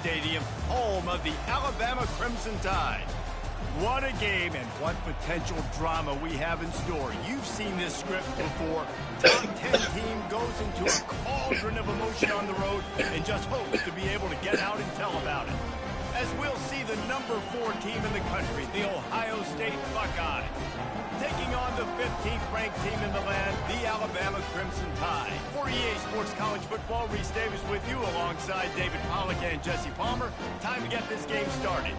Stadium, home of the Alabama Crimson Tide. What a game and what potential drama we have in store. You've seen this script before. Top 10 team goes into a cauldron of emotion on the road and just hopes to be able to get out and tell about it. As we'll see the number 4 team in the country, the Ohio State Buckeyes, taking on the 15th ranked team in the land, the Alabama Crimson Tide. For EA Sports College Football, Reese Davis with you alongside David Pollack and Jesse Palmer. Time to get this game started.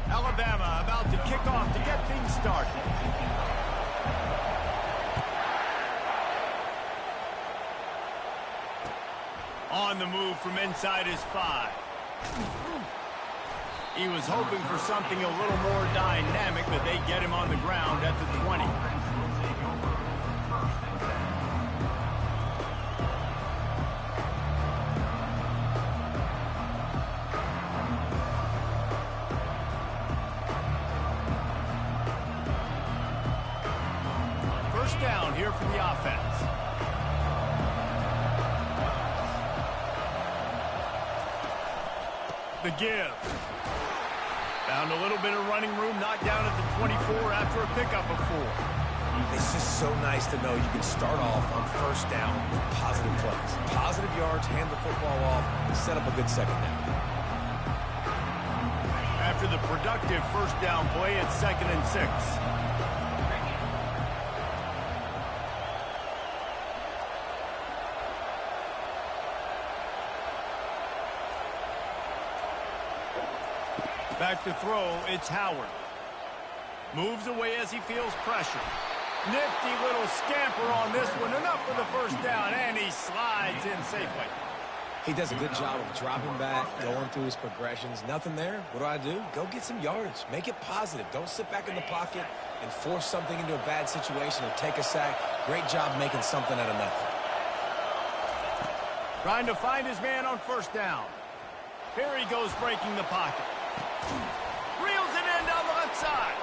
Alabama about to kick off to get things started. On the move from inside his 5. He was hoping for something a little more dynamic, but they get him on the ground at the 20. First down here for the offense. The give. Found a little bit of running room, knocked down at the 24 after a pickup of 4. It's just so nice to know you can start off on first down with positive plays. Positive yards, hand the football off, and set up a good second down. After the productive first down play, it's 2nd and 6. Back to throw, it's Howard. Moves away as he feels pressure. Nifty little scamper on this one. Enough for the first down, and he slides in safely. He does a good job of dropping back, going through his progressions. Nothing there. What do? Go get some yardage. Make it positive. Don't sit back in the pocket and force something into a bad situation or take a sack. Great job making something out of nothing. Trying to find his man on first down. Here he goes breaking the pocket. Reels it in down the left side.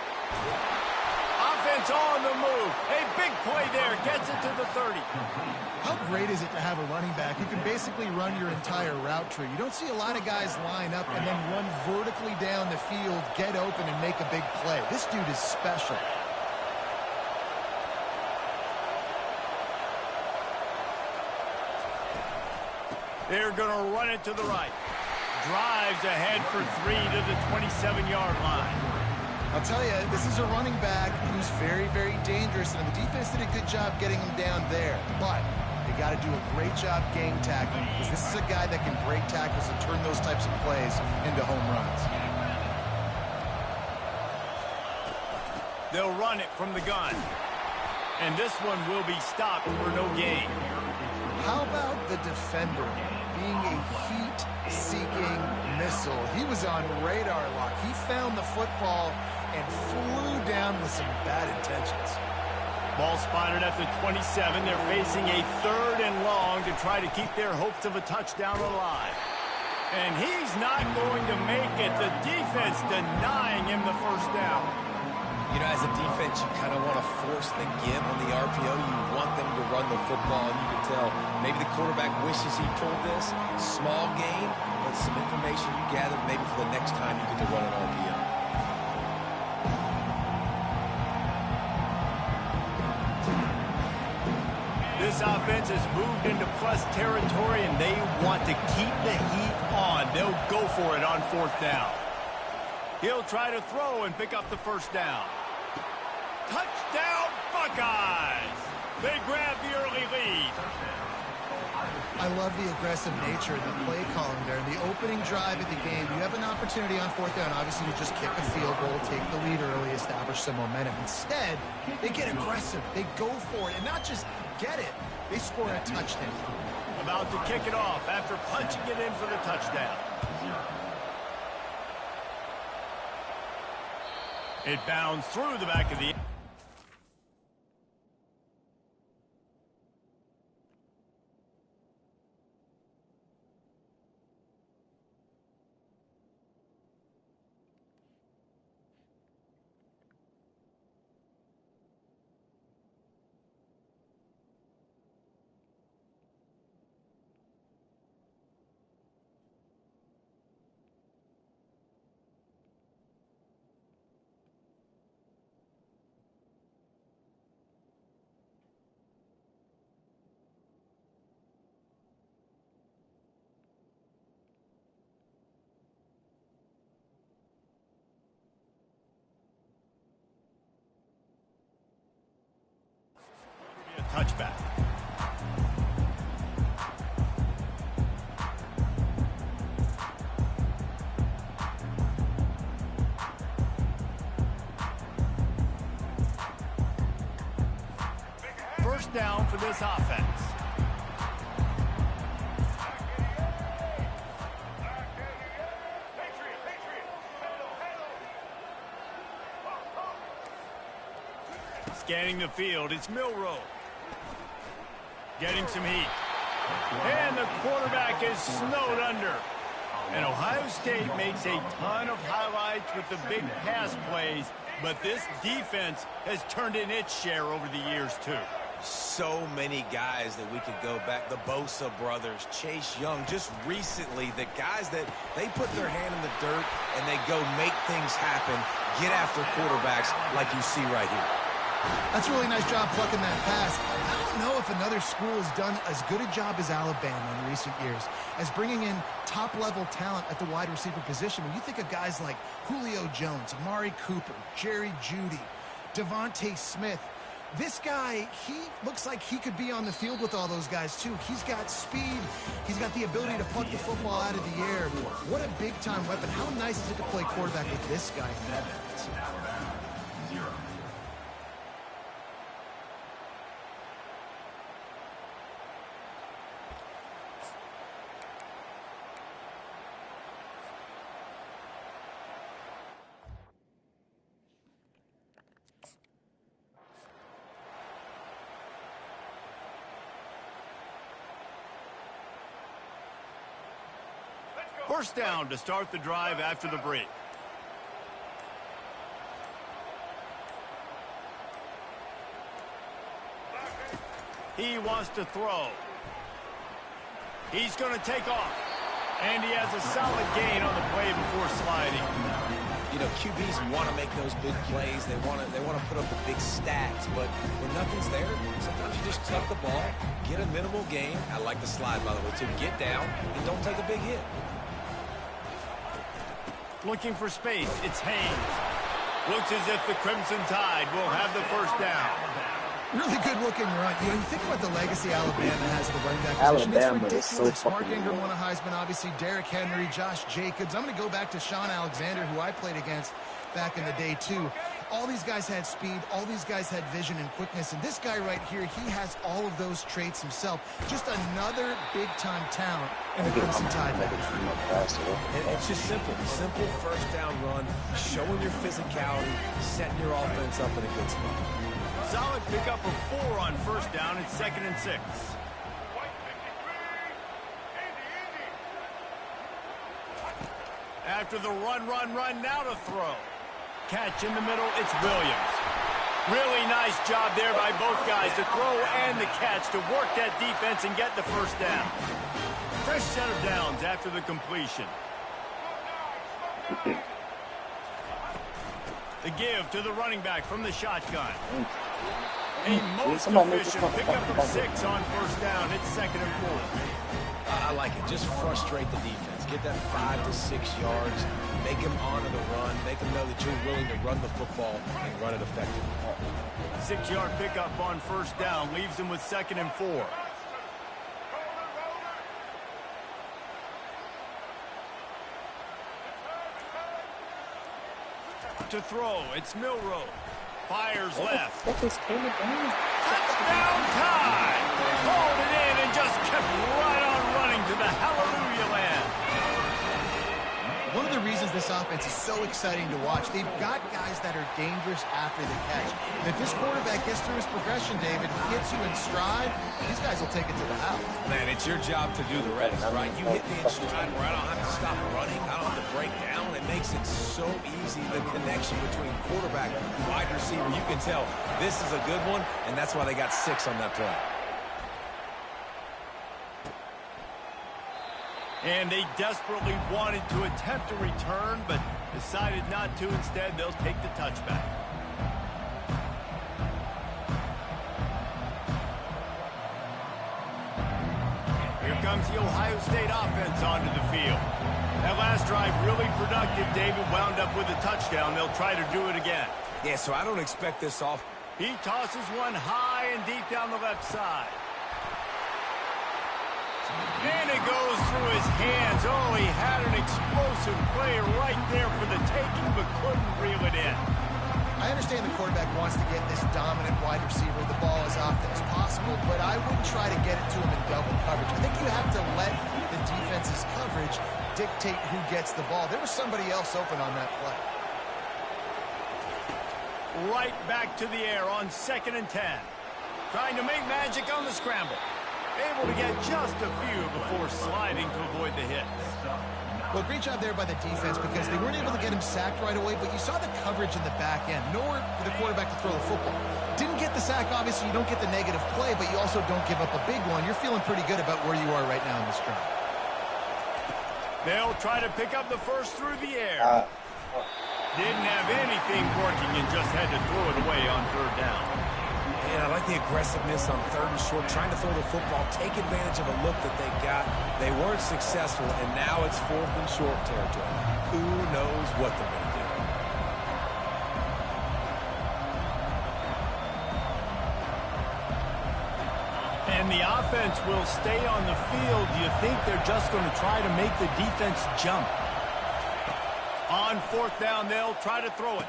Offense on the move. A big play there. Gets it to the 30. How great is it to have a running back who can basically run your entire route tree? You don't see a lot of guys line up and then run vertically down the field, get open, and make a big play. This dude is special. They're going to run it to the right. Drives ahead for 3 to the 27-yard line. I'll tell you, this is a running back who's very, very dangerous, and the defense did a good job getting him down there. But they got to do a great job game tackling, because this is a guy that can break tackles and turn those types of plays into home runs. They'll run it from the gun. And this one will be stopped for no gain. How about the defender being a heat-seeking missile? He was on radar lock. He found the football and flew down with some bad intentions. Ball spotted at the 27. They're facing a 3rd and long to try to keep their hopes of a touchdown alive. And he's not going to make it. The defense denying him the first down. You know, as a defense, you kind of want to force the give on the RPO. You want them to run the football, and you can tell maybe the quarterback wishes he pulled this. Small gain, but some information you gather maybe for the next time you get to run an RPO. This offense has moved into plus territory, and they want to keep the heat on. They'll go for it on 4th down. He'll try to throw and pick up the first down. Touchdown, Buckeyes! They grab the early lead. I love the aggressive nature and the play calling there. In the opening drive of the game, you have an opportunity on 4th down, obviously, to just kick a field goal, take the lead early, establish some momentum. Instead, they get aggressive. They go for it, and not just get it. They score a touchdown. About to kick it off after punching it in for the touchdown. It bounds through the back of the... touchback. First down for this offense. Scanning the field, it's Milroe. Getting some heat. And the quarterback is snowed under. And Ohio State makes a ton of highlights with the big pass plays, but this defense has turned in its share over the years, too. So many guys that we could go back. The Bosa brothers, Chase Young, just recently, the guys that they put their hand in the dirt and they go make things happen, get after quarterbacks like you see right here. That's a really nice job plucking that pass. I don't know if another school has done as good a job as Alabama in recent years as bringing in top-level talent at the wide receiver position. When you think of guys like Julio Jones, Amari Cooper, Jerry Jeudy, Devontae Smith, this guy, he looks like he could be on the field with all those guys, too. He's got speed. He's got the ability to pluck the football out of the air. What a big-time weapon. How nice is it to play quarterback with this guy in that offense? First down to start the drive after the break. He wants to throw. He's going to take off. And he has a solid gain on the play before sliding. You know, QBs want to make those big plays. They want to put up the big stats. But when nothing's there, sometimes you just tuck the ball, get a minimal gain. I like the slide, by the way, too. Get down and don't take a big hit. Looking for space, it's Haynes. Looks as if the Crimson Tide will have the first down. Really good looking run. You know, you think about the legacy Alabama has at the running back position. Alabama it's is ridiculous. so Mark fucking Ingram good. won a Heisman, obviously. Derrick Henry, Josh Jacobs. I'm going to go back to Sean Alexander, who I played against back in the day, too. All these guys had speed. All these guys had vision and quickness. And this guy right here, he has all of those traits himself. Just another big-time talent in the Crimson Tide backfield. And it's just simple. Simple first down run, showing your physicality, setting your offense up in a good spot. Solid pickup of 4 on first down. It's 2nd and 6. After the run, now to throw. Catch in the middle, it's Williams. Really nice job there by both guys, the throw and the catch, to work that defense and get the first down. Fresh set of downs after the completion. The give to the running back from the shotgun. A most efficient pickup of 6 on first down. It's 2nd and 4. I like it. Just frustrate the defense. Get that 5 to 6 yards. Make them honor the run. Make them know that you're willing to run the football and run it effectively. 6-yard pickup on first down leaves them with 2nd and 4. To throw, it's Milroe. Fires left. Touchdown Tide! Hauled it in and just kept right on running to the hallelujah land. One of the reasons this offense is so exciting to watch, they've got guys that are dangerous after the catch. And if this quarterback gets through his progression, David, he gets you in stride, these guys will take it to the house. Man, it's your job to do the rest, right? You hit me in stride where I don't have to stop running. I don't have to break down. It makes it so easy, the connection between quarterback and wide receiver. You can tell this is a good one, and that's why they got 6 on that play. And they desperately wanted to attempt a return, but decided not to. Instead, they'll take the touchback. Here comes the Ohio State offense onto the field. That last drive really productive. David wound up with a touchdown. They'll try to do it again. Yeah, so I don't expect this off. He tosses one high and deep down the left side. And it goes through his hands. Oh, he had an explosive play right there for the taking, but couldn't reel it in. I understand the quarterback wants to get this dominant wide receiver the ball as often as possible, but I wouldn't try to get it to him in double coverage. I think you have to let the defense's coverage dictate who gets the ball. There was somebody else open on that play. Right back to the air on 2nd and 10. Trying to make magic on the scramble. Able to get just a few before sliding to avoid the hit. Well, great job there by the defense because they weren't able to get him sacked right away, but you saw the coverage in the back end. Nowhere for the quarterback to throw the football. Didn't get the sack, obviously. You don't get the negative play, but you also don't give up a big one. You're feeling pretty good about where you are right now in this drive. They'll try to pick up the first through the air. Didn't have anything working and just had to throw it away on 3rd down. And I like the aggressiveness on 3rd and short, trying to throw the football, take advantage of a look that they got. They weren't successful, and now it's 4th and short territory. Who knows what they're going to do? And the offense will stay on the field. Do you think they're just going to try to make the defense jump? On 4th down, they'll try to throw it.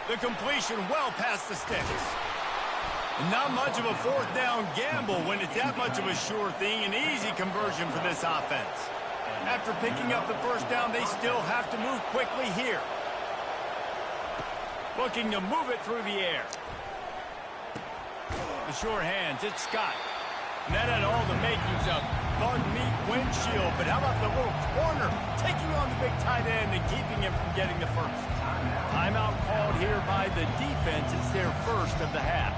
The completion well past the sticks. Not much of a 4th down gamble when it's that much of a sure thing. An easy conversion for this offense. After picking up the 1st down, they still have to move quickly here. Looking to move it through the air. The sure hands, it's Scott. And that had all the makings of bug meat windshield. But how about the little corner taking on the big tight end and keeping him from getting the first? Timeout called here by the defense. It's their first of the half.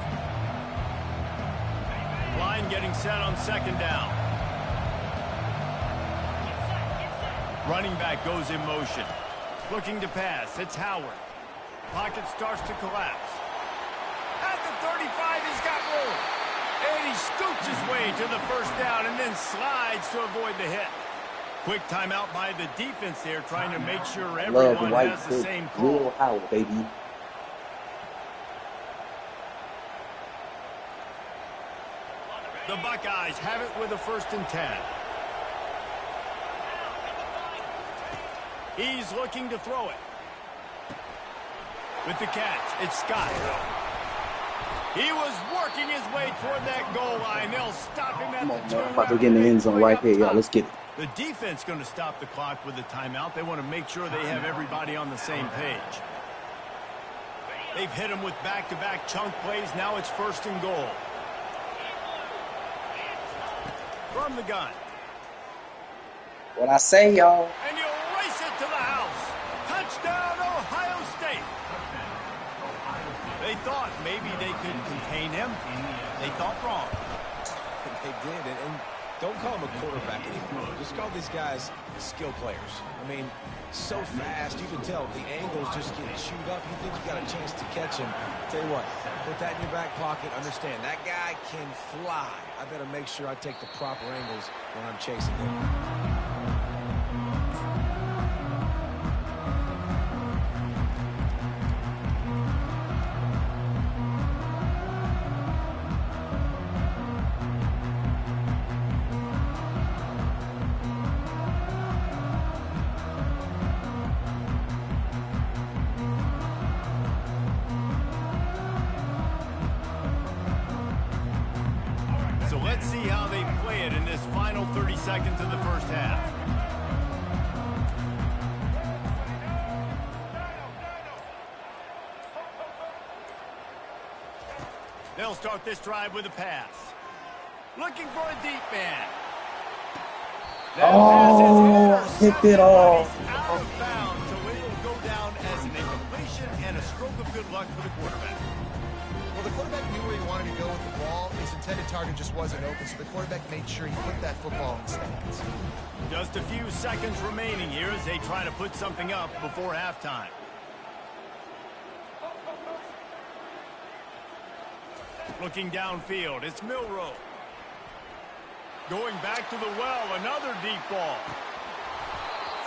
Line getting set on 2nd down. Running back goes in motion. Looking to pass. It's Howard. Pocket starts to collapse. At the 35, he's got room. And he scoots his way to the 1st down and then slides to avoid the hit. Quick timeout by the defense there, trying to make sure everyone has the same call. Will Howard, baby. The Buckeyes have it with a 1st and 10. He's looking to throw it. With the catch, it's Scott. He was working his way toward that goal line. They'll stop him at the 2. About to get in the end zone right here, y'all. Let's get it. The defense going to stop the clock with the timeout. They want to make sure they have everybody on the same page. They've hit him with back-to-back chunk plays. Now it's 1st and goal. From the gun. What I say, y'all. And you'll race it to the house. Touchdown, Ohio State. They thought maybe they could contain him. They thought wrong. They did, and don't call him a quarterback anymore. Just call these guys skill players. I mean, so fast, you can tell the angles just get chewed up. You think you got a chance to catch him. Tell you what, put that in your back pocket. Understand, that guy can fly. I better make sure I take the proper angles when I'm chasing him. Let's see how they play it in this final 30 seconds of the 1st half. They'll start this drive with a pass. Looking for a deep man. Hit it all. Out of bounds, so it will go down as an incompletion and a stroke of good luck for the quarterback. Well, the quarterback knew where he wanted to go with the ball. His intended target just wasn't open, so the quarterback made sure he put that football in the stands. Just a few seconds remaining here as they try to put something up before halftime. Looking downfield, it's Milroe. Going back to the well, another deep ball.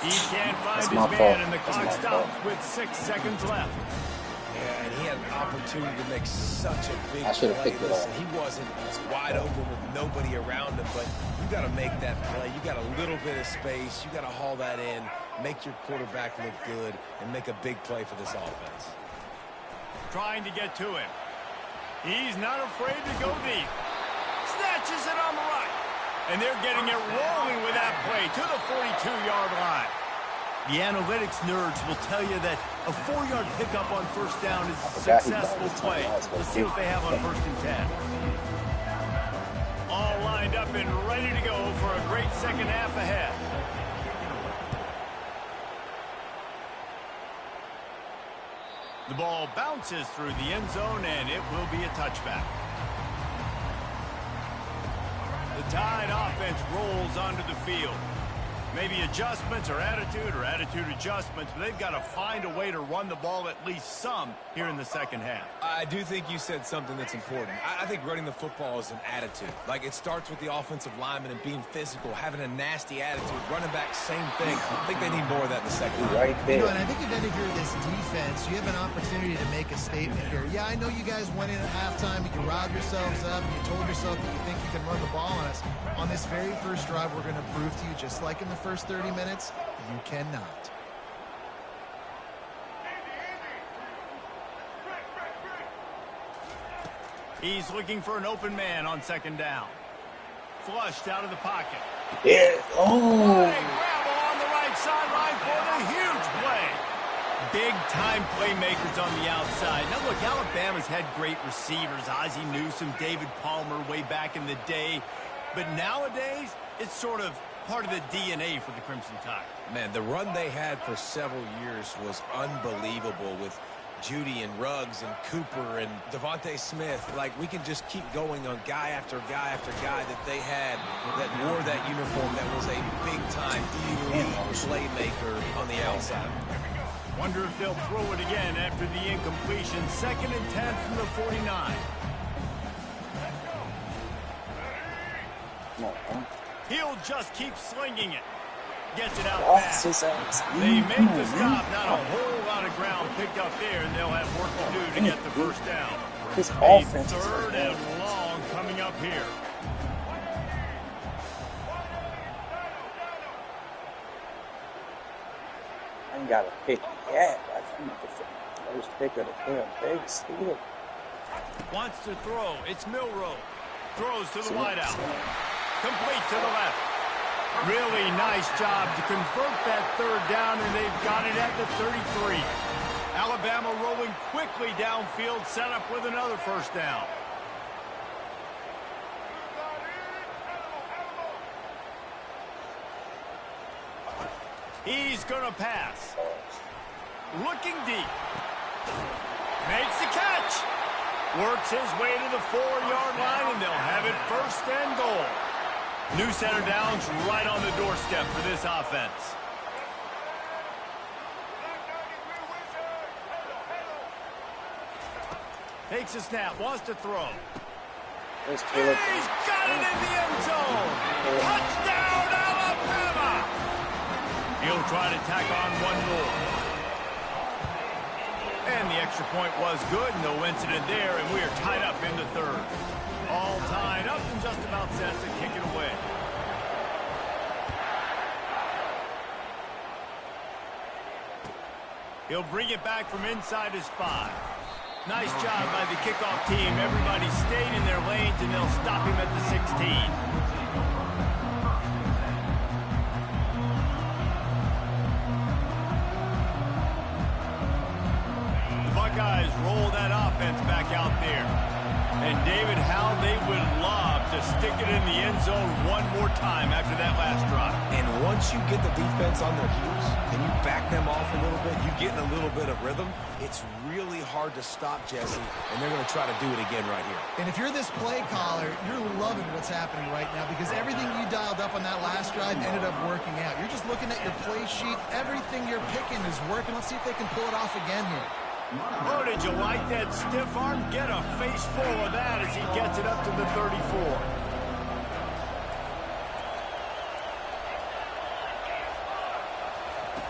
He can't find his man, and the clock stops with 6 seconds left. Yeah, and he had an opportunity to make such a big I should have play. picked it Listen, off. he wasn't wide open with nobody around him, but you got to make that play. You got a little bit of space. You got to haul that in, make your quarterback look good, and make a big play for this offense. Trying to get to him. He's not afraid to go deep. Snatches it on the right. And they're getting it rolling with that play to the 42-yard line. The analytics nerds will tell you that a 4-yard pickup on first down is a successful play. Let's see what they have on first and 10. All lined up and ready to go for a great second half ahead. The ball bounces through the end zone, and it will be a touchback. The Tide offense rolls onto the field. Maybe adjustments or attitude adjustments, but they've got to find a way to run the ball at least some here in the second half. I do think you said something that's important. I think running the football is an attitude. Like, it starts with the offensive lineman and being physical, having a nasty attitude. Running back, same thing. I think they need more of that in the second half. Right there. You know, and I think you're going to hear this defense. You have an opportunity to make a statement here. Yeah, I know you guys went in at halftime, but you riled yourselves up, and you told yourself that you think you can run the ball on us. On this very first drive, we're going to prove to you, just like in the first 30 minutes, you cannot. He's looking for an open man on second down. Flushed out of the pocket. Yeah. What Oh. a grab on the right sideline for the huge play. Big-time playmakers on the outside. Now, look, Alabama's had great receivers. Ozzie Newsome, David Palmer way back in the day. But nowadays, it's sort of part of the DNA for the Crimson Tide. Man, the run they had for several years was unbelievable with Judy and Ruggs and Cooper and Devontae Smith. Like, we can just keep going on guy after guy after guy that they had that wore that uniform that was a big-time elite playmaker on the outside. Wonder if they'll throw it again after the incompletion. 2nd and 10 from the 49. Come on, man. He'll just keep slinging it. Gets it out Box fast. his ass. They make the Come on, stop. Not a whole lot of ground picked up there, and they'll have work to do to get the first down. His A offense is 3rd and long coming up here. I ain't got a pick yet. I think it's the first pick of the damn big steal. Wants to throw. It's Milroe. Throws to the wideout. Complete to the left. Really nice job to convert that 3rd down, and they've got it at the 33. Alabama rolling quickly downfield, set up with another first down. He's going to pass. Looking deep. Makes the catch. Works his way to the 4-yard line, and they'll have it 1st and goal. New center downs right on the doorstep for this offense. Takes a snap, wants to throw. There's Caleb. He's got it in the end zone. Touchdown, Alabama! He'll try to tack on one more. And the extra point was good, no incident there, and we are tied up in the 3rd. All tied up and just about set to kick it away. He'll bring it back from inside his 5. Nice job by the kickoff team. Everybody stayed in their lanes, and they'll stop him at the 16. Buckeyes roll that offense back out there. And David, how they would love to stick it in the end zone one more time after that last drive. And once you get the defense on their heels and you back them off a little bit, you get in a little bit of rhythm, it's really hard to stop, Jesse, and they're going to try to do it again right here. And if you're this play caller, you're loving what's happening right now because everything you dialed up on that last drive ended up working out. You're just looking at your play sheet. Everything you're picking is working. Let's see if they can pull it off again here. Oh, did you like that stiff arm? Get a face full of that as he gets it up to the 34.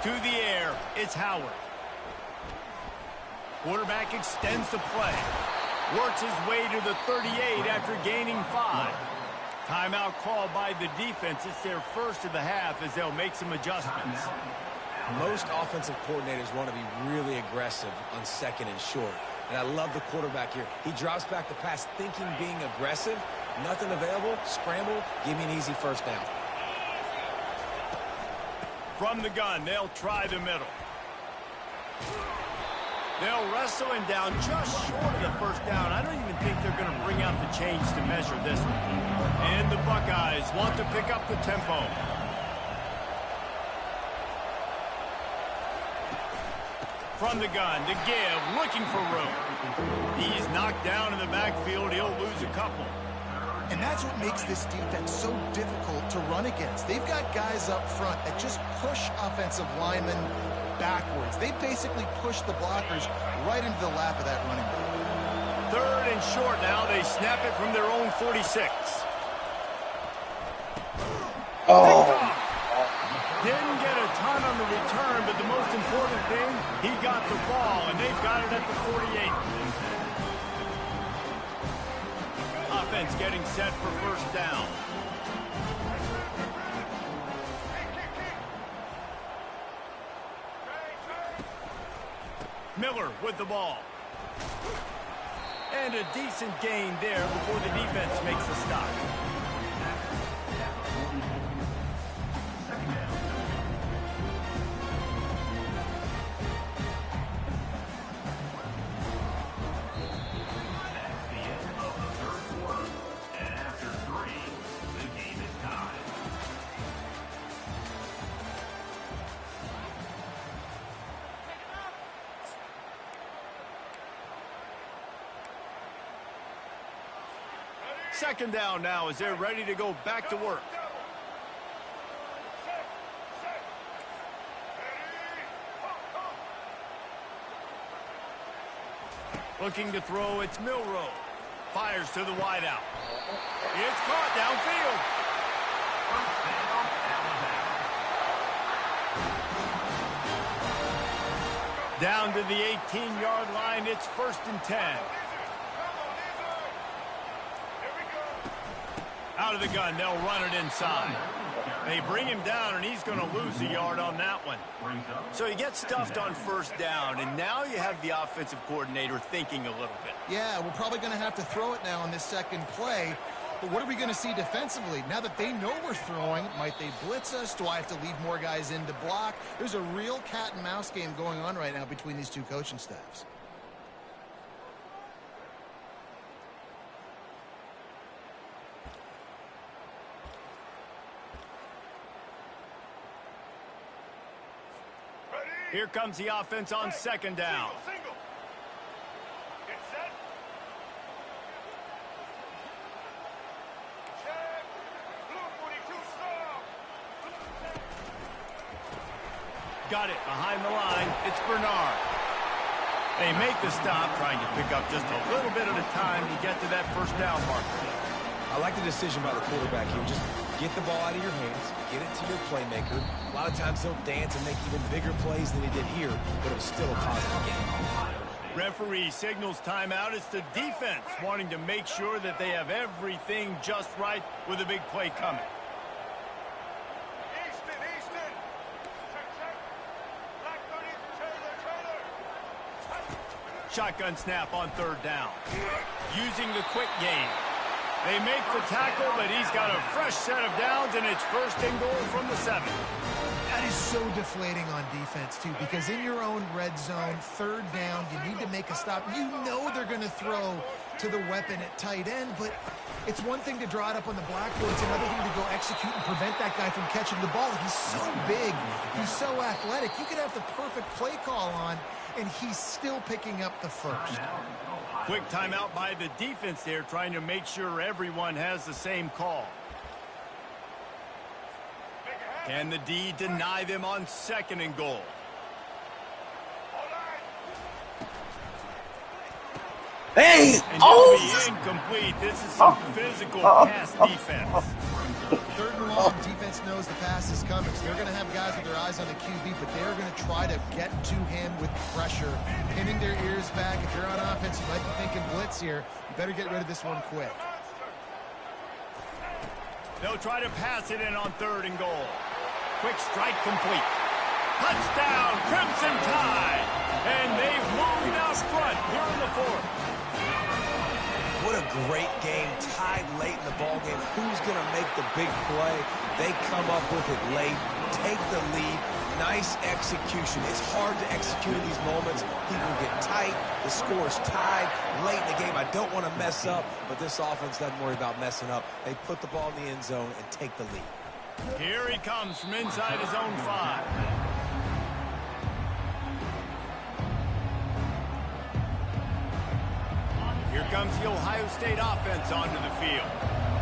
To the air, it's Howard. Quarterback extends the play. Works his way to the 38 after gaining 5. Timeout called by the defense. It's their first of the half as they'll make some adjustments. Most offensive coordinators want to be really aggressive on second and short. And I love the quarterback here. He drops back the pass thinking being aggressive. Nothing available. Scramble. Give me an easy first down. From the gun, they'll try the middle. They'll wrestle him down just short of the first down. I don't even think they're going to bring out the chains to measure this one. And the Buckeyes want to pick up the tempo. From the gun to give, looking for room. He's knocked down in the backfield. He'll lose a couple. And that's what makes this defense so difficult to run against. They've got guys up front that just push offensive linemen backwards. They basically push the blockers right into the lap of that running back. Third and short now. They snap it from their own 46. Oh. Didn't get a ton on the return, but the most important thing, he got the ball, and they've got it at the 48. Offense getting set for first down. Miller with the ball. And a decent gain there before the defense makes the stop. Second down now as they're ready to go back to work. Looking to throw, it's Milroe. Fires to the wideout. It's caught downfield. Down to the 18-yard line, it's 1st and 10. Out of the gun, they'll run it inside. They bring him down, and he's going to lose a yard on that one. So he gets stuffed on first down, and now you have the offensive coordinator thinking a little bit. Yeah, we're probably going to have to throw it now on this second play. But what are we going to see defensively? Now that they know we're throwing, might they blitz us? Do I have to leave more guys in to block? There's a real cat and mouse game going on right now between these two coaching staffs. Here comes the offense on second down. Single. Get set. Check. Blue 42 strong. Got it behind the line. It's Bernard. They make the stop, trying to pick up just a little bit at a time to get to that first down marker. I like the decision by the quarterback here. Just get the ball out of your hands, get it to your playmaker. A lot of times he'll dance and make even bigger plays than he did here, but it was still a positive game. Referee signals timeout. It's the defense wanting to make sure that they have everything just right with a big play coming. Easton. Check. Black 30, Taylor. Shotgun snap on third down. Using the quick game. They make the tackle, but he's got a fresh set of downs, and it's 1st and goal from the 7. That is so deflating on defense, too, because in your own red zone, third down, you need to make a stop. You know they're going to throw to the weapon at tight end, but it's one thing to draw it up on the blackboard. It's another thing to go execute and prevent that guy from catching the ball. He's so big. He's so athletic. You could have the perfect play call on, and he's still picking up the first. Quick timeout by the defense there, trying to make sure everyone has the same call. Can the D deny them on 2nd and goal? Hey! And it'll be incomplete. This is some physical pass defense. 3rd and long Defense knows the pass is coming, so they're going to have guys with their eyes on the QB, but they're going to try to get to him with pressure, pinning their ears back. If you're on offense, you might be thinking blitz here. You better get rid of this one quick. They'll try to pass it in on 3rd and goal. Quick strike complete. Touchdown, Crimson Tide! And they've moved out front here in the 4th. What a great game, tied late in the ball game. Who's going to make the big play? They come up with it late, take the lead. Nice execution. It's hard to execute in these moments. People get tight. The score is tied late in the game. I don't want to mess up, but this offense doesn't worry about messing up. They put the ball in the end zone and take the lead. Here he comes from inside his own 5. Here comes the Ohio State offense onto the field.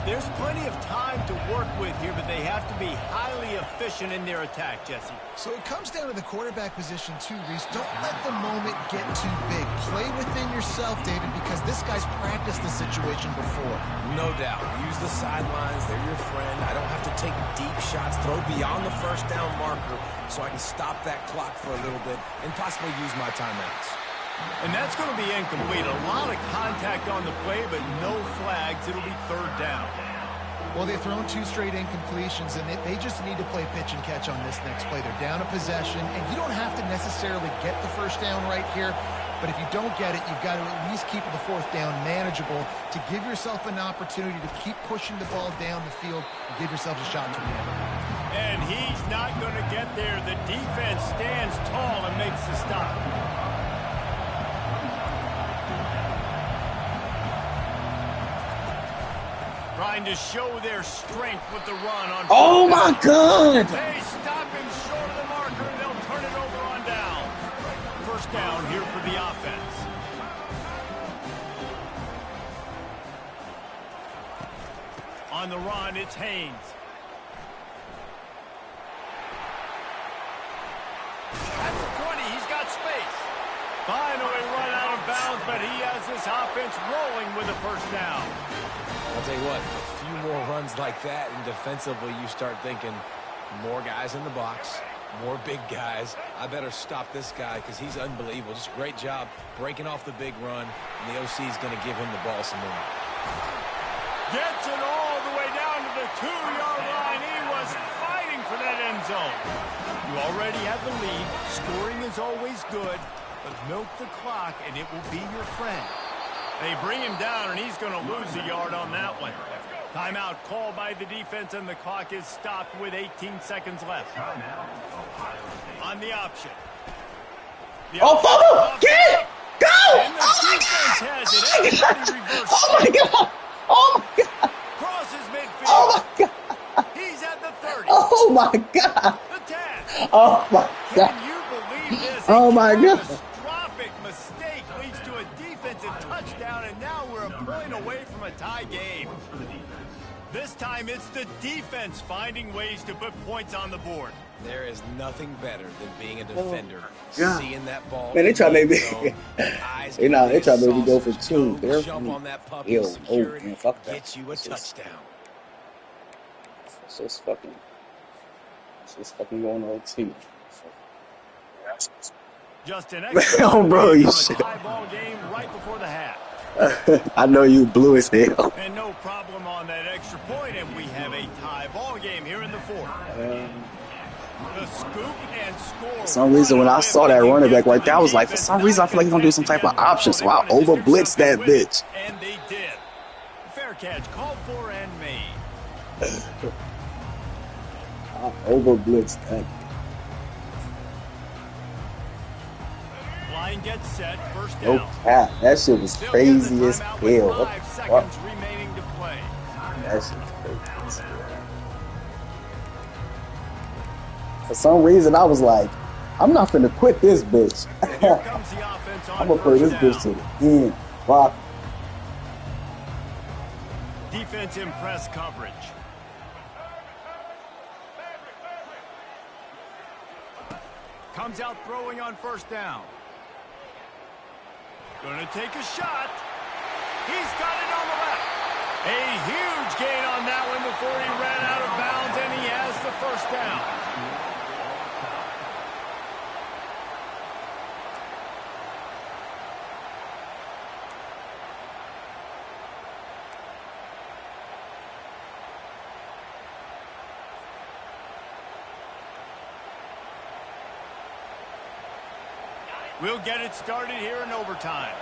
There's plenty of time to work with here, but they have to be highly efficient in their attack, Jesse. So it comes down to the quarterback position too, Reese. Don't let the moment get too big. Play within yourself, David, because this guy's practiced the situation before. No doubt. Use the sidelines. They're your friend. I don't have to take deep shots, throw beyond the 1st down marker so I can stop that clock for a little bit and possibly use my timeouts. And that's going to be incomplete. A lot of contact on the play, but no flags. It'll be 3rd down. Well, they've thrown 2 straight incompletions, and they just need to play pitch and catch on this next play. They're down a possession, and you don't have to necessarily get the 1st down right here, but if you don't get it, you've got to at least keep the 4th down manageable to give yourself an opportunity to keep pushing the ball down the field and give yourself a shot to win. And he's not going to get there. The defense stands tall and makes the stop. Trying to show their strength with the run on. Oh my God! They stop him short of the marker, and they'll turn it over on down. 1st down here for the offense. On the run, it's Haynes. At the 20, he's got space. Finally run out of bounds, but he has this offense rolling with a 1st down. I'll tell you what, a few more runs like that, and defensively you start thinking more guys in the box, more big guys. I better stop this guy because he's unbelievable. Just a great job breaking off the big run, and the OC is going to give him the ball some more. Gets it all the way down to the 2-yard line. He was fighting for that end zone. You already have the lead. Scoring is always good, but milk the clock, and it will be your friend. They bring him down, and he's going to lose a yard on that one. Timeout called by the defense, and the clock is stopped with 18 seconds left. On the option. Oh, get it! Go! And the defense has it. Everybody reverse. Oh my God! Oh my God! Crosses midfield. Oh my God! He's at the 30. Oh my God! The 10. Oh my God! Can you believe this? Oh my God! Catastrophic mistake leads to a defensive touchdown, and now we're a point away from a tie game. This time it's the defense finding ways to put points on the board. There is nothing better than being a defender. God. Seeing that ball. Man, they try to make me. Eyes They try to make me go for sausage 2. go, jump on that puppy, Yo, secure oh it, man, fuck that. get you a touchdown. It's just fucking going on too. Just an Man, oh, bro, you shit. tie ball game right before the half. I know you blue as hell. And no problem on that extra point, and we have a tie ball game here in the 4th. The scoop and score. For some reason, when I saw that running back right there, I was like, for some reason, I feel like he's gonna do some type of option, so I over blitzed that bitch. And they did. Fair catch called for and made. I over blitzed that. Line gets set, 1st No down. cap, that shit was They'll crazy get the as timeout with hell. What 5 the seconds fuck? remaining to play. That shit was crazy as hell. For some reason, I was like, I'm not finna quit this bitch. Here comes the offense on I'm gonna play this 1st bitch to down. the end. Fuck. Defense in press coverage. Comes out throwing on 1st down. Gonna take a shot. He's got it on the left. A huge gain on that one before he ran out of bounds, and first down. We'll get it started here in overtime.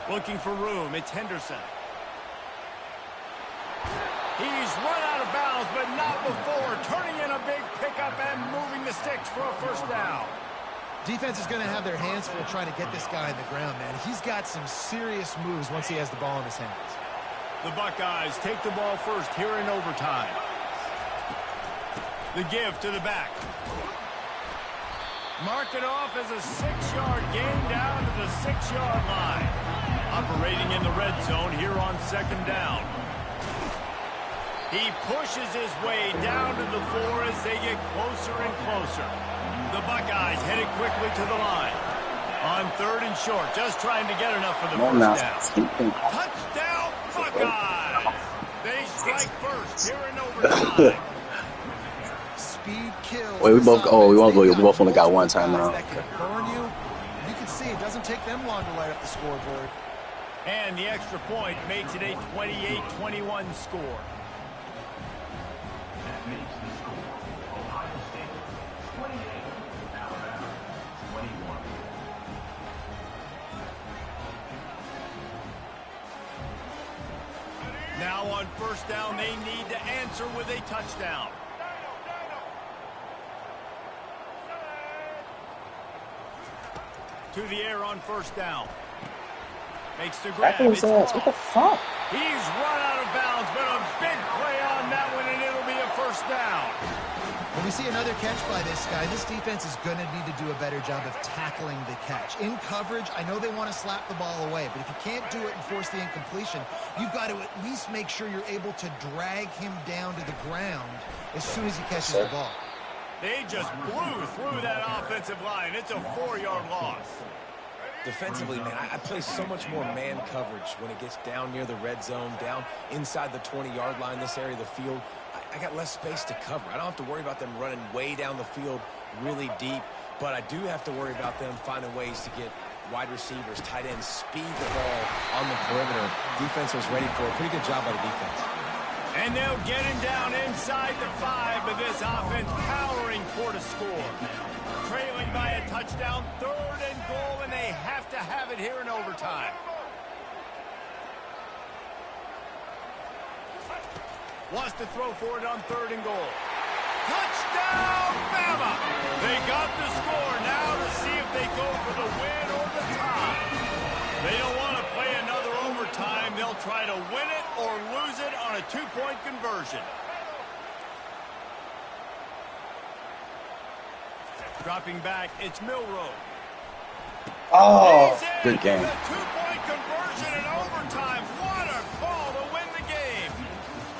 Looking for room, it's Henderson. He's run out of bounds, but not before. Turning in a big pickup and moving the sticks for a first down. Defense is going to have their hands full trying to get this guy in the ground, man. He's got some serious moves once he has the ball in his hands. The Buckeyes take the ball first here in overtime. The give to the back. Mark it off as a 6-yard gain down to the 6-yard line. Operating in the red zone here on second down. He pushes his way down to the 4 as they get closer and closer. The Buckeyes headed quickly to the line. On third and short, just trying to get enough for the first down. Touchdown, Buckeyes! They strike first here in overtime. Speed kills. Wait, we both only got one time now. That can burn you. You can see it doesn't take them long to light up the scoreboard. And the extra point makes it a 28-21 score. That makes the score Ohio State 28, Alabama 21. Now on first down, they need to answer with a touchdown. To the air on first down. Makes the grab. What the fuck? He's run out of bounds, but a big play on that one, and it'll be a first down. When we see another catch by this guy, this defense is going to need to do a better job of tackling the catch. In coverage, I know they want to slap the ball away, but if you can't do it and force the incompletion, you've got to at least make sure you're able to drag him down to the ground as soon as he catches the ball. They just blew through that offensive line. It's a 4-yard loss. Defensively, man, I play so much more man coverage when it gets down near the red zone, down inside the 20-yard line, this area of the field. I got less space to cover. I don't have to worry about them running way down the field really deep, but I do have to worry about them finding ways to get wide receivers, tight ends, speed the ball on the perimeter. Defense was ready for a pretty good job by the defense. And they'll get him down inside the 5, but this offense powering toward a score. Trailing by a touchdown, 3rd and goal, and they have to have it here in overtime. Wants to throw for it on 3rd and goal. Touchdown, Bama! They got the score now to see if they go for the win or the tie. They don't want to play another overtime. They'll try to win it or lose it on a 2-point conversion. Dropping back, it's Milroe. Oh, good game. The 2-point conversion in overtime. What a call to win the game.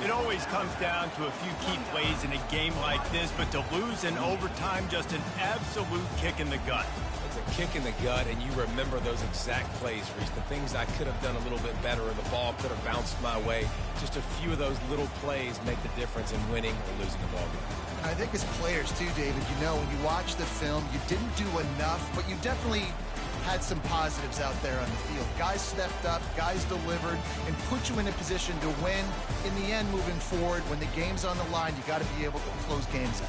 It always comes down to a few key plays in a game like this, but to lose in overtime, just an absolute kick in the gut. It's a kick in the gut, and you remember those exact plays, Reese. The things I could have done a little bit better, or the ball could have bounced my way. Just a few of those little plays make the difference in winning or losing a ball game. I think as players too, David, you know, when you watch the film, you didn't do enough, but you definitely had some positives out there on the field. Guys stepped up, guys delivered, and put you in a position to win. In the end, moving forward, when the game's on the line, you got to be able to close games out.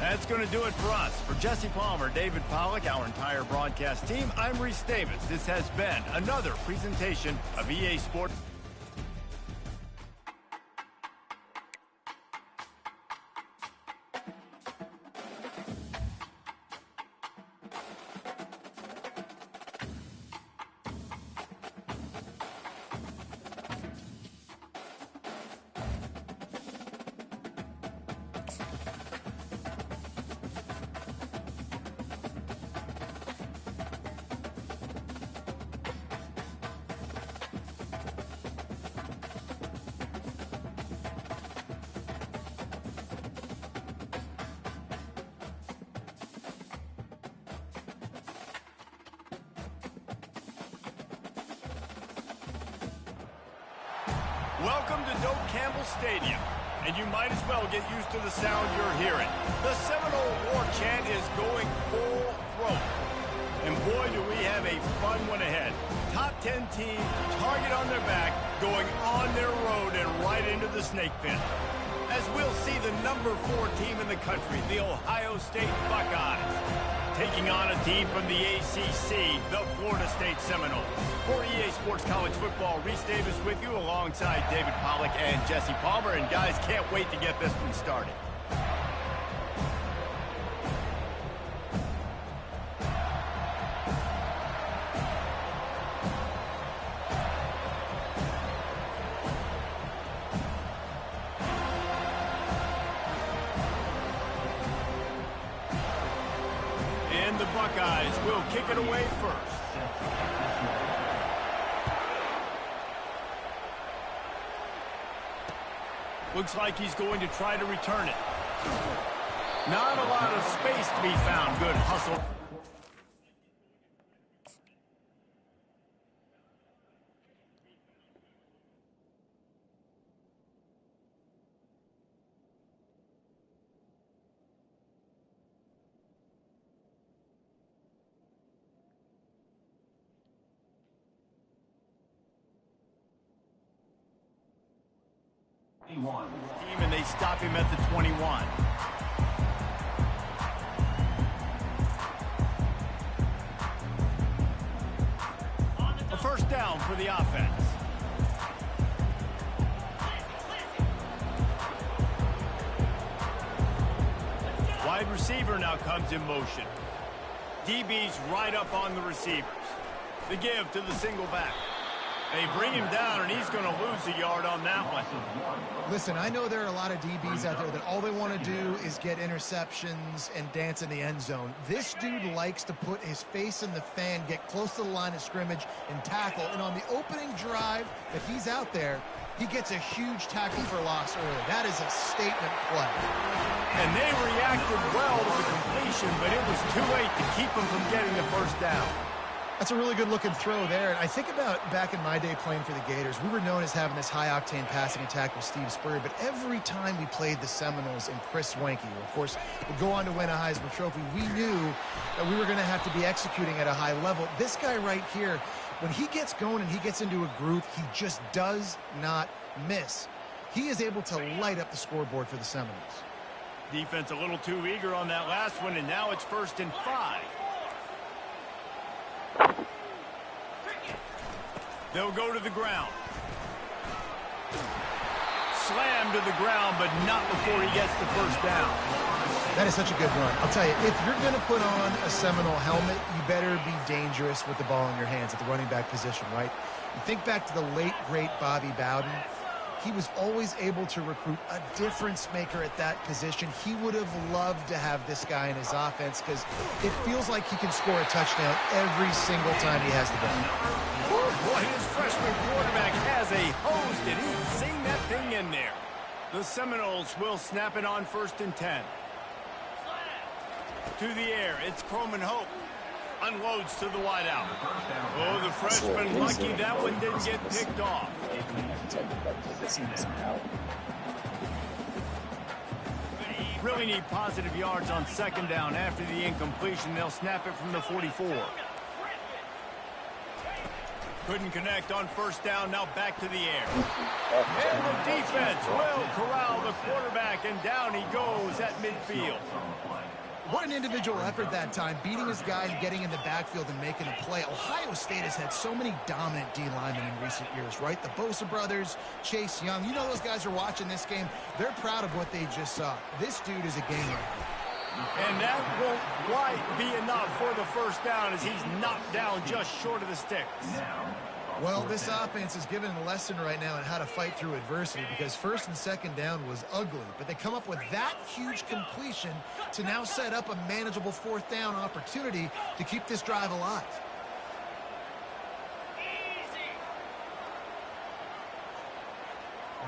That's going to do it for us. For Jesse Palmer, David Pollack, our entire broadcast team, I'm Reese Davis. This has been another presentation of EA Sports. Welcome to Doak Campbell Stadium, and you might as well get used to the sound you're hearing. The Seminole War Chant is going full throat. And boy, do we have a fun one ahead. Top 10 team, target on their back, going on their road and right into the snake pit. As we'll see the number 4 team in the country, the Ohio State Buckeyes, taking on a team from the ACC, the Florida State Seminoles. For EA Sports College Football, Reese Davis with you alongside David Pollack and Jesse Palmer. And guys, can't wait to get this one started. And the Buckeyes will kick it away first. Looks like he's going to try to return it. Not a lot of space to be found. Good hustle. Team, and they stop him at the 21. A first down for the offense. Wide receiver now comes in motion. DB's right up on the receivers. The give to the single back. They bring him down, and he's going to lose a yard on that one. Listen, I know there are a lot of DBs out there that all they want to do is get interceptions and dance in the end zone. This dude likes to put his face in the fan, get close to the line of scrimmage, and tackle. And on the opening drive that he's out there, he gets a huge tackle for loss early. That is a statement play. And they reacted well to the completion, but it was too late to keep him from getting the first down. That's a really good-looking throw there. And I think about back in my day playing for the Gators, we were known as having this high-octane passing attack with Steve Spurrier, but every time we played the Seminoles and Chris Wenke, who, of course, would go on to win a Heisman Trophy, we knew that we were going to have to be executing at a high level. This guy right here, when he gets going and he gets into a groove, he just does not miss. He is able to light up the scoreboard for the Seminoles. Defense a little too eager on that last one, and now it's 1st and 5. They'll go to the ground. Slam to the ground, but not before he gets the first down. That is such a good run. I'll tell you, if you're going to put on a Seminole helmet, you better be dangerous with the ball in your hands at the running back position, right? You think back to the late, great Bobby Bowden. He was always able to recruit a difference maker at that position. He would have loved to have this guy in his offense because it feels like he can score a touchdown every single time he has the ball. Boy, his freshman quarterback has a hose. Did he sing that thing in there? The Seminoles will snap it on 1st and 10. To the air, it's Croman Hope. Unloads to the wideout. Oh, the freshman lucky that one didn't get picked off. Really need positive yards on 2nd down. After the incompletion, they'll snap it from the 44. Couldn't connect on 1st down, now back to the air. And the defense will corral the quarterback, and down he goes at midfield. What an individual effort that time, beating his guy and getting in the backfield and making a play. Ohio State has had so many dominant D linemen in recent years, right? The Bosa brothers, Chase Young. You know those guys are watching this game. They're proud of what they just saw. This dude is a game wrecker. And that won't quite be enough for the first down as he's knocked down just short of the sticks. Well, this offense is given a lesson right now on how to fight through adversity because 1st and 2nd down was ugly, but they come up with that huge completion to now set up a manageable 4th down opportunity to keep this drive alive.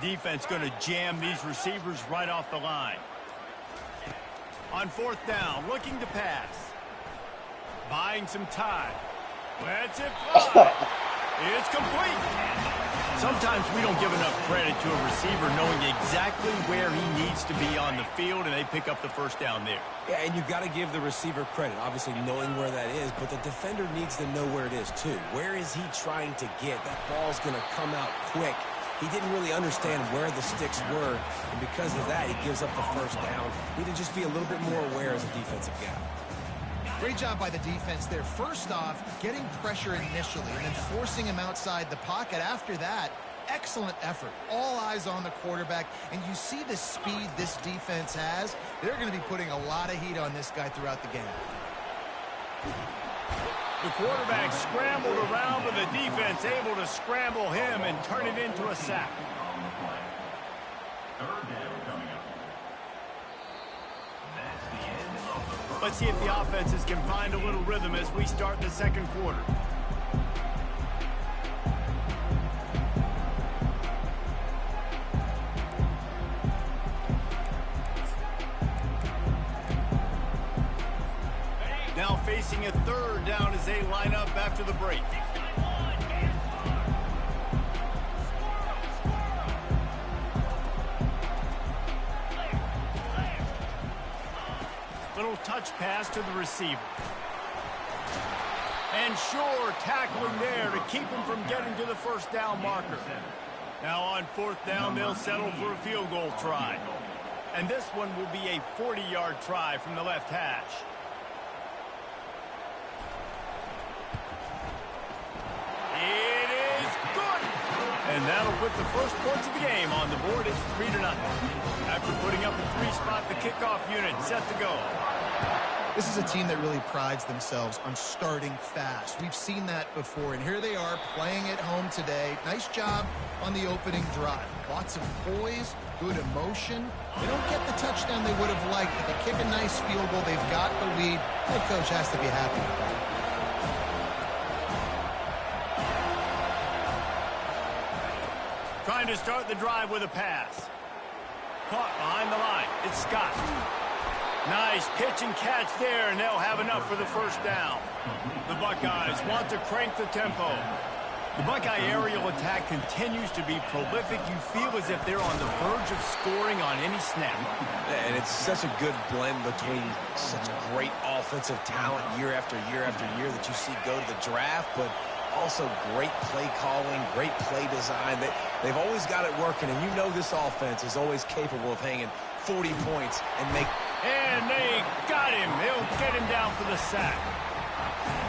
Defense going to jam these receivers right off the line. On 4th down, looking to pass. Buying some time. Lets it fly. It's complete. Sometimes we don't give enough credit to a receiver knowing exactly where he needs to be on the field, and they pick up the first down there. Yeah, and you've got to give the receiver credit, obviously knowing where that is, but the defender needs to know where it is too. Where is he trying to get? That ball's going to come out quick. He didn't really understand where the sticks were, and because of that, he gives up the first down. Need to just be a little bit more aware as a defensive guy. Great job by the defense there. First off, getting pressure initially and then forcing him outside the pocket. After that, excellent effort. All eyes on the quarterback. And you see the speed this defense has. They're going to be putting a lot of heat on this guy throughout the game. The quarterback scrambled around, but the defense able to scramble him and turn it into a sack. Let's see if the offenses can find a little rhythm as we start the second quarter. Now facing a third down as they line up after the break. Little touch pass to the receiver. And sure, tackling there to keep him from getting to the first down marker. Now on fourth down, they'll settle for a field goal try. And this one will be a 40-yard try from the left hash. It is good! And that'll put the first points of the game on the board. It's 3-0. After putting up a three-spot, the kickoff unit set to go. This is a team that really prides themselves on starting fast. We've seen that before, and here they are playing at home today. Nice job on the opening drive. Lots of poise, good emotion. They don't get the touchdown they would have liked, but they kick a nice field goal. They've got the lead. Head coach has to be happy with that. Trying to start the drive with a pass. Caught behind the line. It's Scott. Nice pitch and catch there, and they'll have enough for the first down. The Buckeyes want to crank the tempo. The Buckeye aerial attack continues to be prolific. You feel as if they're on the verge of scoring on any snap. And it's such a good blend between such great offensive talent year after year after year that you see go to the draft, but also great play calling, great play design. They've always got it working, and you know this offense is always capable of hanging 40 points and make... And they got him. They'll get him down for the sack.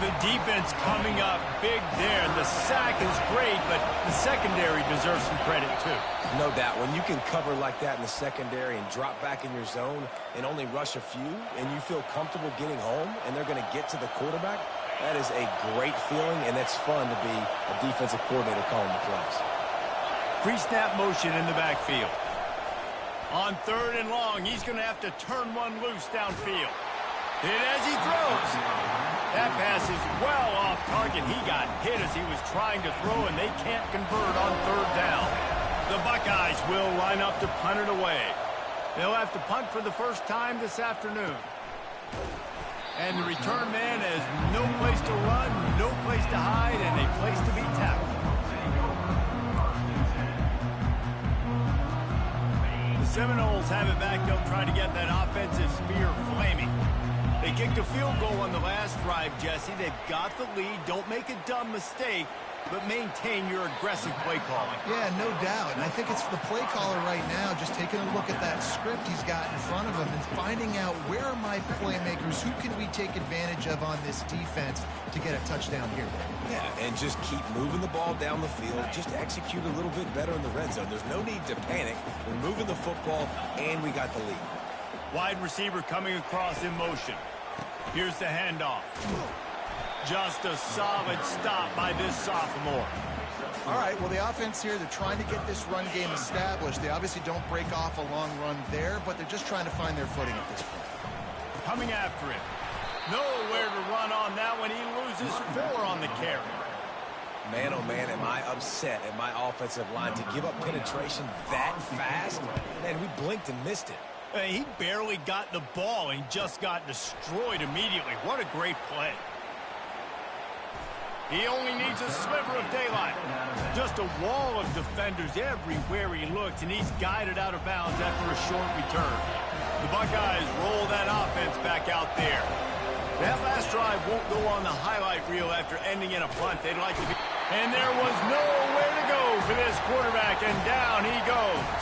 The defense coming up big there. The sack is great, but the secondary deserves some credit too. No doubt. When you can cover like that in the secondary and drop back in your zone and only rush a few, and you feel comfortable getting home, and they're going to get to the quarterback, that is a great feeling, and it's fun to be a defensive coordinator calling the plays. Pre-snap motion in the backfield. On third and long, he's going to have to turn one loose downfield. And as he throws, that pass is well off target. He got hit as he was trying to throw, and they can't convert on third down. The Buckeyes will line up to punt it away. They'll have to punt for the first time this afternoon. And the return man has no place to run, no place to hide, and a place to be tackled. The Seminoles have it back. They'll try to get that offensive spear flaming. They kicked a field goal on the last drive, Jesse. They've got the lead. Don't make a dumb mistake, but maintain your aggressive play calling. Yeah, no doubt. And I think it's the play caller right now just taking a look at that script he's got in front of him and finding out where are my playmakers, who can we take advantage of on this defense to get a touchdown here. Yeah, and just keep moving the ball down the field. Just execute a little bit better in the red zone. There's no need to panic. We're moving the football, and we got the lead. Wide receiver coming across in motion. Here's the handoff. Just a solid stop by this sophomore. All right, well, the offense here, they're trying to get this run game established. They obviously don't break off a long run there, but they're just trying to find their footing at this point. Coming after it. Nowhere to run on that one. He loses 4 on the carry. Man, oh man, am I upset at my offensive line to give up penetration that fast? Man, we blinked and missed it. He barely got the ball and just got destroyed immediately. What a great play. He only needs a sliver of daylight. Just a wall of defenders everywhere he looks, and he's guided out of bounds after a short return. The Buckeyes roll that offense back out there. That last drive won't go on the highlight reel after ending in a punt. They'd like to be... And there was nowhere to go for this quarterback, and down he goes.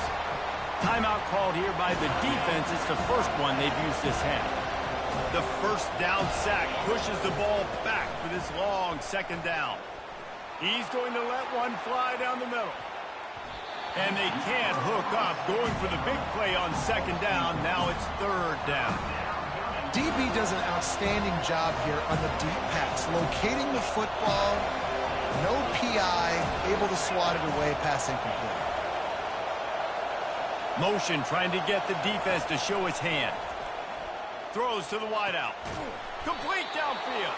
Timeout called here by the defense. It's the first one they've used this half. The first down sack pushes the ball back for this long second down. He's going to let one fly down the middle. And they can't hook up, going for the big play on second down. Now it's third down. DB does an outstanding job here on the deep pass, locating the football, no PI, able to swat it away, pass incomplete. Motion trying to get the defense to show his hand. Throws to the wideout. Complete downfield.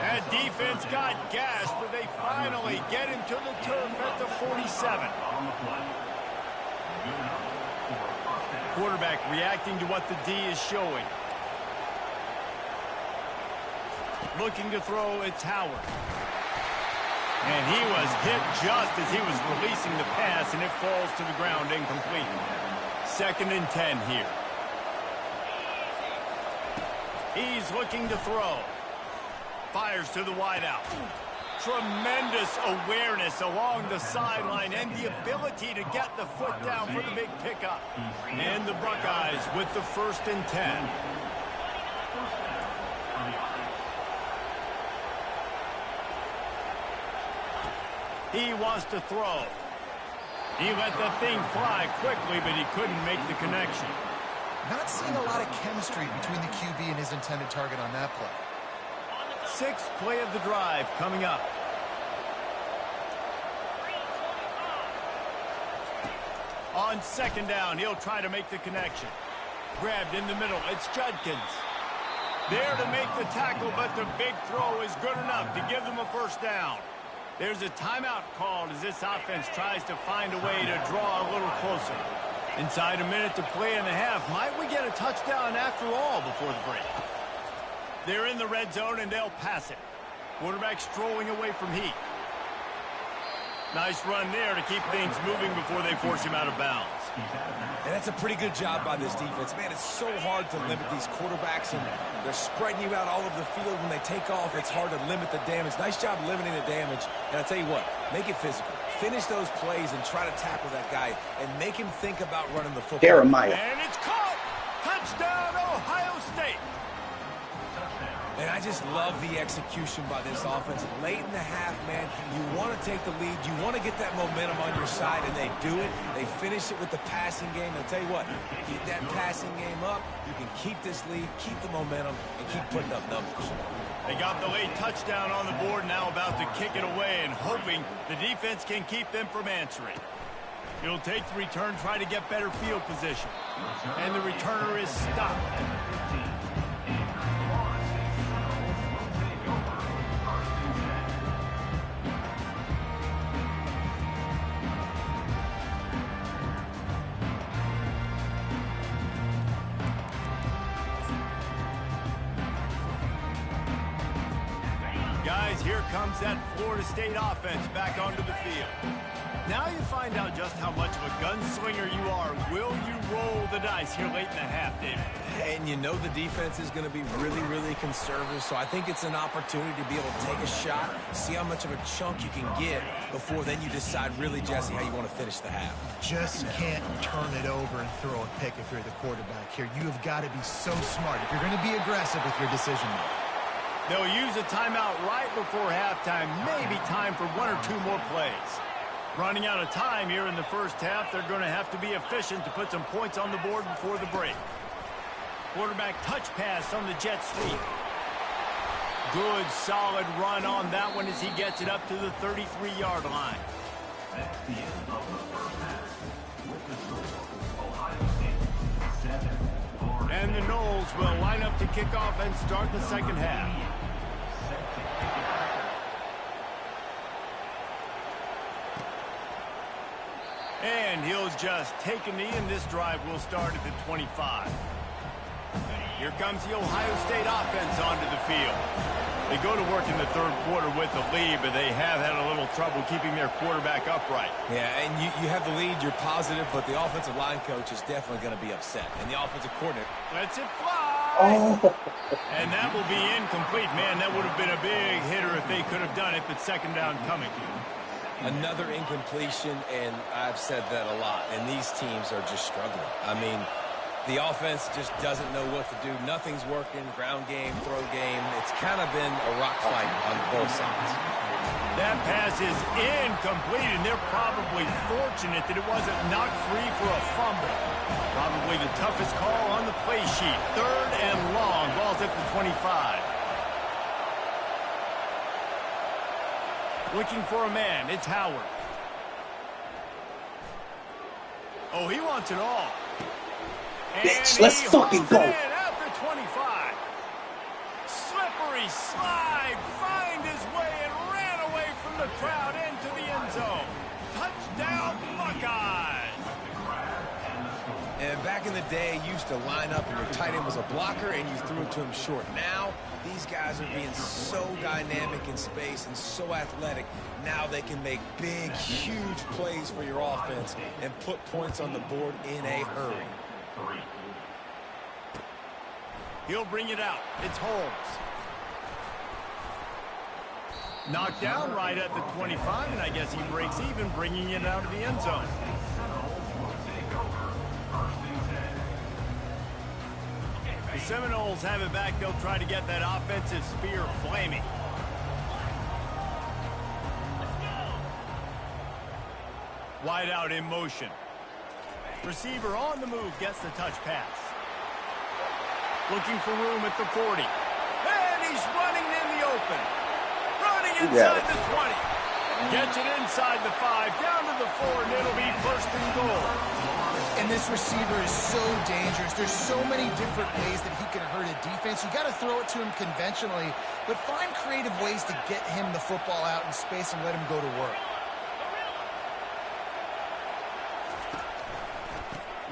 That defense got gashed, but they finally get him to the turf at the 47. Quarterback reacting to what the D is showing. Looking to throw, it's Howard. And he was hit just as he was releasing the pass, and it falls to the ground incomplete. 2nd and 10 here. He's looking to throw. Fires to the wideout. Tremendous awareness along the sideline and the ability to get the foot down for the big pickup. And the Buckeyes with the 1st and 10. He wants to throw. He let the thing fly quickly, but he couldn't make the connection. Not seeing a lot of chemistry between the QB and his intended target on that play. 6th play of the drive coming up. On 2nd down, he'll try to make the connection. Grabbed in the middle, it's Judkins. There to make the tackle, but the big throw is good enough to give them a 1st down. There's a timeout called as this offense tries to find a way to draw a little closer. Inside a minute to play in the half. Might we get a touchdown after all before the break? They're in the red zone, and they'll pass it. Quarterback strolling away from heat. Nice run there to keep things moving before they force him out of bounds. And that's a pretty good job by this defense. Man, it's so hard to limit these quarterbacks, and they're spreading you out all over the field. When they take off, it's hard to limit the damage. Nice job limiting the damage. And I'll tell you what, make it physical. Finish those plays and try to tackle that guy and make him think about running the football. Jeremiah. And it's caught! Touchdown, Ohio State! And I just love the execution by this offense. Late in the half, man, you want to take the lead. You want to get that momentum on your side, and they do it. They finish it with the passing game. I'll tell you what, keep that passing game up. You can keep this lead, keep the momentum, and keep putting up numbers. They got the late touchdown on the board, now about to kick it away and hoping the defense can keep them from answering. He'll take the return, try to get better field position. And the returner is stopped. Guys, here comes that Florida State offense back onto the field. Now you find out just how much of a gunslinger you are. Will you roll the dice here late in the half, David? And you know the defense is going to be really, really conservative, so I think it's an opportunity to be able to take a shot, see how much of a chunk you can get before then you decide really, Jesse, how you want to finish the half. Just can't turn it over and throw a pick if you're the quarterback here. You have got to be so smart if you're going to be aggressive with your decision making. They'll use a timeout right before halftime, maybe time for 1 or 2 more plays. Running out of time here in the first half, they're going to have to be efficient to put some points on the board before the break. Quarterback touch pass on the jet sweep. Good, solid run on that one as he gets it up to the 33-yard line. That's the end of the first half. With the score, Ohio State 7. And the Noles will line up to kick off and start the second half. And he'll just take a knee, and this drive will start at the 25. Here comes the Ohio State offense onto the field. They go to work in the third quarter with the lead, but they have had a little trouble keeping their quarterback upright. Yeah, and you have the lead, you're positive, but the offensive line coach is definitely going to be upset. And the offensive coordinator. Lets it fly. Oh. And that will be incomplete. Man, that would have been a big hitter if they could have done it, but second down coming. Another incompletion, and I've said that a lot, and these teams are just struggling. I mean, the offense just doesn't know what to do. Nothing's working, ground game, throw game. It's kind of been a rock fight on both sides. That pass is incomplete, and they're probably fortunate that it wasn't knocked free for a fumble. Probably the toughest call on the play sheet. Third and long. Ball's at the 25. Looking for a man. It's Howard. Oh, he wants it all. Bitch, let's fucking go. At the 25. Slippery slide. Find his way and ran away from the crowd into the end zone. Touchdown, Buckeyes. And back in the day, you used to line up and your tight end was a blocker and you threw it to him short. Now, these guys are being so dynamic in space and so athletic. Now they can make big, huge plays for your offense and put points on the board in a hurry. He'll bring it out. It's Holmes. Knocked down right at the 25, and I guess he breaks even, bringing it out of the end zone. The Seminoles have it back. They'll try to get that offensive spear flaming. Wide out in motion. Receiver on the move, gets the touch pass. Looking for room at the 40. And he's running in the open. Running inside the 20. Gets it inside the 5, down to the 4, and it'll be first and goal. And this receiver is so dangerous. There's so many different ways that he can hurt a defense. You got to throw it to him conventionally, but find creative ways to get him the football out in space and let him go to work.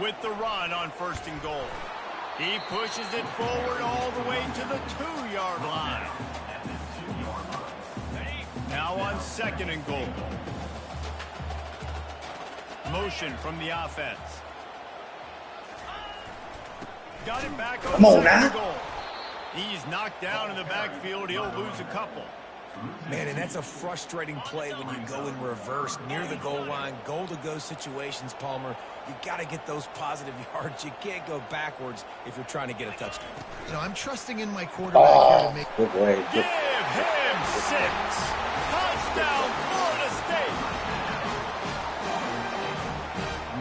With the run on first and goal. He pushes it forward all the way to the 2-yard line. Now on second and goal. Motion from the offense. Got it back on second goal. He's knocked down in the backfield. He'll lose a couple. Man, and that's a frustrating play when you go in reverse near the goal line, goal-to-go situations, Palmer. You got to get those positive yards. You can't go backwards if you're trying to get a touchdown. You know, I'm trusting in my quarterback here to make... Good way. Give him 6. Touchdown, Florida State.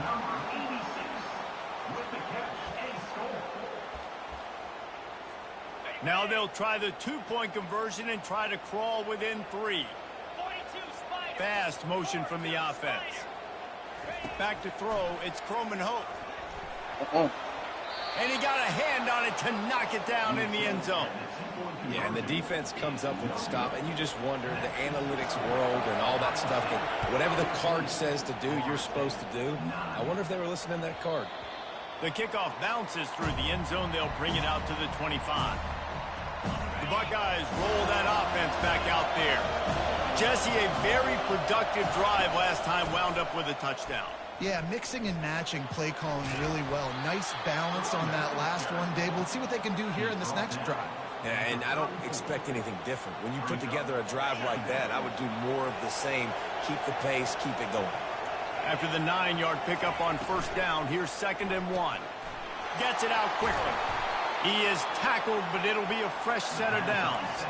Number 86 with the catch and score. Now they'll try the 2-point conversion and try to crawl within 3. Fast motion from the offense. Back to throw. It's Croman Hope. And he got a hand on it to knock it down in the end zone. Yeah, and the defense comes up with the stop, and you just wonder, the analytics world and all that stuff, that whatever the card says to do, you're supposed to do. I wonder if they were listening to that card. The kickoff bounces through the end zone. They'll bring it out to the 25. The Buckeyes roll that offense back out there. Jesse, a very productive drive last time, wound up with a touchdown. Yeah, mixing and matching play calling really well. Nice balance on that last one, Dave. Let's see what they can do here in this next drive. Yeah, and I don't expect anything different. When you put together a drive like that, I would do more of the same. Keep the pace, keep it going. After the 9-yard pickup on first down, here's 2nd and 1. Gets it out quickly. He is tackled, but it'll be a fresh set of downs.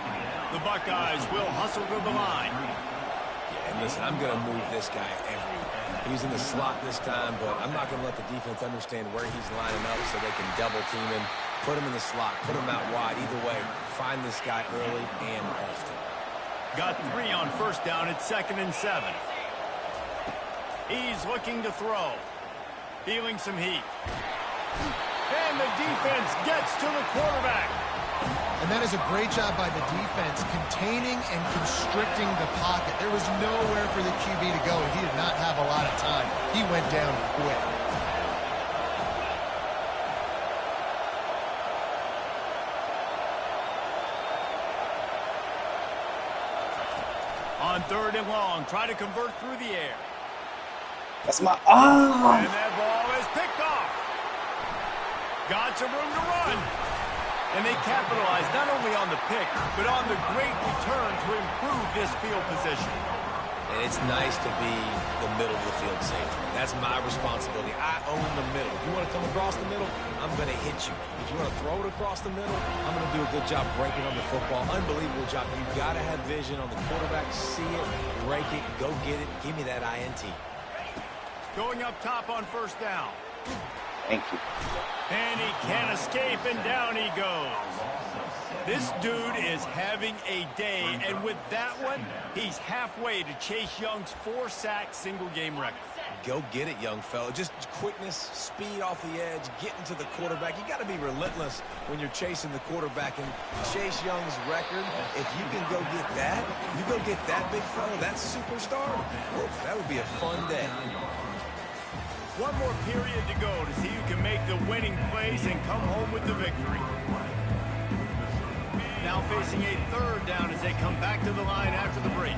The Buckeyes will hustle to the line. Yeah, and listen, I'm going to move this guy everywhere. He's in the slot this time, but I'm not going to let the defense understand where he's lining up so they can double team him, put him in the slot, put him out wide. Either way, find this guy early and often. Got 3 on first down. It's 2nd and 7. He's looking to throw. Feeling some heat. And the defense gets to the quarterback. And that is a great job by the defense, containing and constricting the pocket. There was nowhere for the QB to go, and he did not have a lot of time. He went down quick. On 3rd and long, try to convert through the air. That's my... And that ball is picked off. Got some room to run. And they capitalized not only on the pick, but on the great return to improve this field position. And it's nice to be the middle of the field safety. That's my responsibility. I own the middle. If you want to come across the middle, I'm going to hit you. If you want to throw it across the middle, I'm going to do a good job breaking on the football. Unbelievable job. You got to have vision on the quarterback. See it, break it, go get it. Give me that INT. Going up top on 1st down. Thank you. And he can't escape, and down he goes. This dude is having a day, and with that one, he's halfway to Chase Young's 4-sack single-game record. Go get it, young fella. Just quickness, speed off the edge, getting to the quarterback. You got to be relentless when you're chasing the quarterback. And Chase Young's record, if you can go get that, you go get that big fella, that superstar, that would be a fun day. One more period to go to see who can make the winning plays and come home with the victory. Now facing a 3rd down as they come back to the line after the break.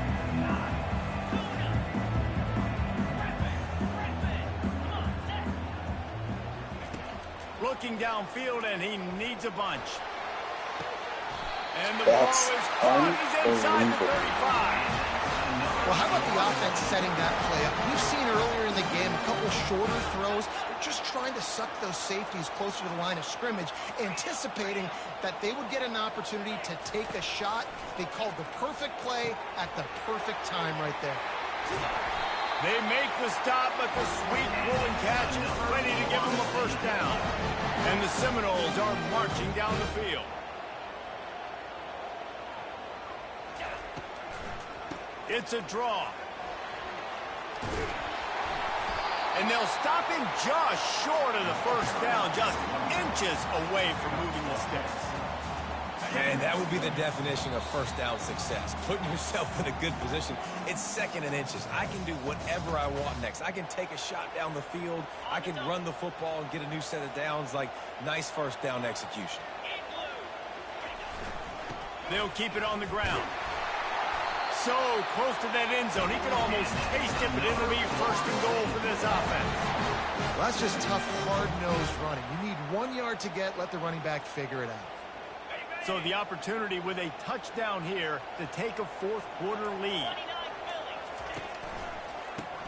Looking downfield, and he needs a bunch. And the ball is caught. He's inside the 35. Well, how about the offense setting that play up? We've seen earlier in the game a couple shorter throws. They're just trying to suck those safeties closer to the line of scrimmage, anticipating that they would get an opportunity to take a shot. They called the perfect play at the perfect time right there. They make the stop, but the sweet pulling catch is ready to give them a 1st down. And the Seminoles are marching down the field. It's a draw. And they'll stop him just short of the 1st down, just inches away from moving the sticks. And that would be the definition of 1st down success. Putting yourself in a good position. It's 2nd and inches. I can do whatever I want next. I can take a shot down the field. I can run the football and get a new set of downs. Like, nice 1st down execution. They'll keep it on the ground. So close to that end zone. He can almost taste it, but it'll be 1st and goal for this offense. Well, that's just tough, hard-nosed running. You need 1 yard to get. Let the running back figure it out. So the opportunity with a touchdown here to take a 4th quarter lead.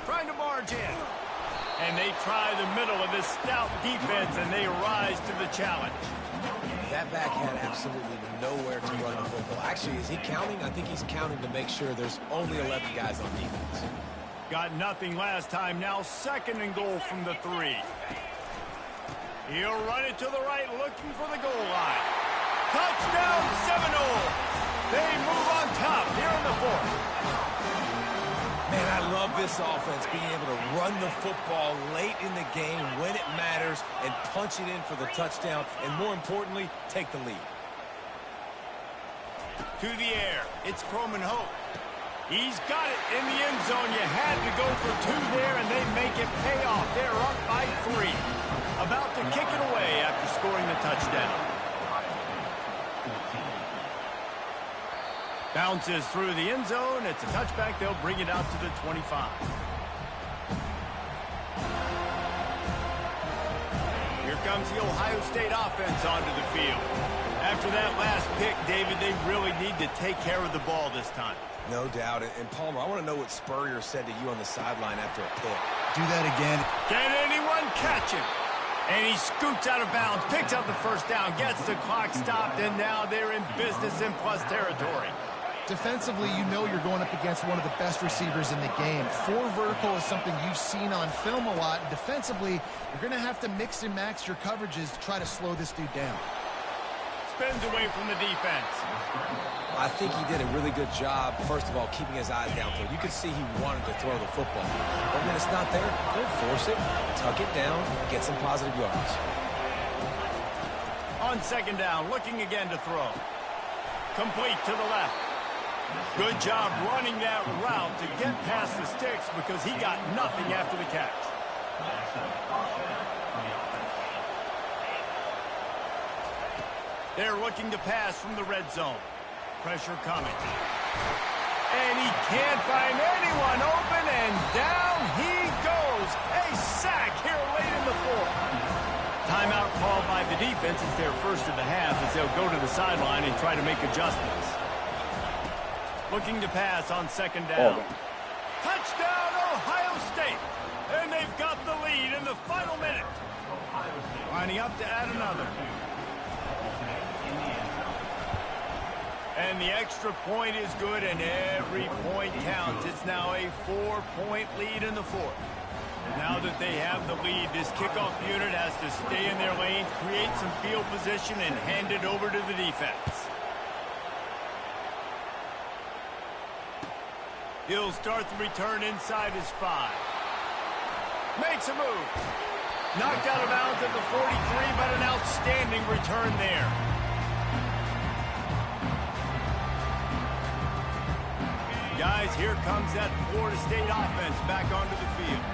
Trying to barge in. And they try the middle of this stout defense, and they rise to the challenge. That back had absolutely nowhere to run the football. Actually, is he counting? I think he's counting to make sure there's only 11 guys on defense. Got nothing last time. Now 2nd and goal from the 3. He'll run it to the right, looking for the goal line. Touchdown, Seminoles! They move on top here in the 4th. Man, I love this offense, being able to run the football late in the game when it matters and punch it in for the touchdown, and more importantly, take the lead. To the air, it's Croman Hope. He's got it in the end zone. You had to go for 2 there, and they make it pay off. They're up by 3. About to kick it away after scoring the touchdown. Bounces through the end zone. It's a touchback. They'll bring it out to the 25. Here comes the Ohio State offense onto the field. After that last pick, David, they really need to take care of the ball this time. No doubt. And Palmer, I want to know what Spurrier said to you on the sideline after a pick. Do that again. Can anyone catch him? And he scoots out of bounds, picks up the 1st down, gets the clock stopped, and now they're in business in plus territory. Defensively, you know you're going up against one of the best receivers in the game. 4 vertical is something you've seen on film a lot. Defensively, you're going to have to mix and match your coverages to try to slow this dude down. Spins away from the defense. I think he did a really good job, first of all, keeping his eyes downfield. You could see he wanted to throw the football. But when it's not there, don't force it. Tuck it down, get some positive yards. On 2nd down, looking again to throw. Complete to the left. Good job running that route to get past the sticks because he got nothing after the catch. They're looking to pass from the red zone. Pressure coming. And he can't find anyone open, and down he goes. A sack here late in the fourth. Timeout called by the defense is their first of the half as they'll go to the sideline and try to make adjustments. Looking to pass on second down. Touchdown, Ohio State. And they've got the lead in the final minute. Lining up to add another. And the extra point is good, and every point counts. It's now a 4-point lead in the fourth. Now that they have the lead, this kickoff unit has to stay in their lanes, create some field position, and hand it over to the defense. He'll start the return inside his 5. Makes a move. Knocked out of bounds at the 43, but an outstanding return there. Guys, here comes that Florida State offense back onto the field.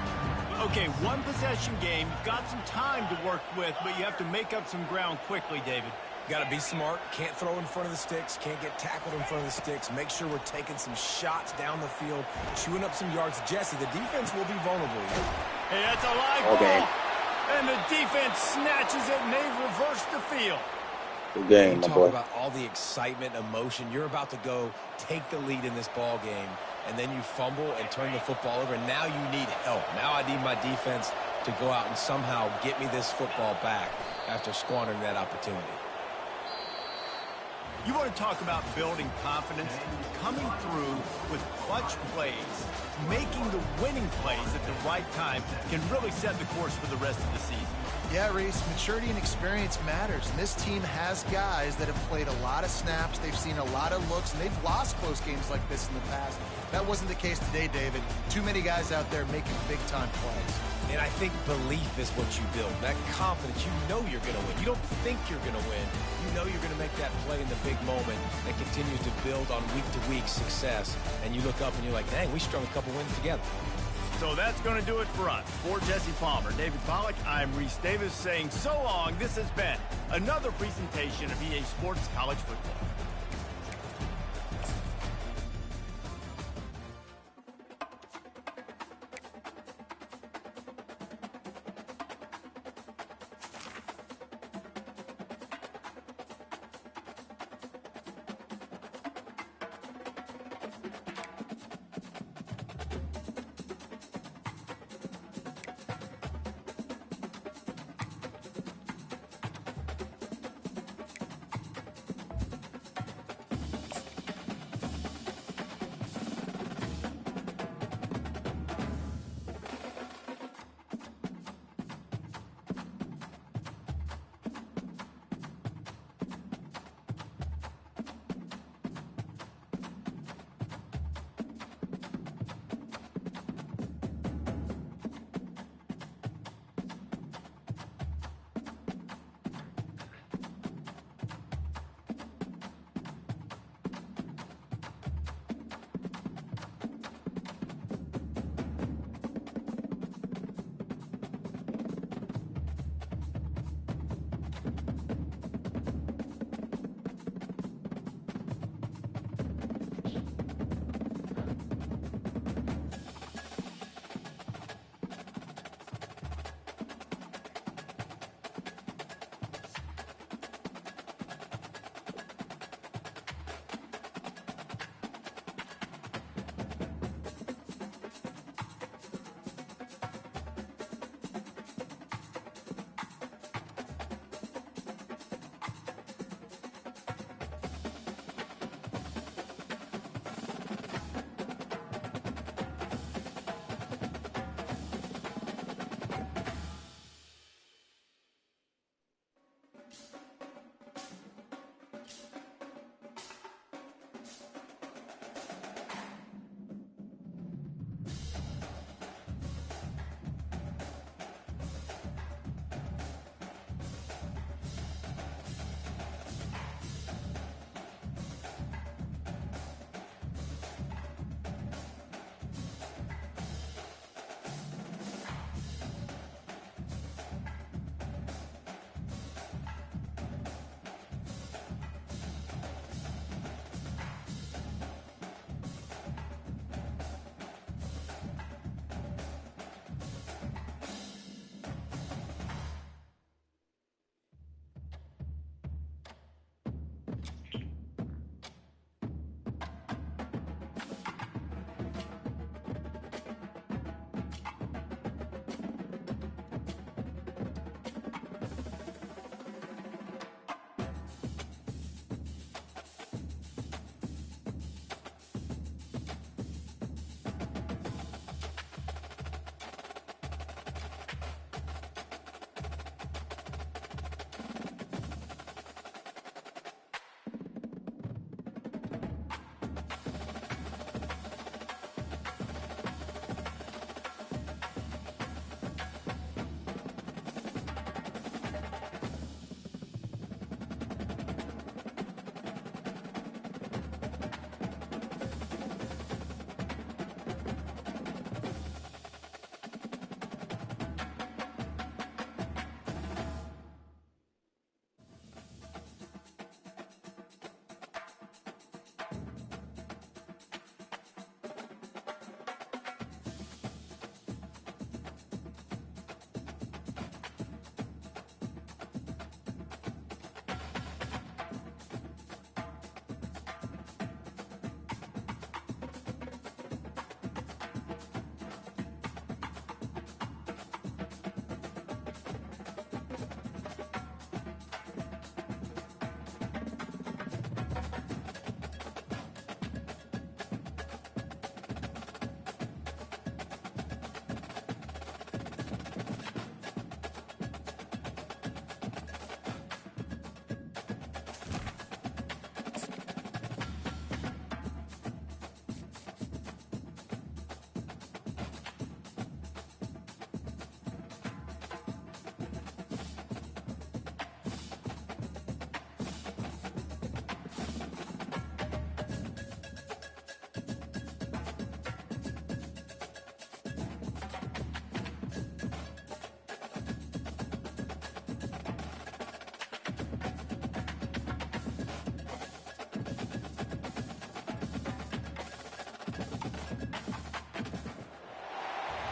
Okay, one possession game. You've got some time to work with, but you have to make up some ground quickly, David. Got to be smart. Can't throw in front of the sticks. Can't get tackled in front of the sticks. Make sure we're taking some shots down the field, chewing up some yards. Jesse, the defense will be vulnerable here. Hey, that's a live ball. And the defense snatches it, and they've reversed the field. Good game, you my talk boy. about all the excitement, emotion. You're about to go take the lead in this ball game, and then you fumble and turn the football over. And now you need help. Now I need my defense to go out and somehow get me this football back after squandering that opportunity. You want to talk about building confidence? Coming through with clutch plays, making the winning plays at the right time can really set the course for the rest of the season. Yeah, Reese, maturity and experience matters. And this team has guys that have played a lot of snaps. They've seen a lot of looks, and they've lost close games like this in the past. That wasn't the case today, David. Too many guys out there making big-time plays. And I think belief is what you build. That confidence, you know you're going to win. You don't think you're going to win. You know you're going to make that play in the big moment that continues to build on week-to-week success. And you look up and you're like, dang, we strung a couple wins together. So that's going to do it for us. For Jesse Palmer, David Pollack, I'm Reese Davis saying so long. This has been another presentation of EA Sports College Football.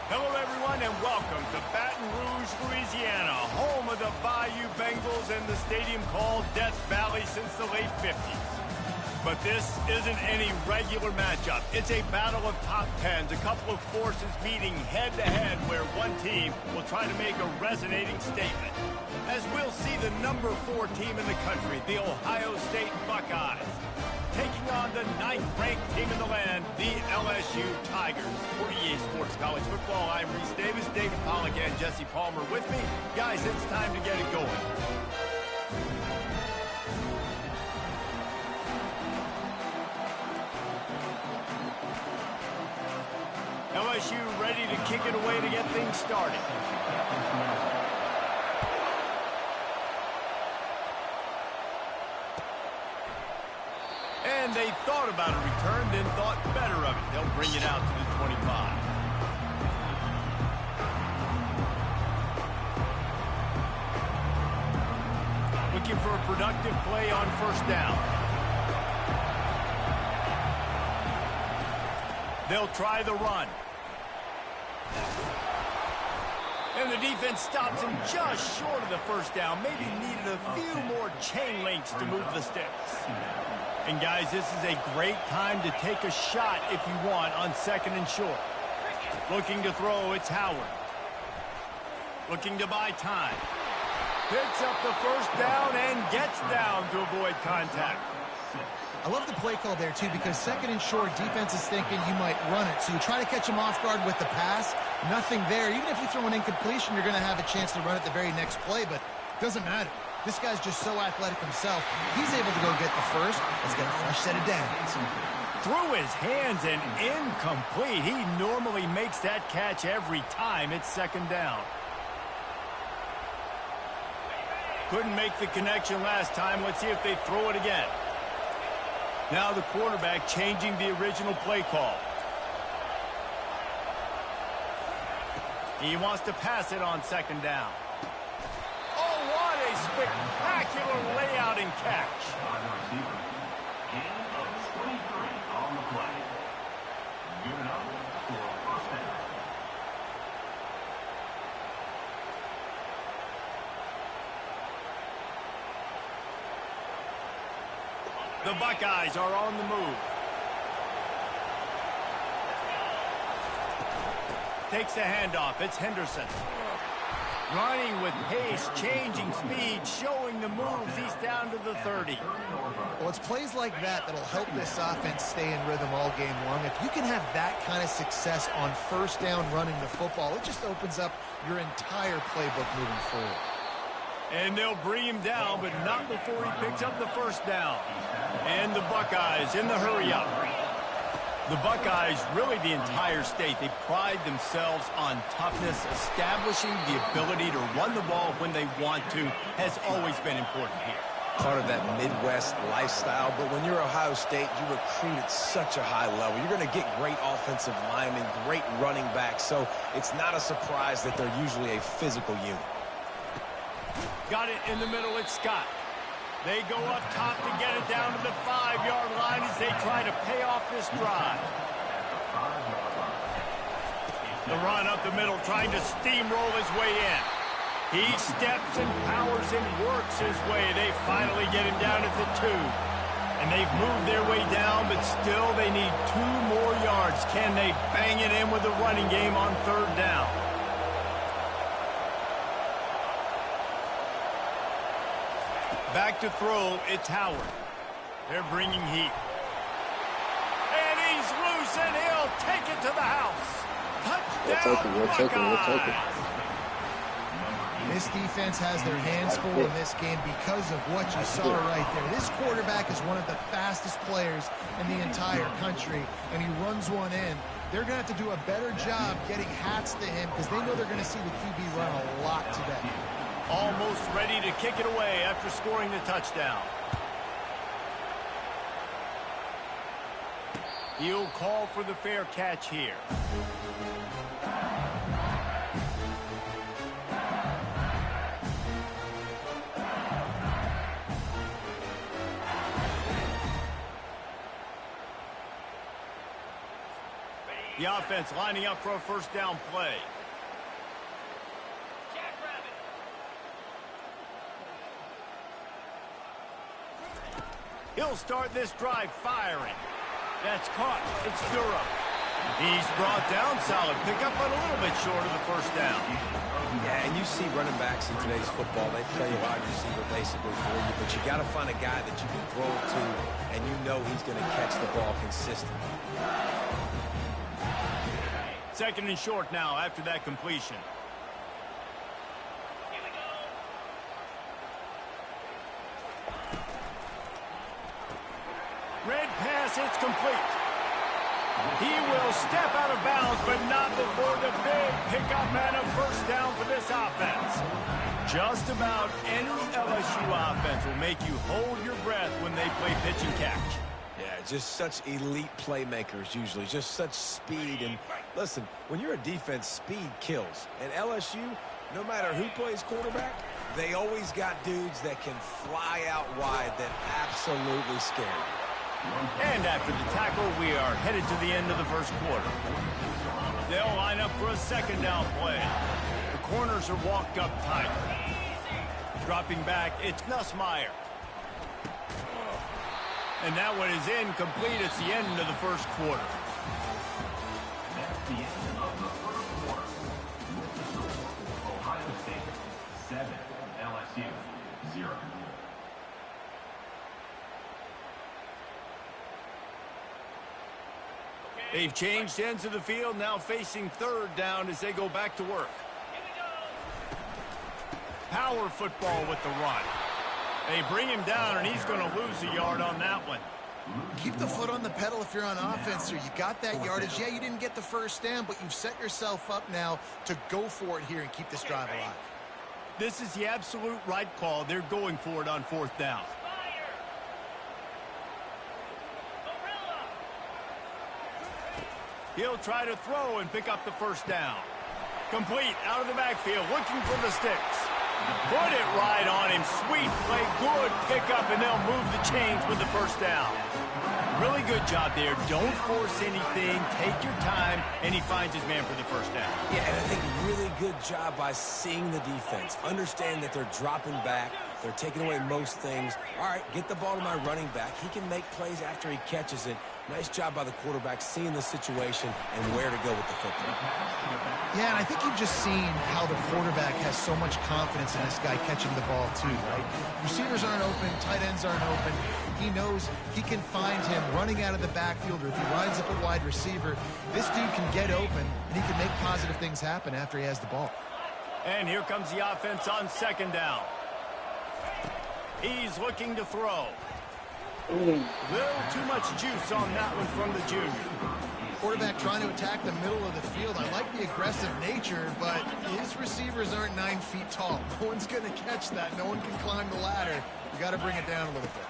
Hello, everyone, and welcome to Baton Rouge, Louisiana, home of the Bayou Bengals and the stadium called Death Valley since the late 50s. But this isn't any regular matchup. It's a battle of top tens, a couple of forces meeting head-to-head where one team will try to make a resonating statement. As we'll see the number 4 team in the country, the Ohio State Buckeyes, taking on the 9th-ranked team in the land, the LSU Tigers. For EA Sports College Football, I'm Reese Davis, David Pollack, and Jesse Palmer with me. Guys, it's time to get it going. LSU ready to kick it away to get things started. And they thought about a return, then thought better of it. They'll bring it out to the 25. Looking for a productive play on first down. They'll try the run. And the defense stops him just short of the first down. Maybe needed a few more chain links to move the sticks. And guys, this is a great time to take a shot if you want on 2nd and short. Looking to throw, it's Howard. Looking to buy time. Picks up the first down and gets down to avoid contact. I love the play call there, too, because 2nd and short, defense is thinking you might run it. So you try to catch him off guard with the pass. Nothing there. Even if you throw an incompletion, you're going to have a chance to run it the very next play, but it doesn't matter. This guy's just so athletic himself. He's able to go get the first. Let's get a fresh set of downs. Through his hands and incomplete. He normally makes that catch every time it's 2nd down. Couldn't make the connection last time. Let's see if they throw it again. Now the quarterback changing the original play call. He wants to pass it on 2nd down. Oh, what a spectacular layout and catch. By the receiver. Gain of 23 on the play. Good enough for a first down. The Buckeyes are on the move. Takes a handoff. It's Henderson. Running with pace, changing speed, showing the moves. He's down to the 30. Well, it's plays like that that'll help this offense stay in rhythm all game long. If you can have that kind of success on first down running the football, it just opens up your entire playbook moving forward. And they'll bring him down, but not before he picks up the first down. And the Buckeyes in the hurry-up. The Buckeyes, really the entire state, they pride themselves on toughness. Establishing the ability to run the ball when they want to has always been important here. Part of that Midwest lifestyle, but when you're Ohio State, you recruit at such a high level. You're going to get great offensive linemen, great running backs, so it's not a surprise that they're usually a physical unit. Got it in the middle, it's Scott. They go up top to get it down to the 5-yard line as they try to pay off this drive. The run up the middle, trying to steamroll his way in. He steps and powers and works his way. They finally get him down at the 2. And they've moved their way down, but still they need 2 more yards. Can they bang it in with the running game on 3rd down? Back to throw, it's Howard. They're bringing heat. And he's loose, and he'll take it to the house. Touchdown, Buckeyes! This defense has their hands full in this game because of what you saw right there. This quarterback is one of the fastest players in the entire country, and he runs one in. They're going to have to do a better job getting hats to him because they know they're going to see the QB run a lot today. Almost ready to kick it away after scoring the touchdown. He'll call for the fair catch here. The offense lining up for a first down play. He'll start this drive firing. That's caught. It's Durham. He's brought down. Solid pickup, but a little bit short of the first down. Yeah, and you see running backs in today's football, they play a wide receiver basically for you, but you got to find a guy that you can throw it to, and you know he's going to catch the ball consistently. Second and short now after that completion. Red pass, it's complete. He will step out of bounds, but not before the big pickup and a first down for this offense. Just about any LSU offense will make you hold your breath when they play pitch and catch. Yeah, just such elite playmakers usually, just such speed. And listen, when you're a defense, speed kills. And LSU, no matter who plays quarterback, they always got dudes that can fly out wide that absolutely scare you. And after the tackle, we are headed to the end of the first quarter. They'll line up for a second down play. The corners are walked up tight. Dropping back, it's Nussmeier. And that one is incomplete. It's the end of the first quarter. That's the end of the first quarter. Ohio State 7, LSU 0. They've changed ends of the field, now facing third down as they go back to work. Power football with the run. They bring him down, and he's going to lose a yard on that one. Keep the foot on the pedal if you're on offense here. You got that yardage. Yeah, you didn't get the first down, but you've set yourself up now to go for it here and keep this drive alive. This is the absolute right call. They're going for it on fourth down. He'll try to throw and pick up the first down. Complete out of the backfield, looking for the sticks. Put it right on him. Sweet play, good pickup, and they'll move the chains with the first down. Really good job there. Don't force anything. Take your time, and he finds his man for the first down. Yeah, and I think really good job by seeing the defense. Understand that they're dropping back. They're taking away most things. All right, get the ball to my running back. He can make plays after he catches it. Nice job by the quarterback seeing the situation and where to go with the football. Yeah, and I think you've just seen how the quarterback has so much confidence in this guy catching the ball too, right? Receivers aren't open, tight ends aren't open. He knows he can find him running out of the backfield, or if he lines up a wide receiver, this dude can get open, and he can make positive things happen after he has the ball. And here comes the offense on second down. He's looking to throw. Little too much juice on that one from the junior. Quarterback trying to attack the middle of the field. I like the aggressive nature, but his receivers aren't 9 feet tall. No one's going to catch that. No one can climb the ladder. You got to bring it down a little bit.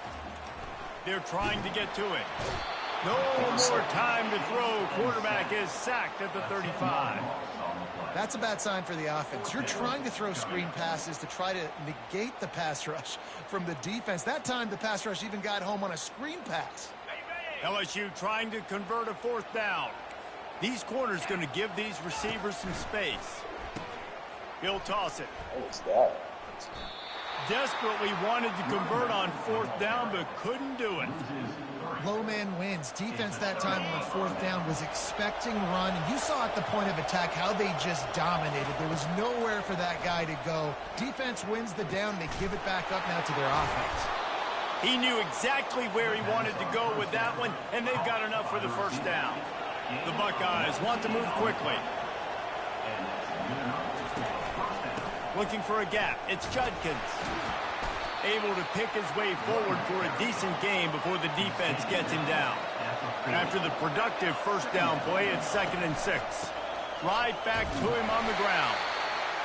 They're trying to get to it. No more time to throw. Quarterback is sacked at the 35. That's a bad sign for the offense. You're trying to throw screen passes to try to negate the pass rush from the defense. That time, the pass rush even got home on a screen pass. LSU trying to convert a fourth down. These corners going to give these receivers some space. He'll toss it. What was that? Desperately wanted to convert on fourth down, but couldn't do it. Low man wins. Defense that time on fourth down was expecting run. And you saw at the point of attack how they just dominated. There was nowhere for that guy to go. Defense wins the down. They give it back up now to their offense. He knew exactly where he wanted to go with that one, and they've got enough for the first down. The Buckeyes want to move quickly. Looking for a gap. It's Judkins. Able to pick his way forward for a decent game before the defense gets him down. After the productive first down play, it's 2nd and 6. Right back to him on the ground.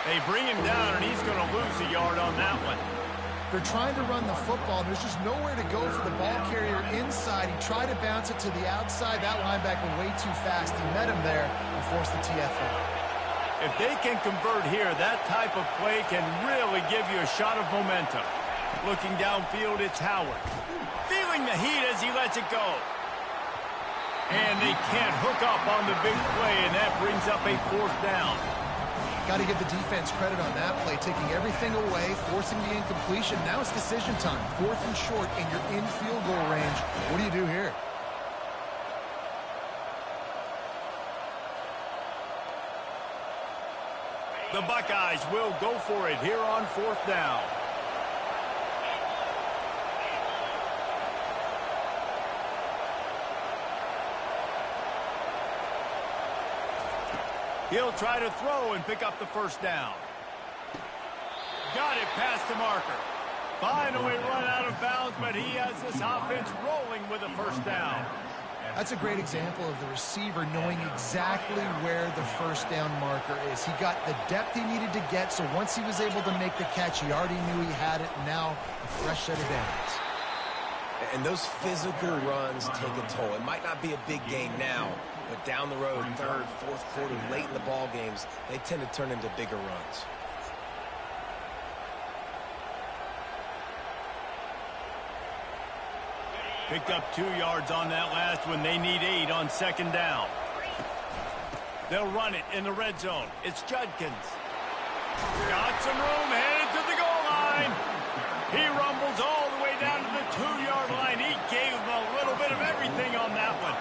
They bring him down, and he's going to lose a yard on that one. They're trying to run the football. There's just nowhere to go for the ball carrier inside. He tried to bounce it to the outside. That linebacker way too fast. He met him there and forced the TFL. If they can convert here, that type of play can really give you a shot of momentum. Looking downfield, it's Howard. Feeling the heat as he lets it go. And they can't hook up on the big play, and that brings up a 4th down. Got to give the defense credit on that play, taking everything away, forcing the incompletion. Now it's decision time. 4th and short, and you're in field goal range. What do you do here? The Buckeyes will go for it here on 4th down. He'll try to throw and pick up the 1st down. Got it past the marker. Finally run out of bounds, but he has this offense rolling with a 1st down. That's a great example of the receiver knowing exactly where the 1st down marker is. He got the depth he needed to get, so once he was able to make the catch, he already knew he had it. Now, a fresh set of downs. And those physical runs take a toll. It might not be a big game now, but down the road, 3rd, 4th quarter, late in the ball games, they tend to turn into bigger runs. Picked up 2 yards on that last one. They need 8 on 2nd down. They'll run it in the red zone. It's Judkins. Got some room, headed to the goal line. He rumbles all the way down to the 2-yard line. He gave him a little bit of everything on that one.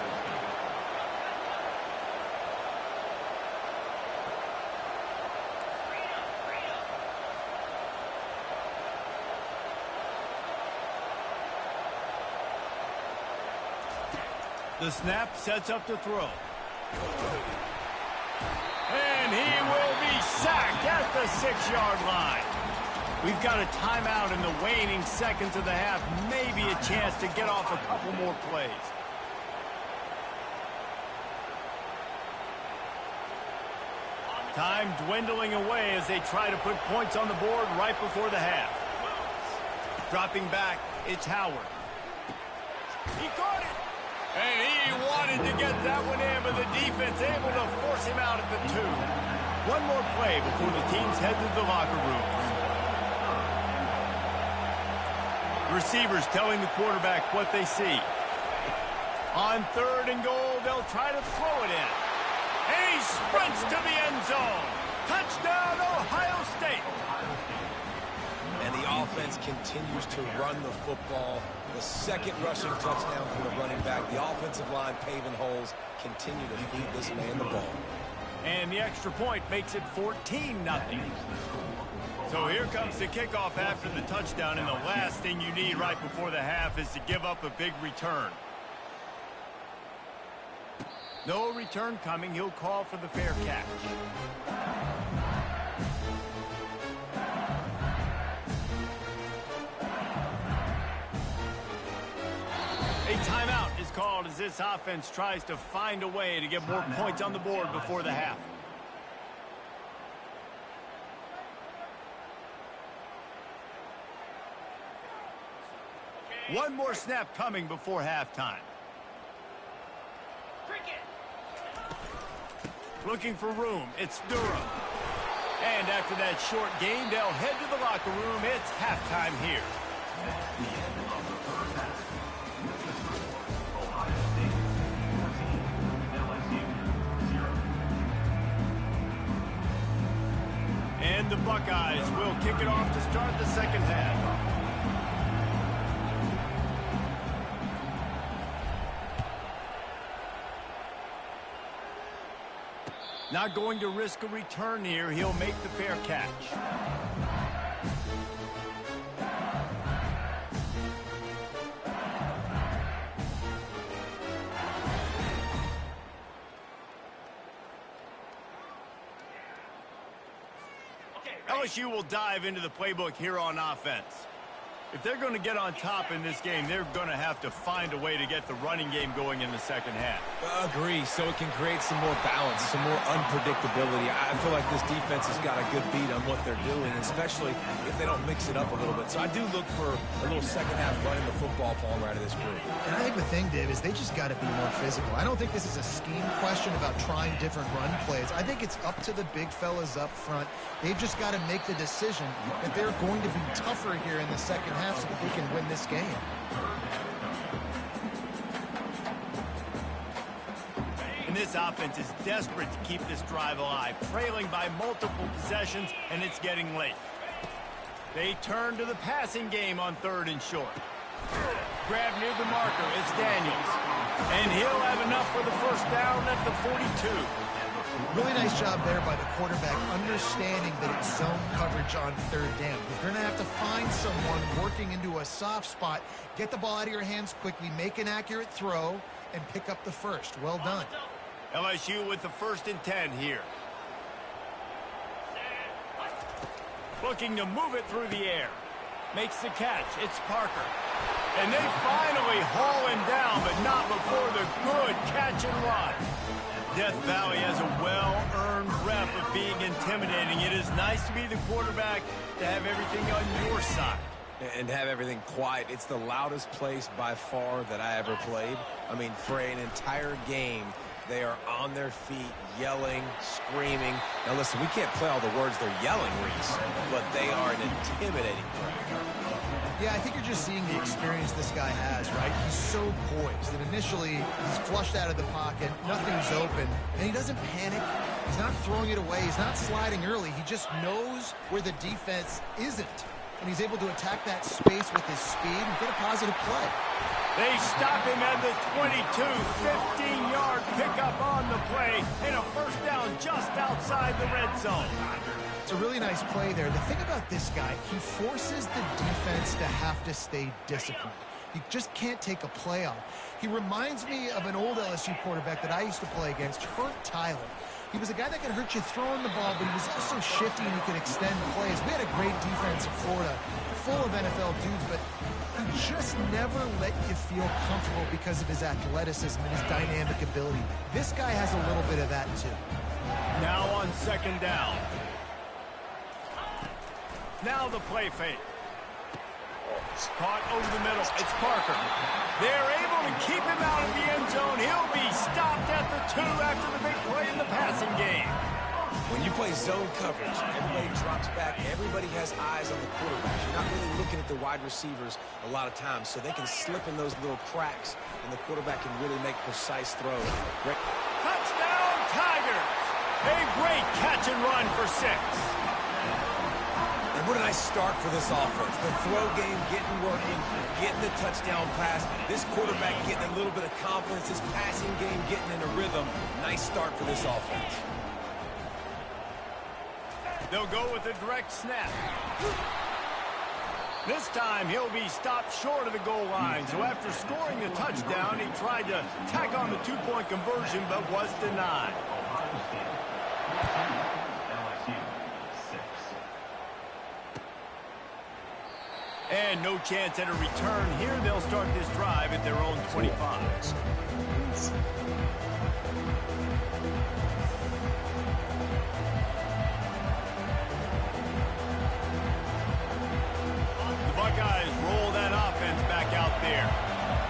The snap sets up to throw. And he will be sacked at the 6-yard line. We've got a timeout in the waning seconds of the half. Maybe a chance to get off a couple more plays. Time dwindling away as they try to put points on the board right before the half. Dropping back, it's Howard. He caught it. And he wanted to get that one in, but the defense able to force him out at the 2. One more play before the teams head to the locker rooms. Receivers telling the quarterback what they see. On 3rd and goal, they'll try to throw it in. And he sprints to the end zone. Touchdown, Ohio State. And the offense continues to run the football. The 2nd rushing touchdown from the running back. The offensive line paving holes. Continue to feed this man the ball. And the extra point makes it 14-0. So here comes the kickoff after the touchdown, and the last thing you need right before the half is to give up a big return. No return coming. He'll call for the fair catch. A timeout is called as this offense tries to find a way to get more points on the board before the half. One more snap coming before halftime. Looking for room, it's Durham. And after that short game, they'll head to the locker room. It's halftime here. And the Buckeyes will kick it off to start the 2nd half. Not going to risk a return here. He'll make the fair catch. LSU will dive into the playbook here on offense. If they're going to get on top in this game, they're going to have to find a way to get the running game going in the 2nd half. Agree, so it can create some more balance, some more unpredictability. I feel like this defense has got a good beat on what they're doing, especially if they don't mix it up a little bit. So I do look for a little 2nd half running the football ball right of this group. And I think the thing, Dave, is they just got to be more physical. I don't think this is a scheme question about trying different run plays. I think it's up to the big fellas up front. They've just got to make the decision that they're going to be tougher here in the 2nd half so that they can win this game. this offense is desperate to keep this drive alive, trailing by multiple possessions, and it's getting late. They turn to the passing game on 3rd and short. Grab near the marker, it's Daniels. And he'll have enough for the first down at the 42. Really nice job there by the quarterback, understanding that it's zone coverage on 3rd down. You're going to have to find someone working into a soft spot, get the ball out of your hands quickly, make an accurate throw, and pick up the first. Well done. LSU with the 1st and 10 here. Looking to move it through the air. Makes the catch. It's Parker. And they finally haul him down, but not before the good catch and run. Death Valley has a well-earned rep of being intimidating. It is nice to be the quarterback, to have everything on your side. And have everything quiet. It's the loudest place by far that I ever played. I mean, for an entire game, they are on their feet, yelling, screaming. Now, listen, we can't play all the words they're yelling, Reese, but they are an intimidating crowd. Yeah, I think you're just seeing the experience this guy has, right? He's so poised. And initially, he's flushed out of the pocket. Nothing's open. And he doesn't panic. He's not throwing it away. He's not sliding early. He just knows where the defense isn't. And he's able to attack that space with his speed and get a positive play. They stop him at the 22, 15-yard pickup on the play, and a first down just outside the red zone. It's a really nice play there. The thing about this guy, he forces the defense to have to stay disciplined. You just can't take a play off. He reminds me of an old LSU quarterback that I used to play against, Herb Tyler. He was a guy that could hurt you throwing the ball, but he was also shifty and he could extend plays. We had a great defense in Florida, full of NFL dudes, but he just never let you feel comfortable because of his athleticism and his dynamic ability. This guy has a little bit of that too. Now on 2nd down. Now the play fake. Caught over the middle. It's Parker. They're able to keep him out of the end zone. He'll be stopped at the 2 after the big play in the passing game. When you play zone coverage, everybody drops back. Everybody has eyes on the quarterback. You're not really looking at the wide receivers a lot of times, so they can slip in those little cracks, and the quarterback can really make precise throws. Touchdown, Tigers! A great catch and run for 6. And what a nice start for this offense. The throw game getting working, getting the touchdown pass. This quarterback getting a little bit of confidence. This passing game getting in a rhythm. Nice start for this offense. They'll go with a direct snap. This time he'll be stopped short of the goal line. So after scoring the touchdown, he tried to tack on the 2-point conversion, but was denied. And no chance at a return here. They'll start this drive at their own 25. The Buckeyes roll that offense back out there.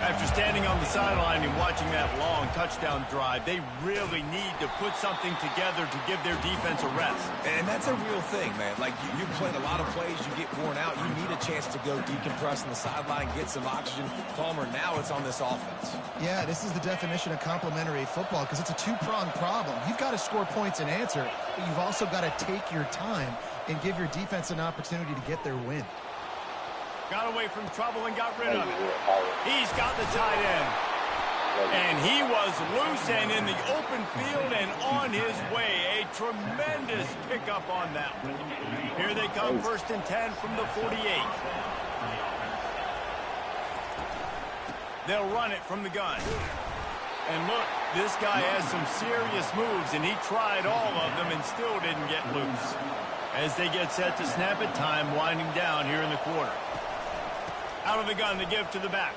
After standing on the sideline and watching that long touchdown drive, they really need to put something together to give their defense a rest. And that's a real thing, man. Like, you played a lot of plays, you get worn out, you need a chance to go decompress on the sideline, get some oxygen. Palmer, now it's on this offense. Yeah, this is the definition of complementary football because it's a two-pronged problem. You've got to score points and answer, but you've also got to take your time and give your defense an opportunity to get their win. Got away from trouble and got rid of it. He's got the tight end. And he was loose and in the open field and on his way. A tremendous pickup on that one. Here they come, 1st and 10 from the 48. They'll run it from the gun. And look, this guy has some serious moves, and he tried all of them and still didn't get loose. As they get set to snap it, time winding down here in the quarter. Out of the gun to give to the back.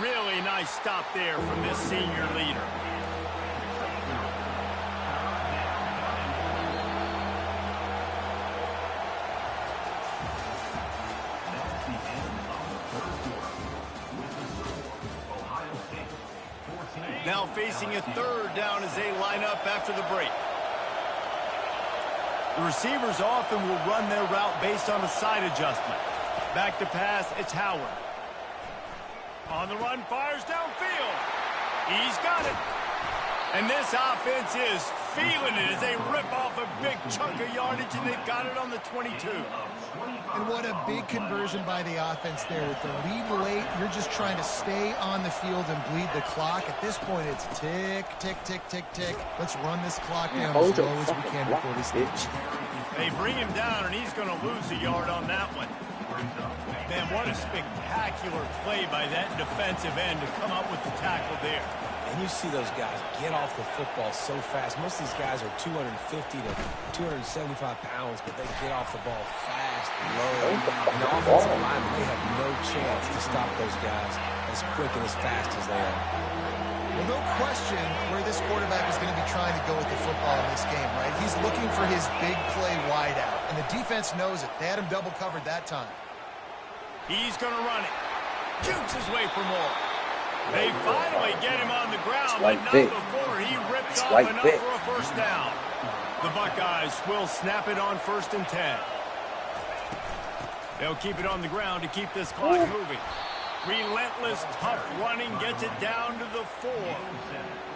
Really nice stop there from this senior leader. Now facing a 3rd down as they line up after the break. The receivers often will run their route based on a side adjustment. Back to pass, it's Howard. On the run, fires downfield. He's got it. And this offense is feeling it as they rip off a big chunk of yardage, and they've got it on the 22. And what a big conversion by the offense there. With the lead late, you're just trying to stay on the field and bleed the clock. At this point, it's tick, tick, tick, tick, tick. Let's run this clock down as low as we can before we stage. They bring him down, and he's going to lose a yard on that one. Man, what a spectacular play by that defensive end to come up with the tackle there. And you see those guys get off the football so fast. Most of these guys are 250 to 275 pounds, but they get off the ball fast, low. And the offensive linemen, they have no chance to stop those guys as quick and as fast as they are. Well, no question where this quarterback is going to be trying to go with the football in this game, right? He's looking for his big play wide out, and the defense knows it. They had him double covered that time. He's going to run it. Jukes his way for more. They finally get him on the ground, but not before he rips off enough for a first down. The Buckeyes will snap it on 1st and 10. They'll keep it on the ground to keep this clock moving. Relentless, tough running gets it down to the 4.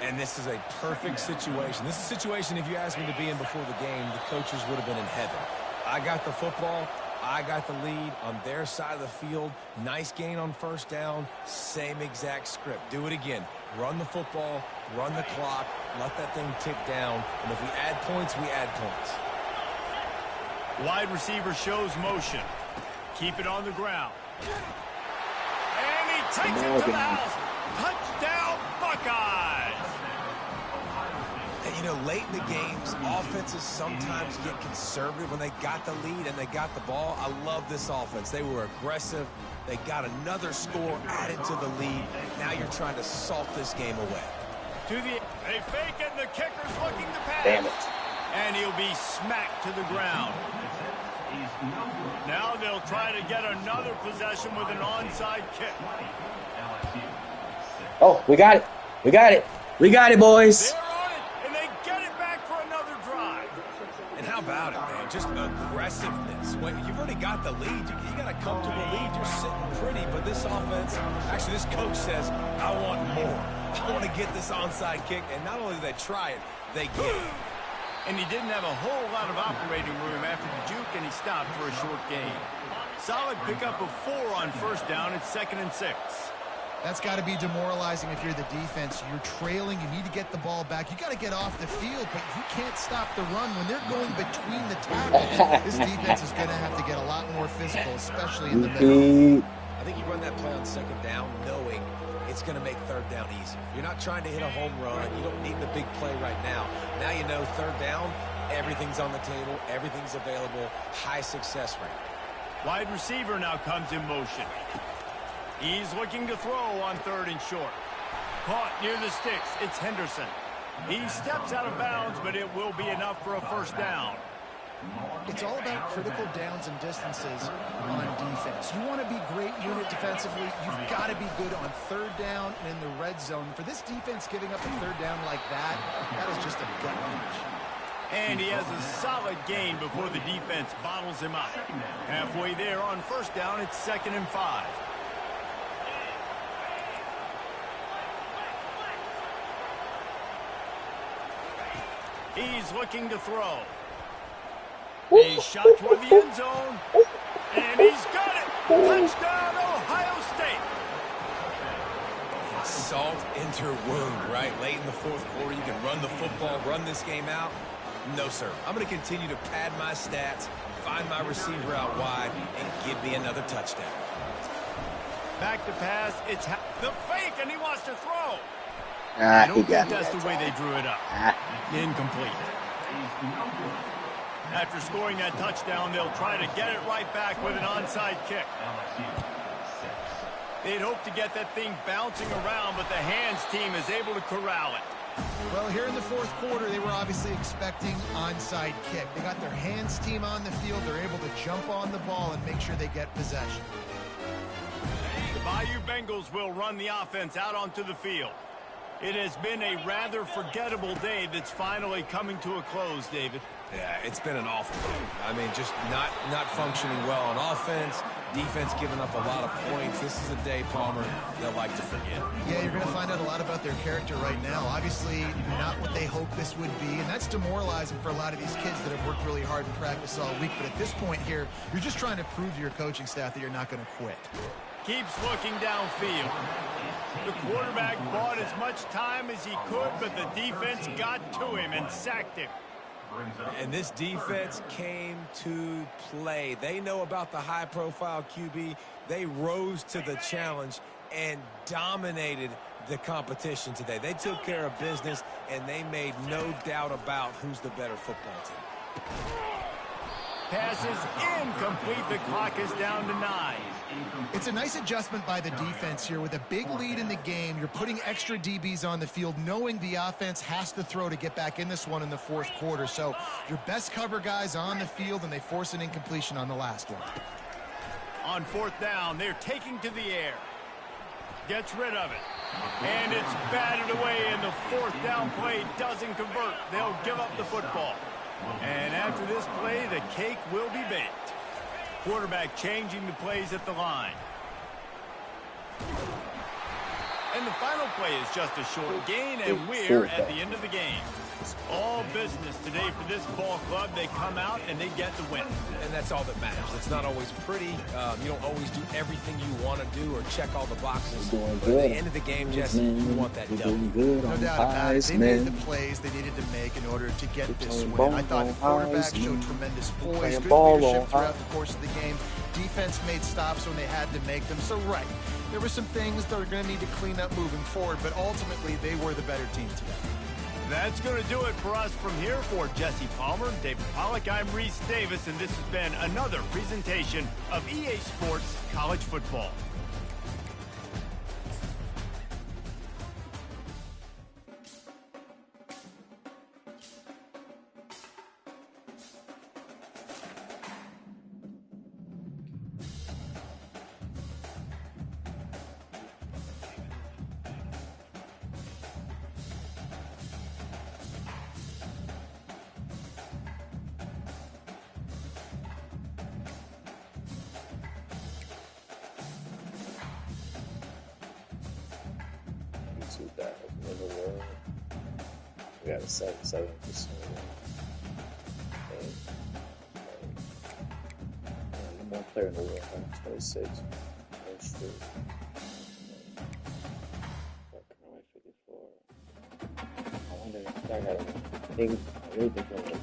And this is a perfect situation. This is a situation, if you asked me to be in before the game, the coaches would have been in heaven. I got the football. I got the lead on their side of the field. Nice gain on 1st down. Same exact script. Do it again. Run the football, run the clock, let that thing tick down. And if we add points, we add points. Wide receiver shows motion. Keep it on the ground. And he takes it to the house. Touchdown, Buckeyes! And, you know, late in the games, offenses sometimes get conservative when they got the lead and they got the ball. I love this offense. They were aggressive. They got another score added to the lead. Now you're trying to salt this game away. They fake it, and the kicker's looking to pass. Damn it. And he'll be smacked to the ground. Now they'll try to get another possession with an onside kick. Oh, we got it. We got it. We got it, boys. They're on it, and they get it back for another drive. And how about it, man? Just aggressiveness. When you've already got the lead, you got a comfortable lead. You're sitting pretty, but this offense, actually this coach says, I want more. I want to get this onside kick. And not only do they try it, they get it. And he didn't have a whole lot of operating room after the juke, and he stopped for a short gain. Solid pickup of 4 on 1st down. It's 2nd and 6. That's got to be demoralizing if you're the defense. You're trailing. You need to get the ball back. You got to get off the field, but you can't stop the run. When they're going between the tackles, this defense is going to have to get a lot more physical, especially in the middle. I think you run that play on 2nd down knowing it's going to make 3rd down easier. You're not trying to hit a home run. You don't need the big play right now. Now you know 3rd down, everything's on the table, everything's available, high success rate. Wide receiver now comes in motion. He's looking to throw on 3rd and short. Caught near the sticks. It's Henderson. He steps out of bounds, but it will be enough for a 1st down. It's all about critical downs and distances on defense. You want to be great unit defensively. You've got to be good on 3rd down and in the red zone. For this defense giving up a 3rd down like that, that is just a gut punch. And he has a solid gain before the defense bottles him up. Halfway there on 1st down, it's 2nd and 5. He's looking to throw. A shot toward the end zone. And he's got it. Touchdown, Ohio State. Salt into her wound, right? Late in the 4th quarter, you can run the football, run this game out. No, sir. I'm going to continue to pad my stats, find my receiver out wide, and give me another touchdown. Back to pass. It's the fake, and he wants to throw. Ah, I he don't got think me. that's the way they drew it up. Incomplete. After scoring that touchdown, they'll try to get it right back with an onside kick. They'd hope to get that thing bouncing around, but the hands team is able to corral it. Well, here in the 4th quarter, they were obviously expecting onside kick. They got their hands team on the field. They're able to jump on the ball and make sure they get possession. The Bayou Bengals will run the offense out onto the field. It has been a rather forgettable day that's finally coming to a close, David. Yeah, it's been an awful game. I mean, just not functioning well on offense, Defense giving up a lot of points. This is a day, Palmer, they'll like to forget. Yeah, you're going to find out a lot about their character right now. Obviously, not what they hoped this would be, and that's demoralizing for a lot of these kids that have worked really hard in practice all week. But at this point here, you're just trying to prove to your coaching staff that you're not going to quit. Keeps looking downfield. The quarterback bought as much time as he could, but the defense got to him and sacked him. And this defense came to play. They know about the high-profile QB. They rose to the challenge and dominated the competition today. They took care of business, and they made no doubt about who's the better football team. Pass is incomplete. The clock is down to 9. It's a nice adjustment by the defense here. With a big lead in the game, you're putting extra DBs on the field, knowing the offense has to throw to get back in this one in the fourth quarter. So your best cover guys on the field, and they force an incompletion on the last one. On fourth down, they're taking to the air. Gets rid of it. And it's batted away, and the fourth down play doesn't convert. They'll give up the football. And after this play, the cake will be baked. Quarterback changing the plays at the line. And the final play is just a short gain, and we're at the end of the game. All business today for this ball club. They come out and they get the win. And that's all that matters. It's not always pretty. You don't always do everything you want to do or check all the boxes. But at the end of the game, Jesse, you want that W. No doubt about it. They made the plays they needed to make in order to get this win. I thought the quarterback showed tremendous poise, good leadership throughout the course of the game. Defense made stops when they had to make them. So, right, there were some things that are going to need to clean up moving forward, but ultimately they were the better team today. That's going to do it for us from here. For Jesse Palmer, David Pollack, I'm Reese Davis, and this has been another presentation of EA Sports College Football. In the world, we got a 77%. Number one player in the world, 26. That's true. What can I 54? I wonder if I got a thing. I really think I got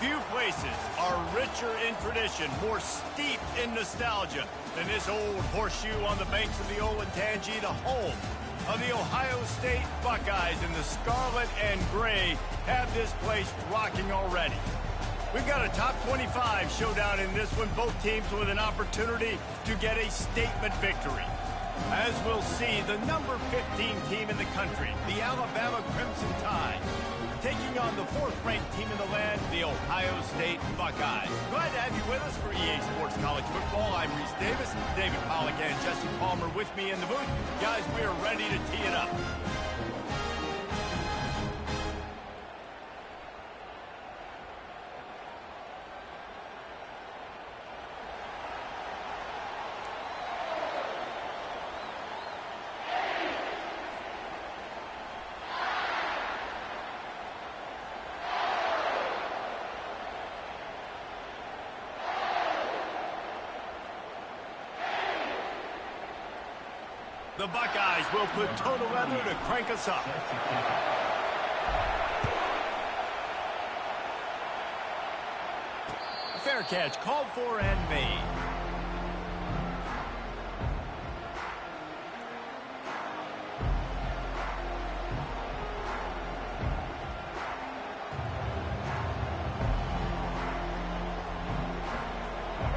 Few places are richer in tradition, more steeped in nostalgia than this old horseshoe on the banks of the Olentangy, the home of the Ohio State Buckeyes. And the scarlet and gray have this place rocking already. We've got a top 25 showdown in this one, both teams with an opportunity to get a statement victory. As we'll see, the number 15 team in the country, the Alabama Crimson Tide, taking on the 4th-ranked team in the land, the Ohio State Buckeyes. Glad to have you with us for EA Sports College Football. I'm Reese Davis, David Pollack and Jesse Palmer with me in the booth. Guys, we are ready to tee it up. The Buckeyes will put total leather to crank us up. A fair catch called for and made.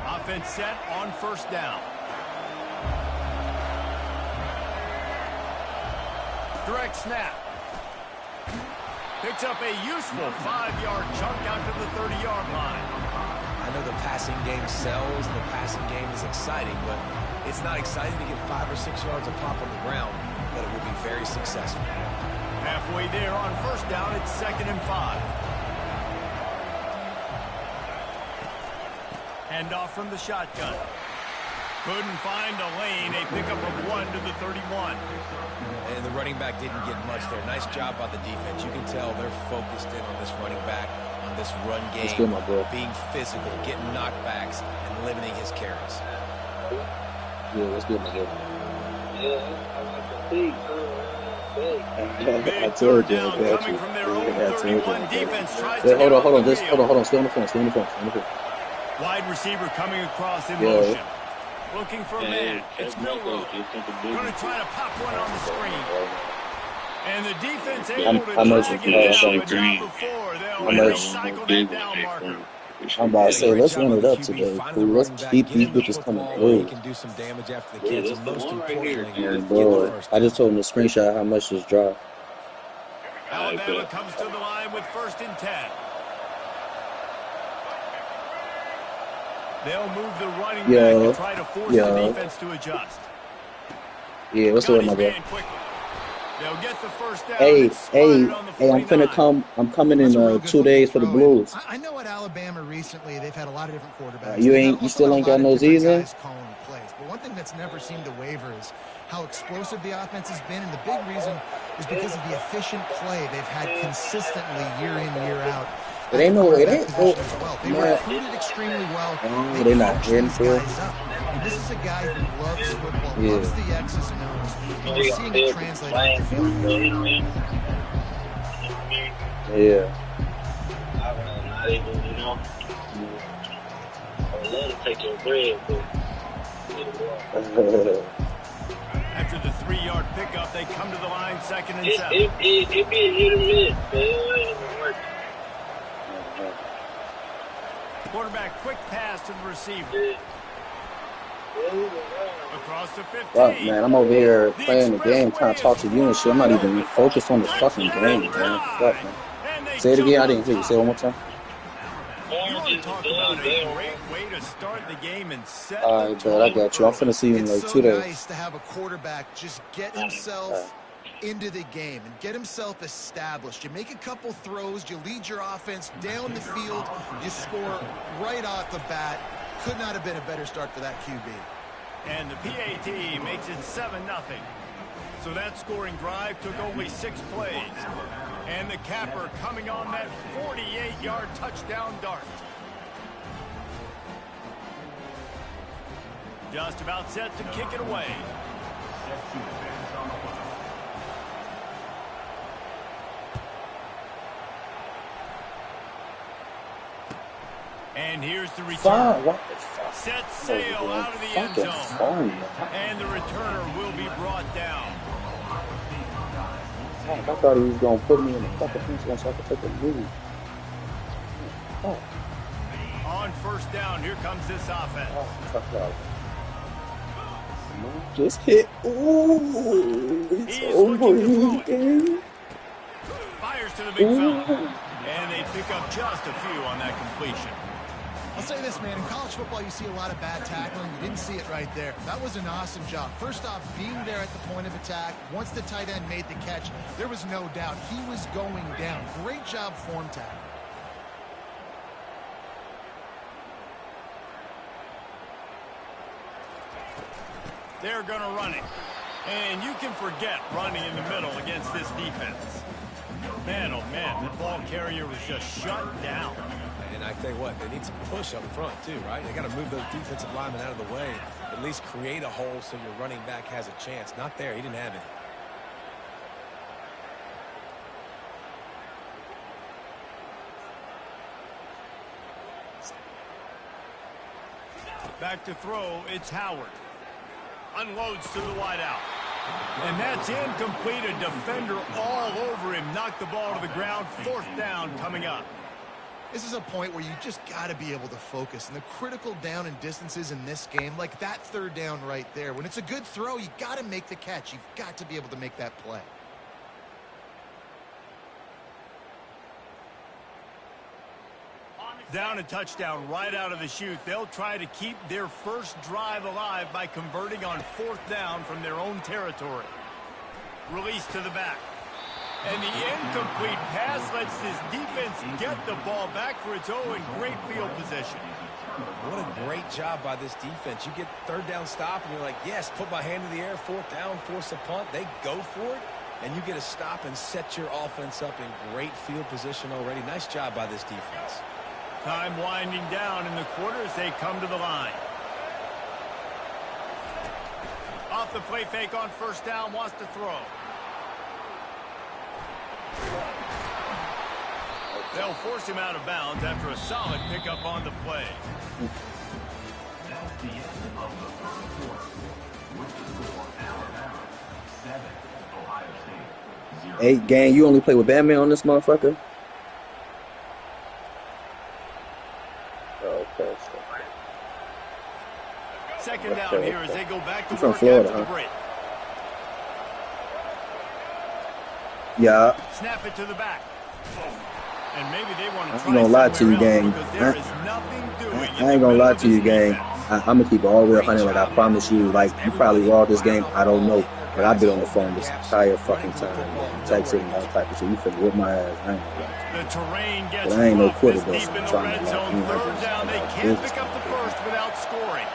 Offense set on 1st down. Direct snap. Picks up a useful 5-yard chunk out to the 30-yard line. I know the passing game sells, and the passing game is exciting, but it's not exciting to get 5 or 6 yards of pop on the ground, but it will be very successful. Halfway there on 1st down, it's 2nd and 5. Hand off from the shotgun. Couldn't find a lane. A pickup of 1 to the 31. And the running back didn't get much there. Nice job by the defense. You can tell they're focused in on this running back, on this run game, good, my boy. being physical, getting knockbacks, and limiting his carries. Yeah, that's good, my boy. Big I told you, down I coming from their own I told you. 31. Defense tries to Yeah, hold get on, hold on, off the just field. hold on, stay on the phone, stay on the phone, stay on the phone. Wide receiver coming across in Yeah. motion. Looking for a man. It's Milroe. Going to try to pop one on the screen. And the defense able to How much drag is it down, that? but not before. They'll How much? recycle that down marker. I'm about to say, Great let's job run by it the up QB, today, finding fool. the Let's running back, keep getting these him the bitches coming football where he through. can do some damage after the Yeah, catch, that's and the most one right importantly, here. And get the boy, first I just down. told him to screenshot how much this dropped. Alabama comes to the line with 1st and 10. They'll move the running back Yo, to try to force the yo. defense to adjust. Yeah, what's Got up, his my boy? man quickly. They'll get the 1st down. Hey, It's spotted on the I'm finna 49. I'm coming That's in a real good 2 looking days for the throw. Blues. I know at Alabama recently they've had a lot of different quarterbacks. You They've ain't, you also still had a ain't lot got of no different season? guys calling plays. But one thing that's never seemed to waver is how explosive the offense has been, and the big reason is because of the efficient play they've had consistently year in, year out. It ain't no, it That ain't. position as well. They were Man. recruited extremely well. Oh, they not coached hitting these for it. guys up. And this is a guy who loves football, Yeah. loves the X's and O's, and you're seeing it translate on the field. Yeah. Not even, you know. I would love to take your bread, but After the 3-yard pickup, they come to the line 2nd and 7. it be a hit or miss, but it ain't working. Quarterback quick pass to the receiver. Across the 15. Fuck, man, I'm over here playing the game, trying to talk to you and shit. I'm not even focused on the fucking game, man. Fuck, man. Say it again. I didn't hear you. Say it one more time. You want to talk about a great way to start the game and set All the right, but I tone got you. I'm early. finna see you in It's like so 2 days. nice to have a quarterback just get himself into the game and get himself established. You make a couple throws, you lead your offense down the field, you score right off the bat. Could not have been a better start for that QB. And the PAT makes it 7-0. So that scoring drive took only 6 plays. And the capper coming on that 48-yard touchdown dart. Just about set to kick it away. And here's the return. Fine. What the fuck? Set sail out of the end Fucking zone. fine. And the returner will be brought down. I thought he was going to put me in the fucking fence so I could take a move. Oh. On first down, here comes this offense. Just hit. Ooh, it's He's over. looking to throw it. Fires to the big fella. And they pick up just a few on that completion. I'll say this, man. In college football, you see a lot of bad tackling. You didn't see it right there. That was an awesome job. First off, being there at the point of attack. Once the tight end made the catch, there was no doubt he was going down. Great job form tackle. They're going to run it. And you can forget running in the middle against this defense. Man, oh man, the ball carrier was just shut down. And I tell you what, they need some push up front too, right? They got to move those defensive linemen out of the way. At least create a hole so your running back has a chance. Not there. He didn't have it. Back to throw, it's Howard. Unloads to the wideout. And that's incomplete. A defender all over him. Knocked the ball to the ground. Fourth down coming up. This is a point where you just got to be able to focus. And the critical down and distances in this game, like that third down right there, when it's a good throw, you got to make the catch. You've got to be able to make that play. Down a touchdown right out of the chute. They'll try to keep their first drive alive by converting on fourth down from their own territory. Release to the back. And the incomplete pass lets this defense get the ball back for its own great field position. What a great job by this defense. You get third down stop, and you're like, yes, put my hand in the air, fourth down, force a punt. They go for it, and you get a stop and set your offense up in great field position already. Nice job by this defense. Time winding down in the quarter as they come to the line. Off the play fake on first down, wants to throw. They'll force him out of bounds after a solid pickup on the play. That's the end of the third quarter. With the score, Alabama 7, Ohio State 0. 8 gang. You only play with Batman on this motherfucker? Okay. Second down here as they go back to From work Florida, after the huh? break. Yeah. Snap it to the back. And maybe they want to I try ain't gonna lie to you, somewhere else gang. because there is nothing doing I ain't gonna lie to you, gang. I'm gonna keep it all the way 100. Like I promise you. Like you probably raw this game. I don't know, but I've been on the phone this entire fucking time, man. Texting and all type of shit. You finna whip my ass. I ain't gonna lie. The terrain gets But I ain't no rough quitter, this though, deep so in I'm the trying red to lock zone. in like Third this. down, they can't pick up the first without scoring.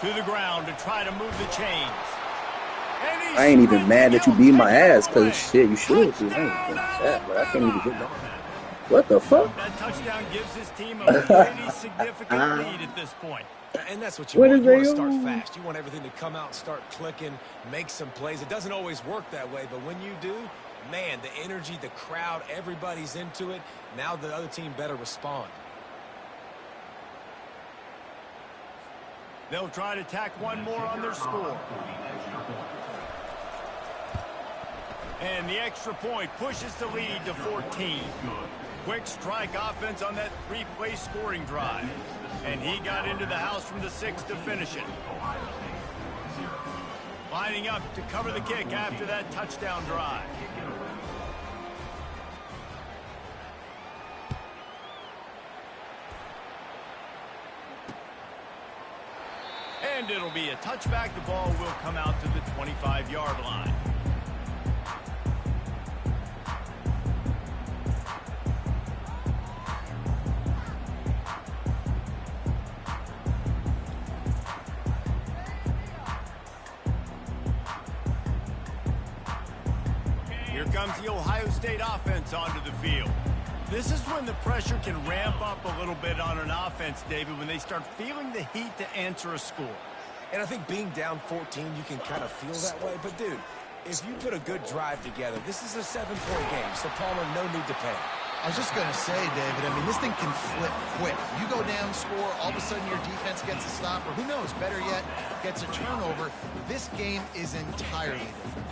To the ground to try to move the chains. And I ain't even mad that you beat my ass, cause shit, you should be. I ain't even that, but I can't even get that. What the fuck? That touchdown gives his team a pretty significant lead at this point. And that's what you want. You want to start fast. You want everything to come out and start clicking, make some plays. It doesn't always work that way, but when you do, man, the energy, the crowd, everybody's into it. Now the other team better respond. They'll try to tack one more on their score. And the extra point pushes the lead to 14. Quick strike offense on that three-play scoring drive. And he got into the house from the 6 to finish it. Lining up to cover the kick after that touchdown drive. And it'll be a touchback. The ball will come out to the 25-yard line. Here comes the Ohio State offense onto the field. This is when the pressure can ramp up a little bit on an offense, David, when they start feeling the heat to answer a score. And I think being down 14, you can kind of feel that way. But, dude, if you put a good drive together, this is a 7-point game, so Palmer, no need to panic. I was just going to say, David, I mean, this thing can flip quick. You go down, score, all of a sudden your defense gets a stop, or who knows, better yet, gets a turnover. This game is entirely different.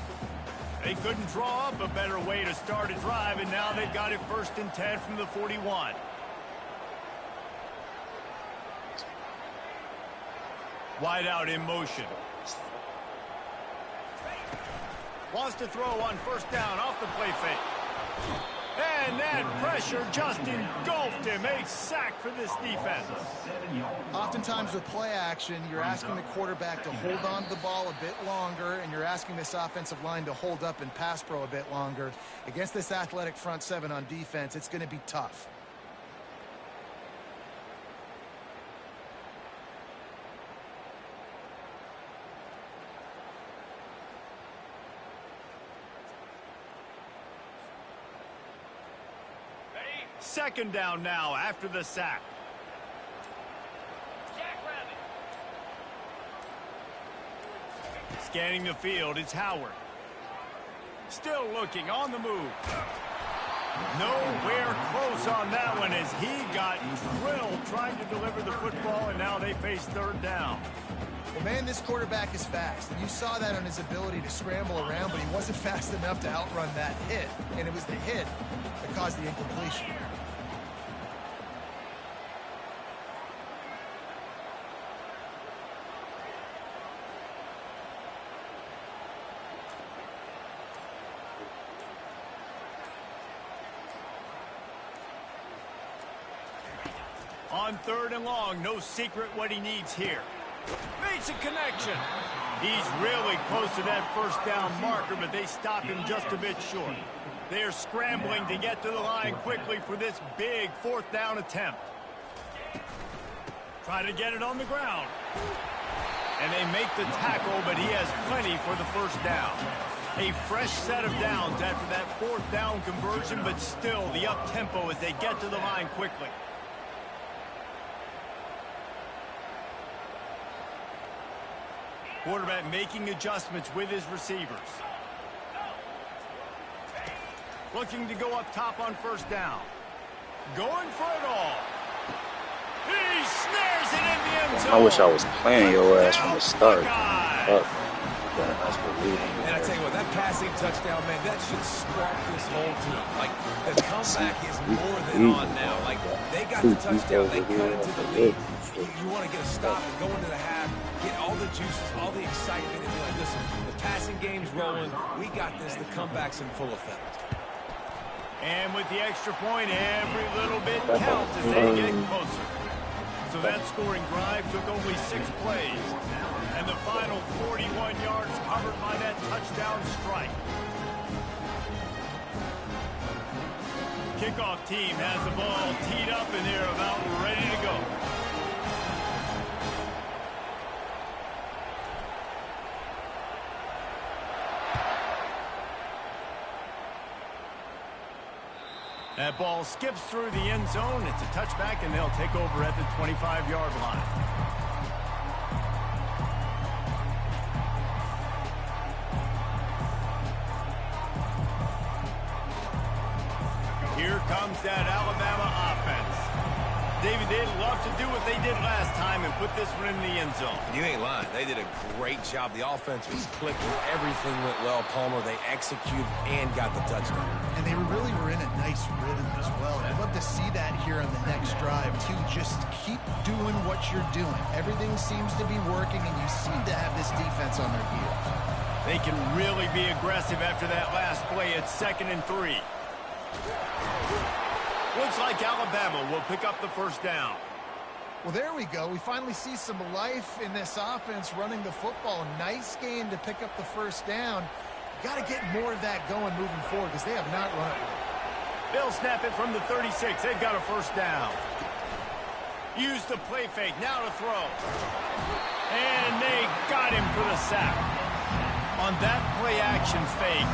They couldn't draw up a better way to start a drive, and now they've got it 1st and 10 from the 41. Wide out in motion. Wants to throw on 1st down off the play fake. And that pressure just engulfed him. A sack for this defense. Oftentimes with play action, you're asking the quarterback to hold on to the ball a bit longer, and you're asking this offensive line to hold up and pass pro a bit longer. Against this athletic front seven on defense, it's going to be tough. Second down now after the sack. Scanning the field, it's Howard. Still looking on the move. Nowhere close on that one as he got drilled trying to deliver the football, and now they face 3rd down. Well, man, this quarterback is fast. And you saw that on his ability to scramble around, but he wasn't fast enough to outrun that hit. And it was the hit that caused the incompletion. On 3rd and long, no secret what he needs here. Makes a connection. He's really close to that 1st down marker, but they stop him just a bit short. They're scrambling to get to the line quickly for this big 4th down attempt. Try to get it on the ground. And they make the tackle, but he has plenty for the 1st down. A fresh set of downs after that 4th down conversion, but still the up-tempo as they get to the line quickly. Quarterback making adjustments with his receivers. Looking to go up top on 1st down. Going for it all. He snares it in the end zone. I wish I was playing your ass from the start. And I tell you what, that passing touchdown, man, that should spark this whole team. Like, the comeback is more than on now. Like, they got the touchdown, they cut into the lead. You want to get a stop and go into the half, get all the juices, all the excitement, and be like, listen, the passing game's rolling. We got this. The comeback's in full effect. And with the extra point, every little bit counts as they get closer. So that scoring drive took only 6 plays. And the final 41 yards covered by that touchdown strike. Kickoff team has the ball teed up and they're about ready to go. That ball skips through the end zone. It's a touchback, and they'll take over at the 25-yard line. Here comes that Alabama offense. David, they'd love to do what they did last time and put this one in the end zone. You ain't lying. They did a great job. The offense was clicking. Everything went well. Palmer, they executed and got the touchdown. And they really were in a nice rhythm as well. And I'd love to see that here on the next drive, too. Just keep doing what you're doing. Everything seems to be working, and you seem to have this defense on their heels. They can really be aggressive after that last play at 2nd and 3. Looks like Alabama will pick up the 1st down. Well, there we go. We finally see some life in this offense running the football. Nice game to pick up the 1st down. Got to get more of that going moving forward because they have not run it. They'll snap it from the 36. They've got a 1st down. Use the play fake. Now to throw. And they got him for the sack. On that play action fake,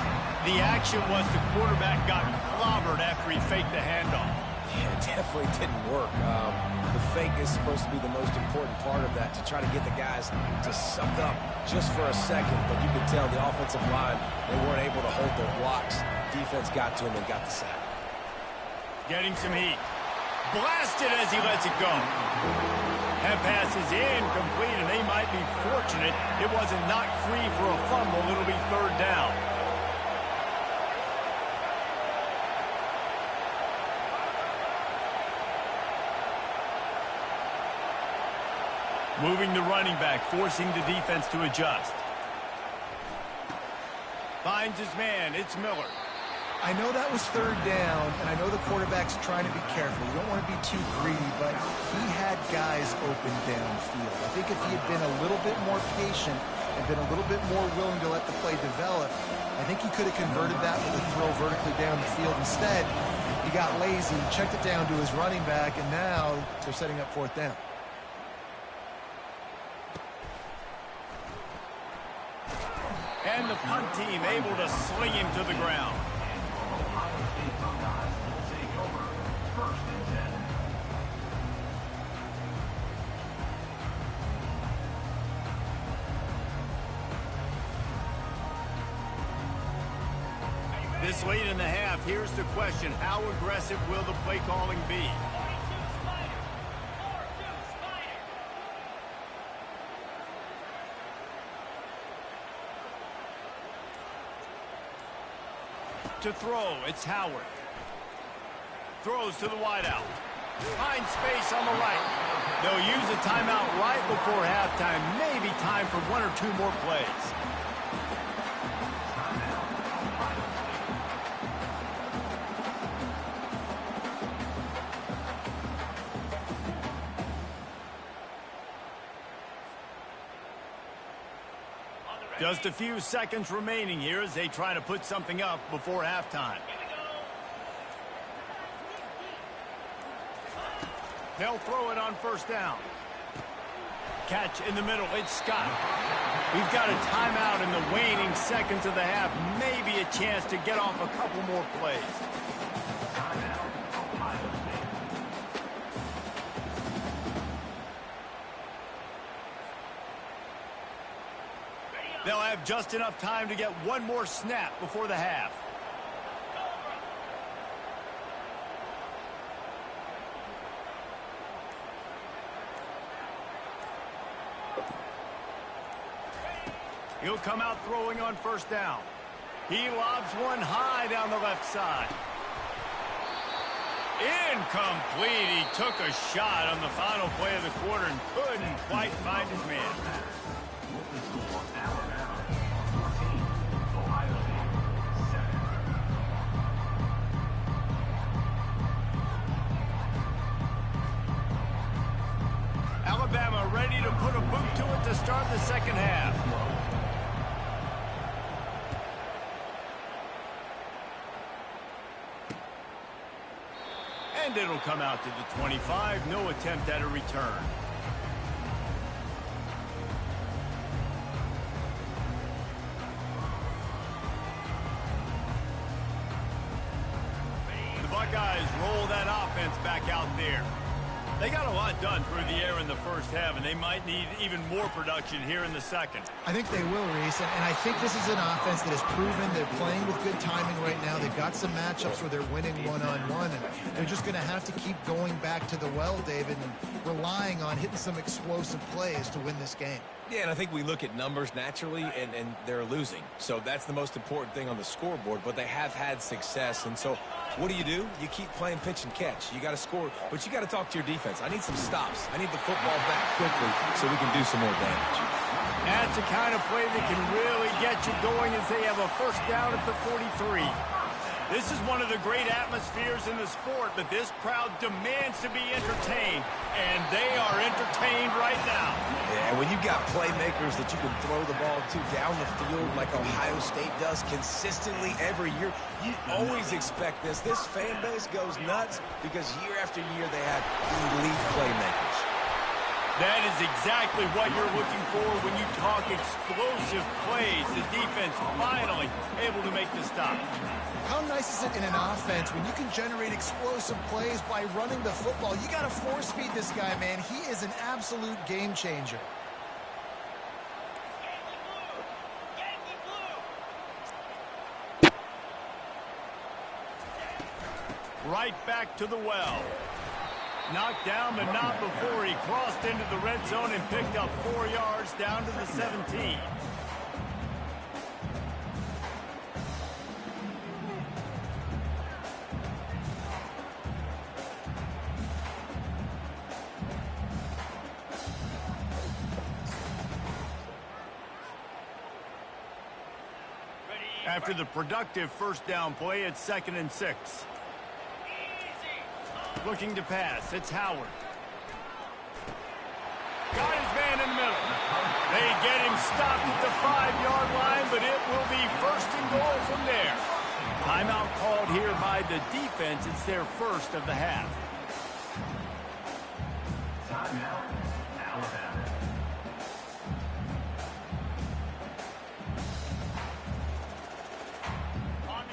the action was the quarterback got clobbered after he faked the handoff. Yeah, it definitely didn't work. The fake is supposed to be the most important part of that, to try to get the guys to suck up just for a second. But you could tell the offensive line, they weren't able to hold their blocks. Defense got to them and got the sack. Getting some heat. Blasted as he lets it go. That pass is incomplete, and they might be fortunate it wasn't knocked free for a fumble. It'll be third down. Moving the running back, forcing the defense to adjust. Finds his man. It's Miller. I know that was third down, and I know the quarterback's trying to be careful. You don't want to be too greedy, but he had guys open downfield. I think if he had been a little bit more patient and been a little bit more willing to let the play develop, I think he could have converted that with a throw vertically down the field. Instead, he got lazy, checked it down to his running back, and now they're setting up fourth down. And the punt team able to sling him to the ground. Ohio State Buckeyes will take over 1st and 10. This late in the half, here's the question. How aggressive will the play calling be? To throw, it's Howard. Throws to the wideout. Finds space on the right. They'll use a timeout right before halftime. Maybe time for one or two more plays. Just a few seconds remaining here as they try to put something up before halftime. They'll throw it on first down. Catch in the middle. It's Scott. We've got a timeout in the waning seconds of the half. Maybe a chance to get off a couple more plays. They'll have just enough time to get one more snap before the half. He'll come out throwing on first down. He lobs one high down the left side. Incomplete. He took a shot on the final play of the quarter and couldn't quite find his man. Alabama ready to put a boot to it to start the second half. And it'll come out to the 25. No attempt at a return. The Buckeyes roll that offense back out there. They got a lot done through the air in the first half, and they might need even more production here in the second. I think they will, Reese, and I think this is an offense that has proven they're playing with good timing right now. They've got some matchups where they're winning one-on-one, and they're just going to have to keep going back to the well, David, and relying on hitting some explosive plays to win this game. Yeah, and I think we look at numbers naturally, and they're losing. So that's the most important thing on the scoreboard, but they have had success. And so what do? You keep playing pitch and catch. You got to score, but you got to talk to your defense. I need some stops. I need the football back quickly so we can do some more damage. That's the kind of play that can really get you going as they have a first down at the 43. This is one of the great atmospheres in the sport, but this crowd demands to be entertained, and they are entertained right now. Yeah, when you've got playmakers that you can throw the ball to down the field like Ohio State does consistently every year, you always expect this. This fan base goes nuts because year after year they have elite playmakers. That is exactly what you're looking for when you talk explosive plays. The defense finally able to make the stop. How nice is it in an offense when you can generate explosive plays by running the football? You got to force feed this guy, man. He is an absolute game changer. Right back to the well. Knocked down, but not before he crossed into the red zone and picked up 4 yards down to the 17. After the productive first down play, it's 2nd and 6. Looking to pass, it's Howard. Got his man in the middle. They get him stopped at the 5-yard line, but it will be 1st and goal from there. Timeout called here by the defense. It's their first of the half. Timeout, Alabama.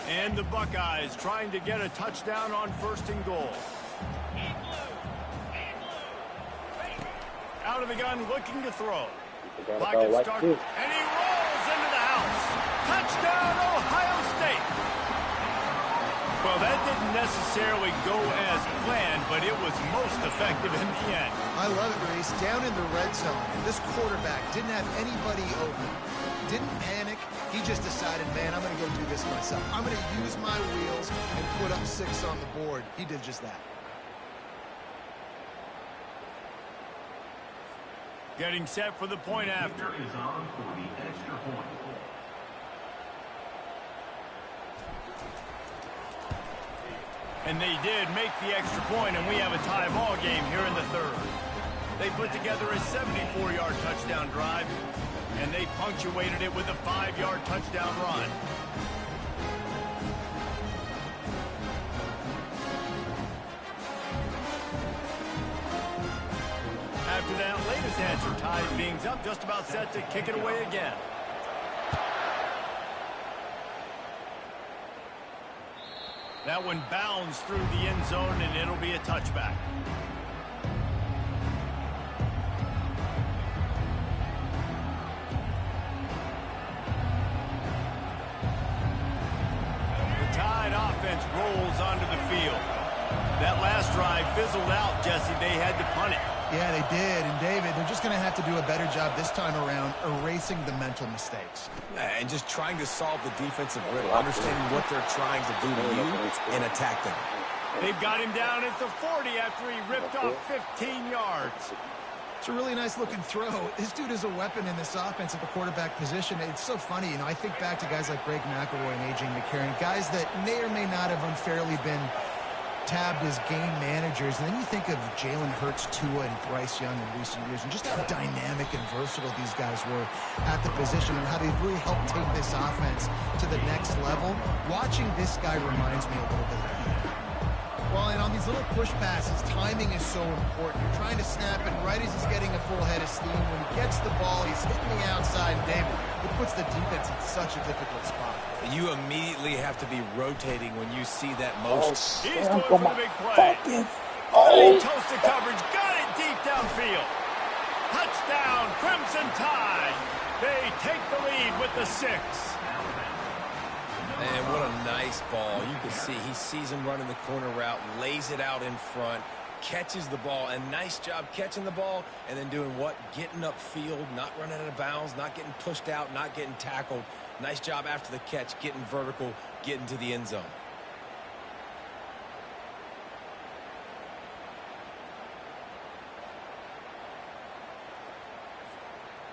And the Buckeyes trying to get a touchdown on 1st and goal. Out of the gun, looking to throw. Pocket start, and he rolls into the house. Touchdown, Ohio State. Well, that didn't necessarily go as planned, but it was most effective in the end. I love it, Reese. Down in the red zone, this quarterback didn't have anybody open. Didn't panic. He just decided, man, I'm going to go do this myself. I'm going to use my wheels and put up 6 on the board. He did just that. Getting set for the point after. Is on for the extra point. And they did make the extra point, and we have a tie ball game here in the 3rd. They put together a 74-yard touchdown drive, and they punctuated it with a 5-yard touchdown run. After that latest answer, tied things up, just about set to kick it away again. That one bounds through the end zone, and it'll be a touchback. The Tide offense rolls onto the field. That last drive fizzled out, Jesse. They had to punt it. Yeah, they did. And, David, they're just going to have to do a better job this time around erasing the mental mistakes. And just trying to solve the defensive riddle, understanding what they're trying to do to you and attack them. They've got him down at the 40 after he ripped off 15 yards. It's a really nice-looking throw. This dude is a weapon in this offense at the quarterback position. It's so funny. You know, I think back to guys like Greg McElroy and A.J. McCarron, guys that may or may not have unfairly been tabbed as game managers. And then you think of Jalen Hurts, Tua, and Bryce Young in recent years, and just how dynamic and versatile these guys were at the position and how they've really helped take this offense to the next level. Watching this guy reminds me a little bit of that. Well, and on these little push passes, timing is so important. You're trying to snap it right as he's getting a full head of steam. When he gets the ball, he's hitting the outside, and David, it puts the defense in such a difficult spot. You immediately have to be rotating when you see that motion. He's going for the big play. He toasted coverage, got it deep downfield. Touchdown, Crimson Tide. They take the lead with the 6. Man, what a nice ball. You can see he sees him running the corner route, lays it out in front, catches the ball, and nice job catching the ball and then doing what? Getting upfield, not running out of bounds, not getting pushed out, not getting tackled. Nice job after the catch, getting vertical, getting to the end zone.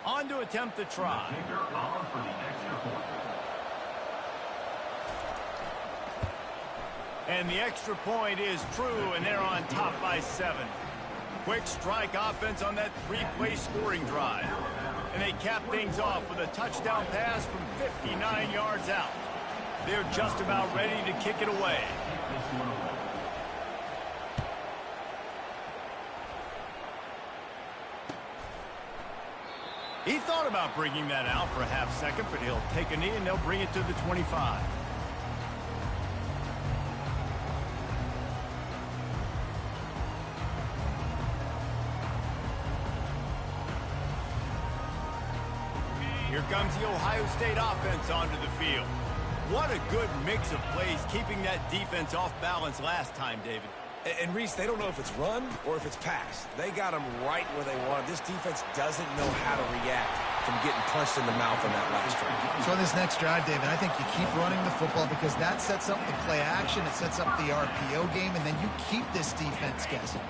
On to attempt the try. Kicker on for the extra point. And the extra point is true, and they're on top by 7. Quick strike offense on that 3-play scoring drive. And they cap things off with a touchdown pass from 59 yards out. They're just about ready to kick it away. He thought about bringing that out for a half second, but he'll take a knee and they'll bring it to the 25. Here comes the Ohio State offense onto the field. What a good mix of plays, keeping that defense off balance last time, David. And Reese, they don't know if it's run or if it's pass. They got them right where they want. This defense doesn't know how to react from getting punched in the mouth on that last drive. So on this next drive, David, I think you keep running the football because that sets up the play action, it sets up the RPO game, and then you keep this defense guessing.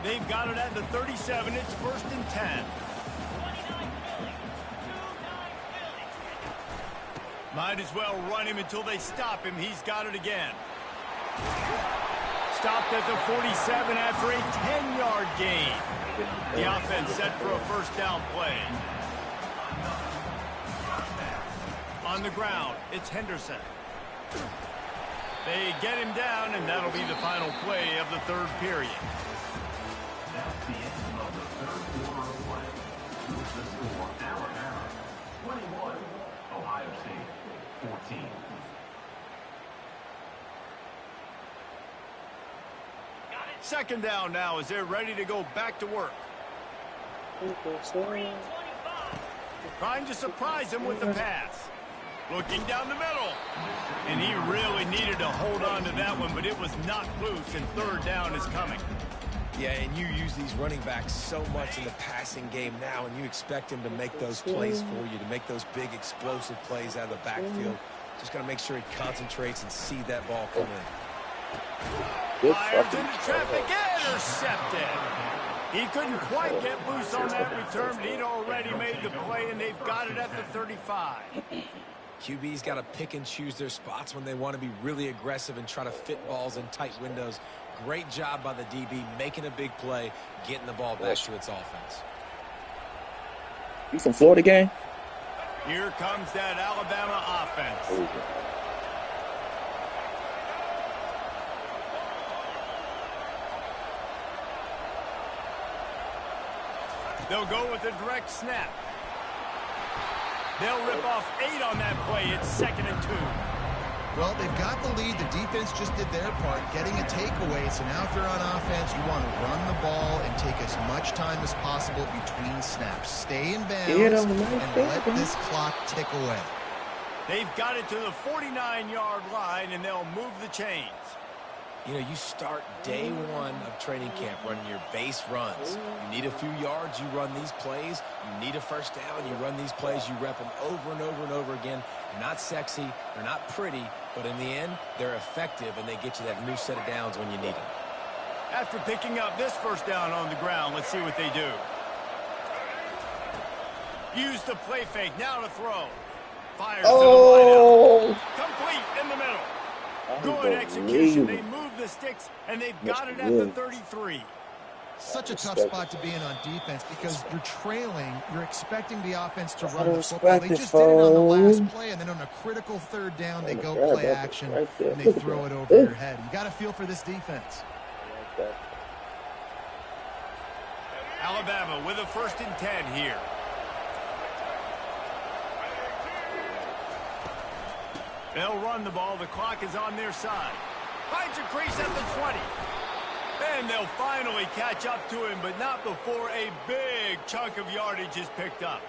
They've got it at the 37. It's 1st and 10. Might as well run him until they stop him. He's got it again. Stopped at the 47 after a 10-yard gain. The offense set for a 1st down play. On the ground, it's Henderson. They get him down, and that'll be the final play of the 3rd period. That's the end of the 3rd quarter of play. With the score, Alabama 21, Ohio State 14. Second down now as they're ready to go back to work. Trying to surprise him with the pass. Looking down the middle. And he really needed to hold on to that one, but it was not loose, and 3rd down is coming. Yeah, and you use these running backs so much in the passing game now, and you expect him to make those plays for you, to make those big explosive plays out of the backfield. Just got to make sure he concentrates and see that ball come in. Fires into traffic, intercepted. He couldn't quite get loose on that return, but he'd already made the play, and they've got it at the 35. QB's got to pick and choose their spots when they want to be really aggressive and try to fit balls in tight windows. Great job by the DB, making a big play, getting the ball back to its offense. You from Florida, gang? Here comes that Alabama offense. They'll go with a direct snap. They'll rip off 8 on that play. It's 2nd and 2. Well, they've got the lead. The defense just did their part, getting a takeaway. So now if you're on offense, you want to run the ball and take as much time as possible between snaps. Stay in bounds and let this clock tick away. They've got it to the 49-yard line, and they'll move the chains. You know, you start day 1 of training camp running your base runs. You need a few yards, you run these plays. You need a 1st down, you run these plays. You rep them over and over and over again. They're not sexy, they're not pretty, but in the end, they're effective, and they get you that new set of downs when you need them. After picking up this 1st down on the ground, let's see what they do. Use the play fake, now to throw. Fires to the wideout. Complete in the middle. Good execution. They move the sticks, and they've got it at the 33. Such a tough spot to be in on defense because you're trailing. You're expecting the offense to run the football. They just did it on the last play, and then on a critical 3rd down, they go play action, and they throw it over your head. You got to feel for this defense. Alabama with a 1st and 10 here. They'll run the ball. The clock is on their side. Finds a crease at the 20. And they'll finally catch up to him, but not before a big chunk of yardage is picked up.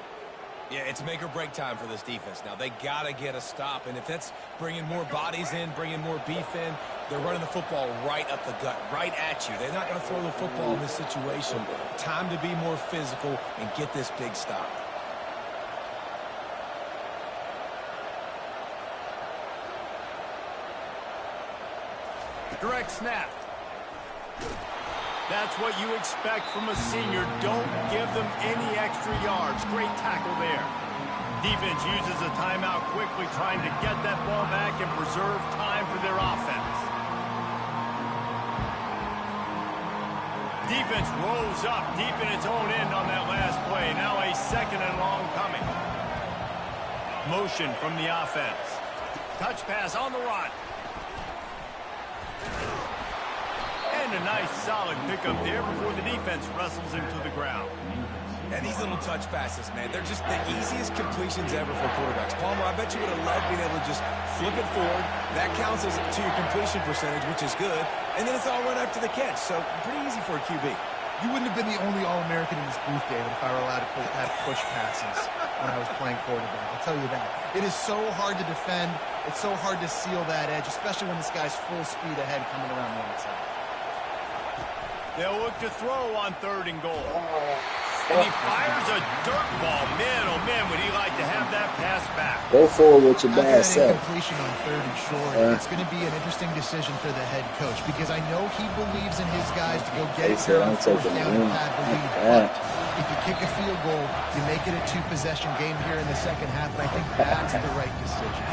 Yeah, it's make or break time for this defense now. They got to get a stop, and if that's bringing more bodies in, bringing more beef in, they're running the football right up the gut, right at you. They're not going to throw the football in this situation. Time to be more physical and get this big stop. Direct snap. That's what you expect from a senior. Don't give them any extra yards. Great tackle there. Defense uses a timeout quickly, trying to get that ball back and preserve time for their offense. Defense rolls up deep in its own end on that last play. Now a 2nd and long coming. Motion from the offense. Touch pass on the run. And a nice solid pickup there before the defense wrestles him to the ground. And these little touch passes, man, they're just the easiest completions ever for quarterbacks. Palmer, I bet you would have loved being able to just flip it forward. That counts as to your completion percentage, which is good. And then it's all run after the catch, so pretty easy for a QB. You wouldn't have been the only All-American in this booth, David, if I were allowed to have push passes when I was playing quarterback. I'll tell you that. It is so hard to defend. It's so hard to seal that edge, especially when this guy's full speed ahead coming around the outside. They'll look to throw on 3rd and goal. And he fires a dirt ball. Man, oh man, would he like to have that pass back. Go forward with your bad After that self. incompletion on 3rd and short, it's going to be an interesting decision for the head coach because I know he believes in his guys to go get They it said, on I'm 4th taking down the and win. pad the lead. Yeah. But if you kick a field goal, you make it a 2-possession game here in the second half, and I think that's the right decision.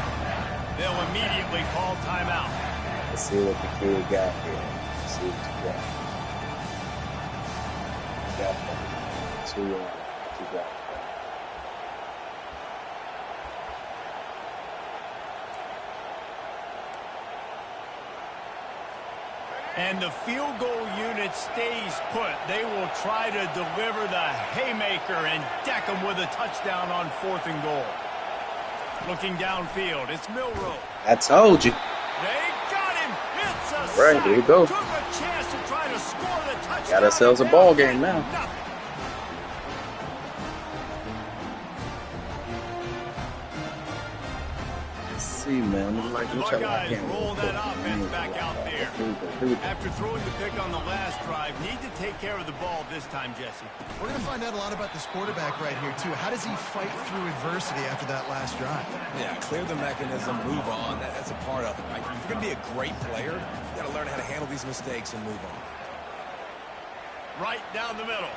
They'll immediately call timeout. Let's see what the kid got here. Let's see what you got. You got you got. And the field goal unit stays put. They will try to deliver the haymaker and deck them with a touchdown on 4th and goal. Looking downfield, it's Milroe. I told you. They got him. It's a Right, sack. here you go. Took a chance to try to score the touchdown. Got ourselves a and ball they'll game get now. nothing. See, man. Look like The you trying Buckeyes to roll that offense back out there. Here we go. After throwing the pick on the last drive, need to take care of the ball this time, Jesse. We're going to find out a lot about this quarterback right here, too. How does he fight through adversity after that last drive? Yeah, clear the mechanism, move on. That's a part of it. Right? If you're going to be a great player, you got to learn how to handle these mistakes and move on. Right down the middle.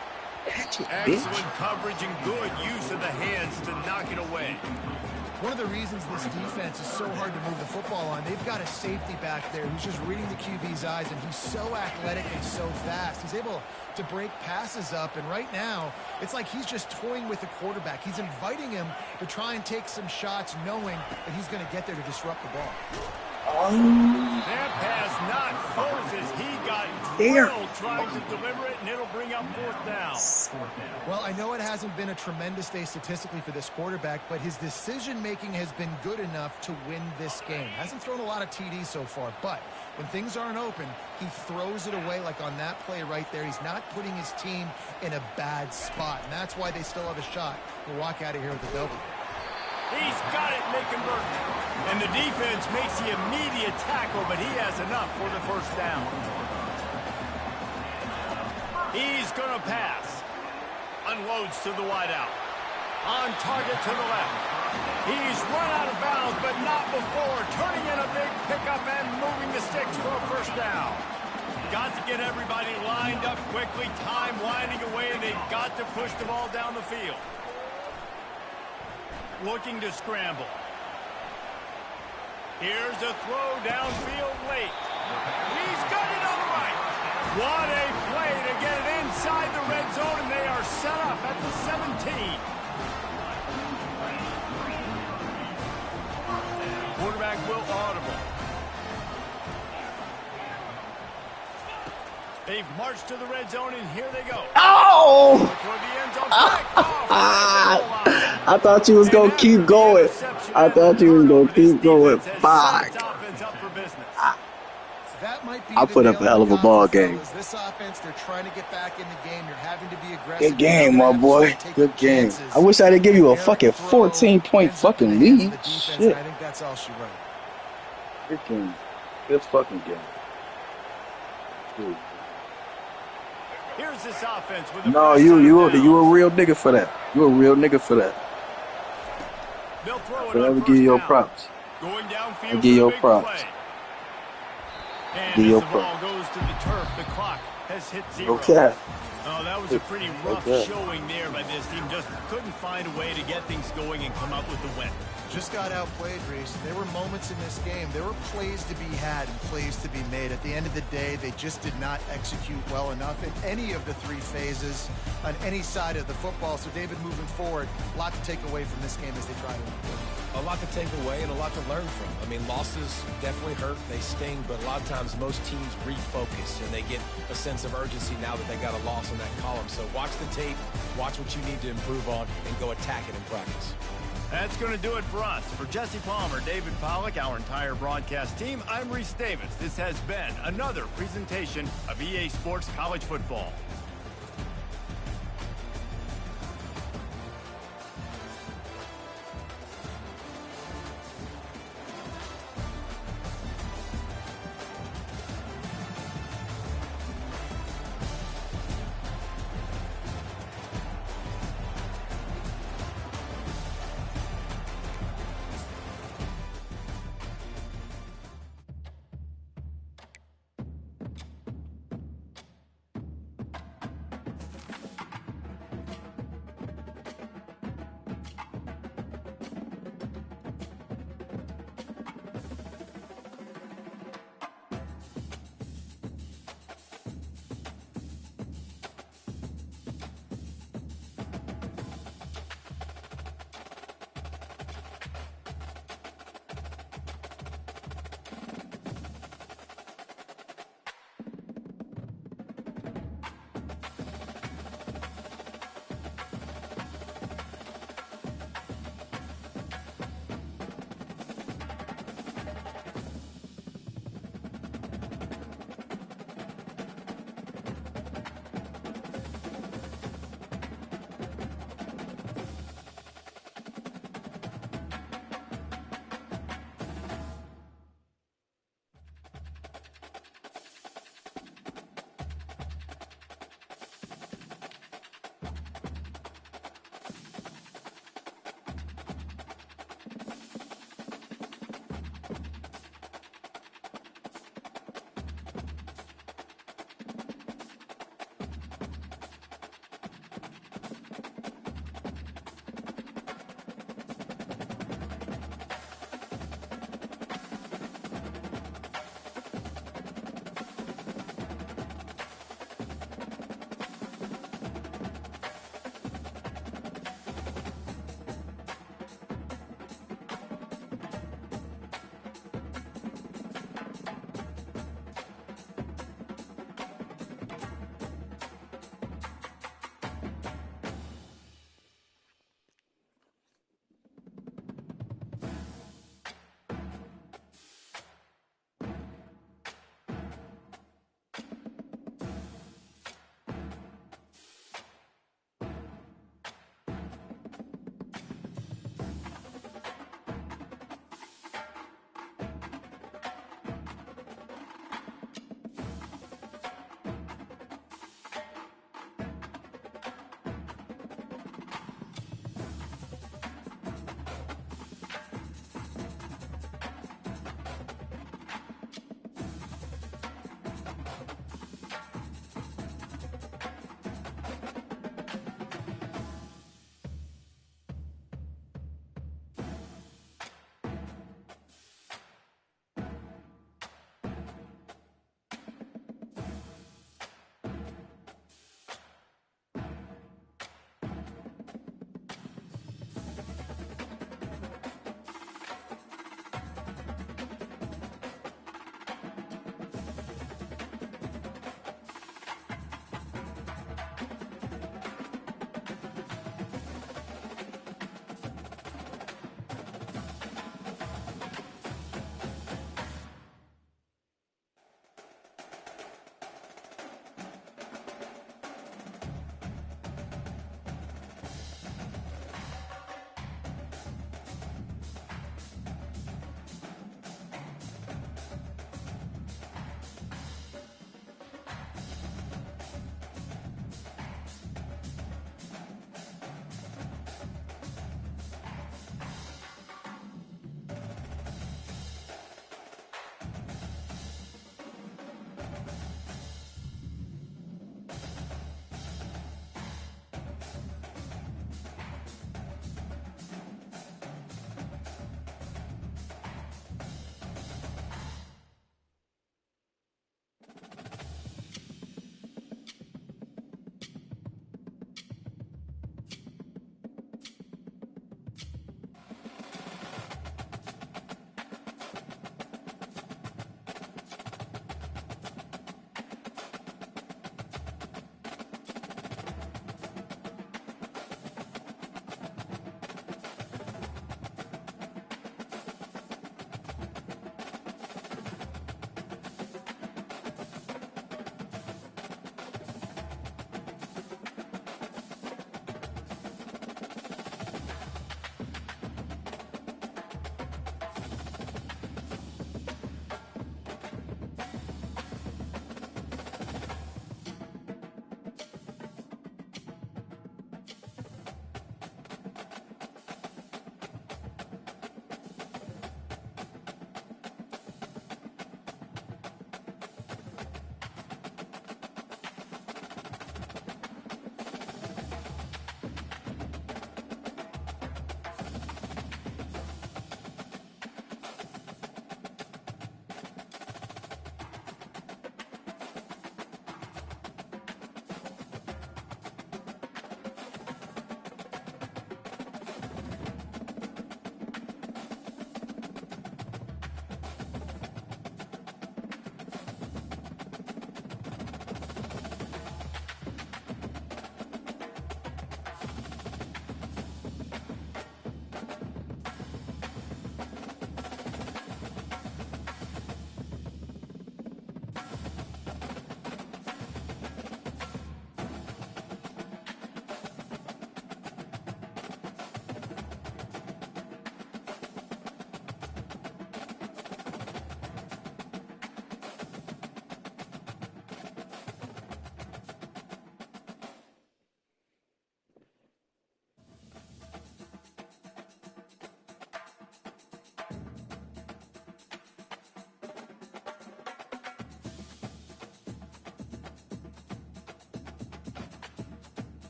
Bitch. Excellent coverage and good use of the hands to knock it away. One of the reasons this defense is so hard to move the football on, they've got a safety back there who's just reading the QB's eyes, and he's so athletic and so fast. He's able to break passes up, and right now, it's like he's just toying with the quarterback. He's inviting him to try and take some shots, knowing that he's going to get there to disrupt the ball. That pass not close as he got drilled trying to deliver it, and it'll bring up 4th down. Well, I know it hasn't been a tremendous day statistically for this quarterback, but his decision-making has been good enough to win this game. Hasn't thrown a lot of TDs so far, but when things aren't open, he throws it away like on that play right there. He's not putting his team in a bad spot, and that's why they still have a shot to walk out of here with a W. He's got it, making Burton. And the defense makes the immediate tackle, but he has enough for the 1st down. He's going to pass. Unloads to the wideout. On target to the left. He's run out of bounds, but not before. Turning in a big pickup and moving the sticks for a 1st down. Got to get everybody lined up quickly. Time winding away, and they've got to push the ball down the field. Looking to scramble. Here's a throw downfield late. He's got it on the right. What a play to get it inside the red zone, and they are set up at the 17. Quarterback will audible. They've marched to the red zone, and here they go. Oh! Toward the end zone. I thought you was going to keep going. I thought you was going to keep going. Fuck. That might be I put up a hell of a ball game. This offense, they're trying to get back in the game. You're having to be aggressive. Good game, my boy. Good game. I wish I didn't give you a fucking 14-point fucking lead. Shit. I think that's all she wrote. Good game. Good fucking game. Dude. Here's this offense with a No, you a real nigga for that. You a real nigga for that. They'll throw it But I on would give you your 1st down. props. Going downfield I'll give you your for a big props. play. And Give as your the ball props. goes to the turf, the clock has hit 0. Okay. Oh, that was a pretty rough Okay. showing there by this team. Just couldn't find a way to get things going and come up with the win. Just got outplayed, Reese. There were moments in this game. There were plays to be had and plays to be made. At the end of the day, they just did not execute well enough in any of the 3 phases on any side of the football. So, David, moving forward, a lot to take away from this game as they try to improve. A lot to take away and a lot to learn from. I mean, losses definitely hurt. They sting, but a lot of times most teams refocus and they get a sense of urgency now that they got a loss in that column. So watch the tape, watch what you need to improve on, and go attack it in practice. That's going to do it for us. For Jesse Palmer, David Pollack, our entire broadcast team, I'm Reese Davis. This has been another presentation of EA Sports College Football.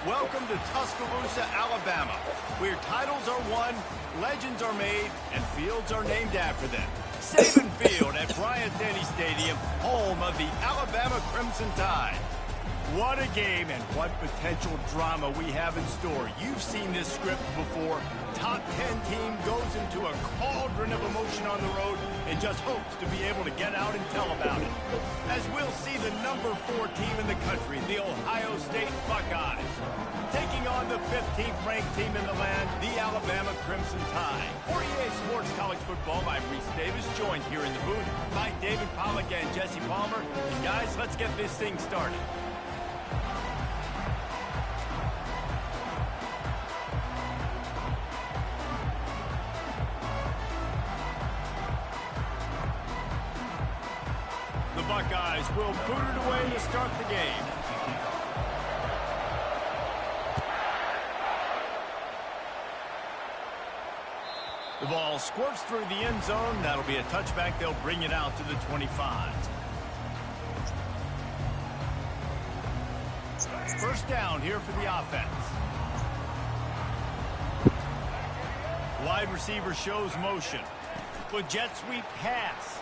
Welcome to Tuscaloosa, Alabama, where titles are won, legends are made, and fields are named after them. Saban Field at Bryant-Denny Stadium, home of the Alabama Crimson Tide. What a game and what potential drama we have in store. You've seen this script before. Top 10 team goes into a cauldron of emotion on the road and just hopes to be able to get out and tell about it. As we'll see the number 4 team in the country, the Ohio State Buckeyes, taking on the 15th ranked team in the land, the Alabama Crimson Tide. For EA Sports College Football, I'm Reese Davis, joined here in the booth by David Pollack and Jesse Palmer. And guys, let's get this thing started. The Buckeyes will boot it away to start the game. The ball squirts through the end zone. That'll be a touchback. They'll bring it out to the 25. First down here for the offense. Wide receiver shows motion. With jet sweep pass.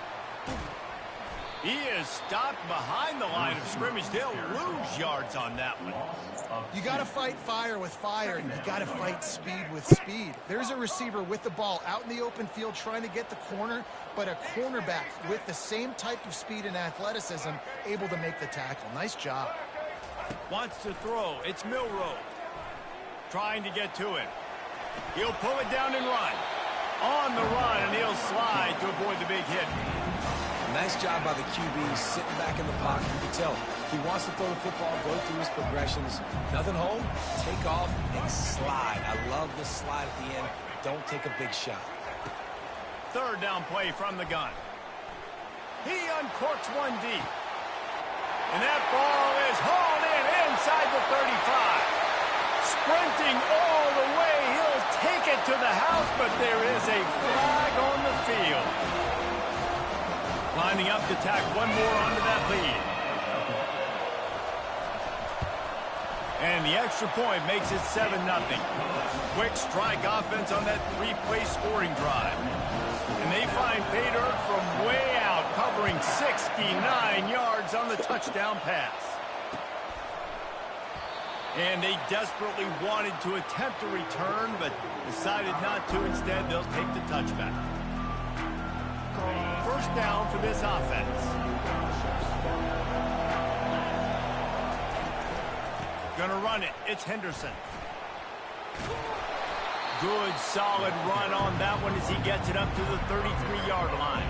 He is stopped behind the line of scrimmage. They'll lose yards on that one. You got to fight fire with fire, and you got to fight speed with speed. There's a receiver with the ball out in the open field trying to get the corner, but a cornerback with the same type of speed and athleticism able to make the tackle. Nice job. Wants to throw. It's Milroe. Trying to get to it. He'll pull it down and run. On the run, and he'll slide to avoid the big hit. Nice job by the QB sitting back in the pocket. You can tell he wants to throw the football, go through his progressions. Nothing home, take off, and slide. I love the slide at the end. Don't take a big shot. Third down play from the gun. He uncorks one deep. And that ball is hauled in inside the 35. Sprinting all the way, he'll take it to the house, but there is a flag on the field. Lining up to tack one more onto that lead. And the extra point makes it 7-0. Quick strike offense on that 3-play scoring drive. And they find pay dirt from way out, covering 69 yards on the touchdown pass. And they desperately wanted to attempt a return, but decided not to. Instead, they'll take the touchback. First down for this offense. Gonna run it. It's Henderson. Good, solid run on that one as he gets it up to the 33-yard line.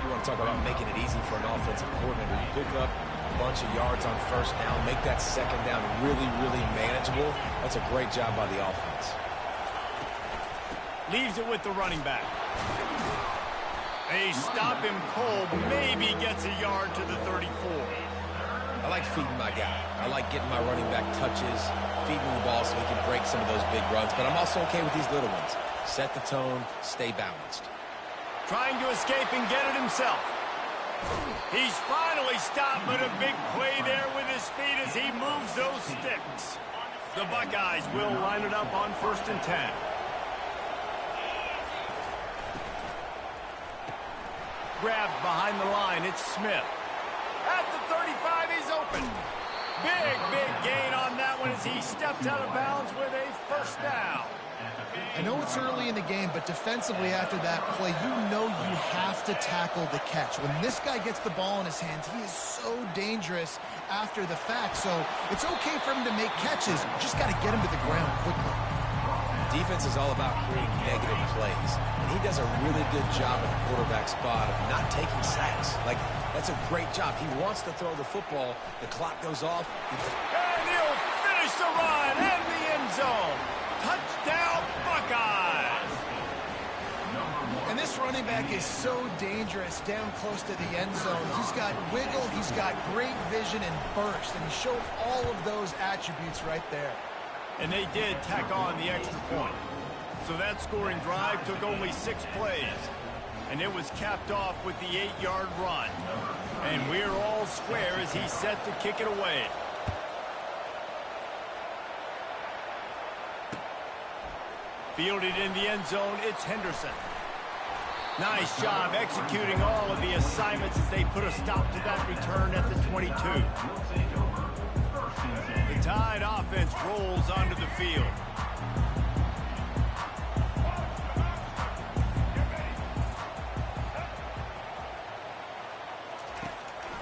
You want to talk about making it easy for an offensive coordinator. You pick up a bunch of yards on first down, make that second down really, really manageable. That's a great job by the offense. Leaves it with the running back. They stop him cold, maybe gets a yard to the 34. I like feeding my guy. I like getting my running back touches, feeding the ball so he can break some of those big runs. But I'm also okay with these little ones. Set the tone, stay balanced. Trying to escape and get it himself. He's finally stopped, but a big play there with his feet as he moves those sticks. The Buckeyes will line it up on 1st and 10. Grabbed behind the line, it's Smith. At the 35, he's open. Big gain on that one as he steps out of bounds with a first down. I know it's early in the game, but defensively after that play, you know you have to tackle the catch. When this guy gets the ball in his hands, he is so dangerous after the fact. So it's okay for him to make catches. You just got to get him to the ground quickly. Defense is all about creating negative plays, and he does a really good job at the quarterback spot of not taking sacks. Like, that's a great job. He wants to throw the football. The clock goes off. And he'll finish the run and the end zone. Touchdown, Buckeyes! And this running back is so dangerous down close to the end zone. He's got wiggle, he's got great vision and burst, and he showed all of those attributes right there. And they did tack on the extra point. So that scoring drive took only 6 plays. And it was capped off with the 8-yard run. And we're all square as he's set to kick it away. Fielded in the end zone, it's Henderson. Nice job executing all of the assignments as they put a stop to that return at the 22. The Tide offense rolls onto the field.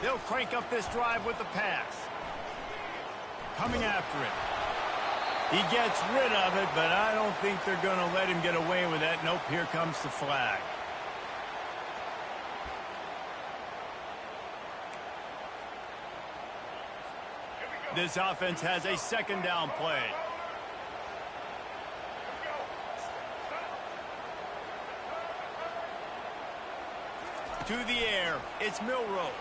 They'll crank up this drive with the pass. Coming after it. He gets rid of it, but I don't think they're going to let him get away with that. Nope, here comes the flag. This offense has a second down play. To the air, it's Milroe.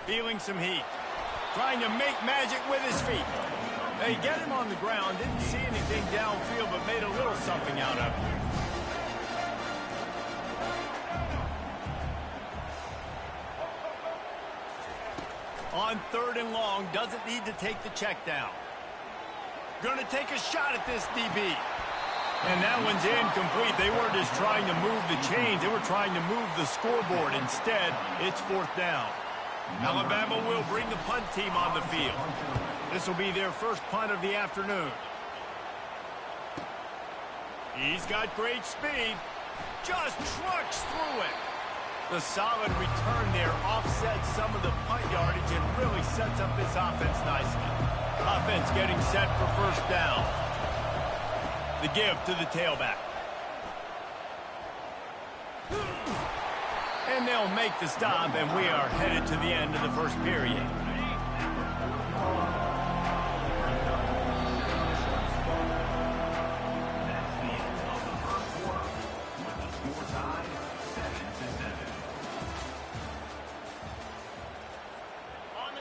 Feeling some heat. Trying to make magic with his feet. They get him on the ground. Didn't see anything downfield, but made a little something out of it. On 3rd and long, doesn't need to take the check down. Going to take a shot at this DB. And that one's incomplete. They weren't just trying to move the chains. They were trying to move the scoreboard. Instead, it's 4th down. Alabama will bring the punt team on the field. This will be their first punt of the afternoon. He's got great speed. Just trucks through it. The solid return there offsets some of the punt yardage and really sets up this offense nicely. Offense getting set for 1st down. The give to the tailback. And they'll make the stop, and we are headed to the end of the first period.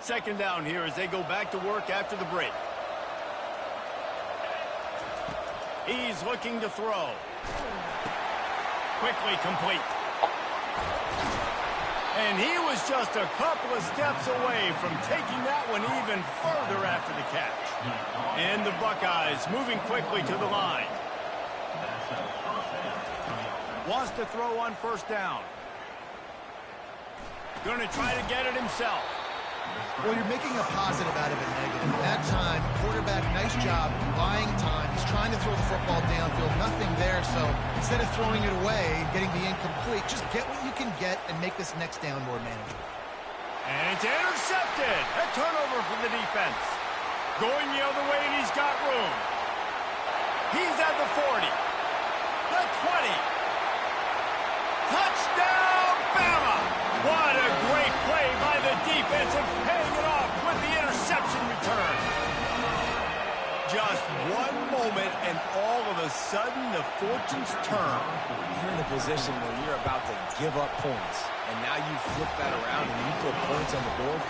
Second down here as they go back to work after the break. He's looking to throw. Quickly complete. And he was just a couple of steps away from taking that one even further after the catch. And the Buckeyes moving quickly to the line. Wants to throw on 1st down. Going to try to get it himself. Well, you're making a positive out of a negative. That time, quarterback, nice job, buying time. He's trying to throw the football downfield, nothing there. So instead of throwing it away, getting the incomplete, just get what you can get and make this next down more manageable. And it's intercepted. A turnover for the defense. Going the other way, and he's got room. He's at the 40. The 20. Touchdown, Bama! What a great play by the defense and paying it off with the interception return. Just one moment and all of a sudden the fortunes turn. You're in a position where you're about to give up points. And now you flip that around and you put points on the board.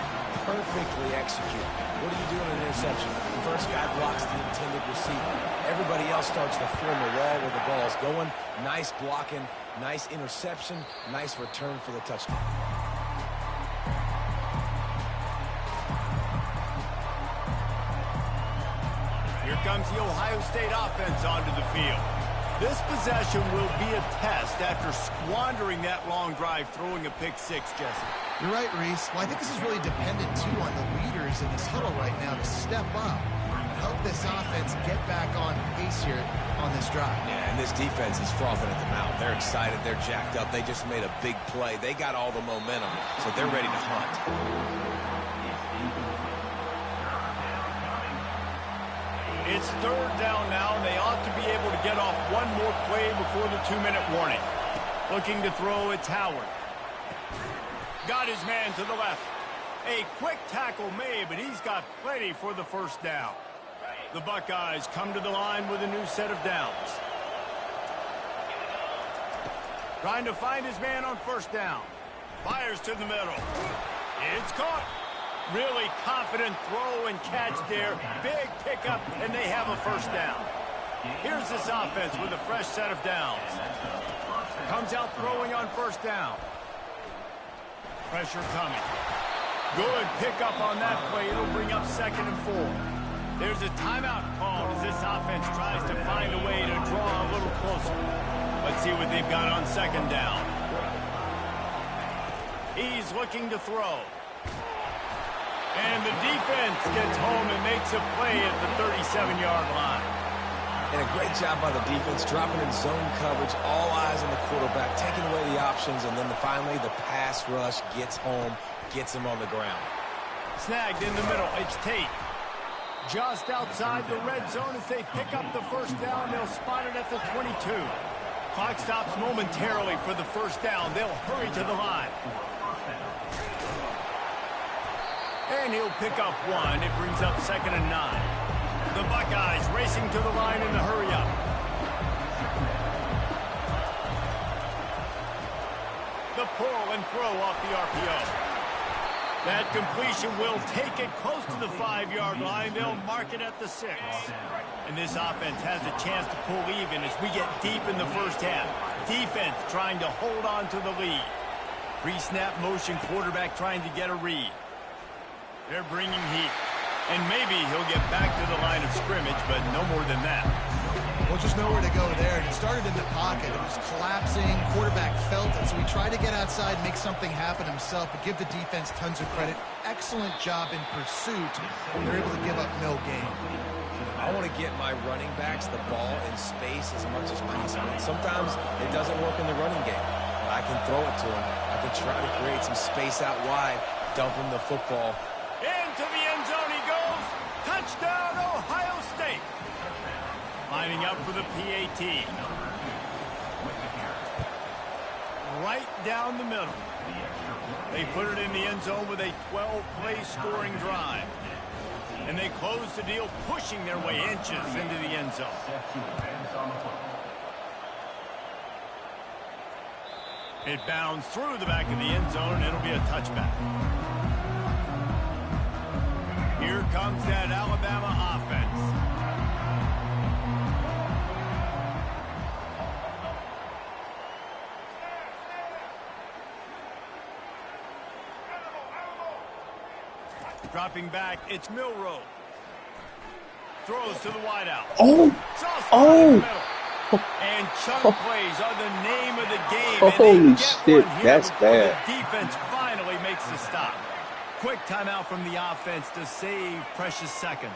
Perfectly executed. What do you do in an interception? The first guy blocks the intended receiver. Everybody else starts to form a wall where the ball's going. Nice blocking, nice interception, nice return for the touchdown. Here comes the Ohio State offense onto the field. This possession will be a test after squandering that long drive, throwing a pick-6, Jesse. You're right, Reese. Well, I think this is really dependent, too, on the leaders in this huddle right now to step up and help this offense get back on pace here on this drive. Yeah, and this defense is frothing at the mouth. They're excited. They're jacked up. They just made a big play. They got all the momentum, so they're ready to hunt. It's 3rd down now, and they ought to be able to get off one more play before the 2-minute warning. Looking to throw, it's Howard. Got his man to the left. A quick tackle made, but he's got plenty for the 1st down. The Buckeyes come to the line with a new set of downs. Trying to find his man on 1st down. Fires to the middle. It's caught. Really confident throw and catch there. Big pickup, and they have a 1st down. Here's this offense with a fresh set of downs. Comes out throwing on 1st down. Pressure coming. Good pickup on that play. It'll bring up 2nd and 4. There's a timeout called as this offense tries to find a way to draw a little closer. Let's see what they've got on second down. He's looking to throw. And the defense gets home and makes a play at the 37-yard line. And a great job by the defense, dropping in zone coverage, all eyes on the quarterback, taking away the options, and then finally the pass rush gets home, gets him on the ground. Snagged in the middle, it's Tate. Just outside the red zone as they pick up the first down. They'll spot it at the 22. Clock stops momentarily for the first down. They'll hurry to the line. And he'll pick up one. It brings up 2nd and 9. The Buckeyes racing to the line in the hurry-up. The pull and throw off the RPO. That completion will take it close to the 5-yard line. They'll mark it at the 6. And this offense has a chance to pull even as we get deep in the first half. Defense trying to hold on to the lead. Pre-snap motion, quarterback trying to get a read. They're bringing heat. And maybe he'll get back to the line of scrimmage, but no more than that. Well, just nowhere to go there. It started in the pocket. It was collapsing. Quarterback felt it, so he tried to get outside, make something happen himself, but give the defense tons of credit. Excellent job in pursuit. They're able to give up no gain. I want to get my running backs the ball in space as much as possible. And sometimes it doesn't work in the running game, but I can throw it to them. I can try to create some space out wide, dump him the football. Into the end zone he goes. Touchdown, Ohio State. Lining up for the PAT. Right down the middle. They put it in the end zone with a 12-play scoring drive. And they close the deal, pushing their way inches into the end zone. It bounds through the back of the end zone, and it'll be a touchback. Here comes that Alabama offense. Dropping back, it's Milroe. Throws to the wideout. And chunk plays are the name of the game. Holy shit, that's bad. The defense finally makes the stop. Quick timeout from the offense to save precious seconds.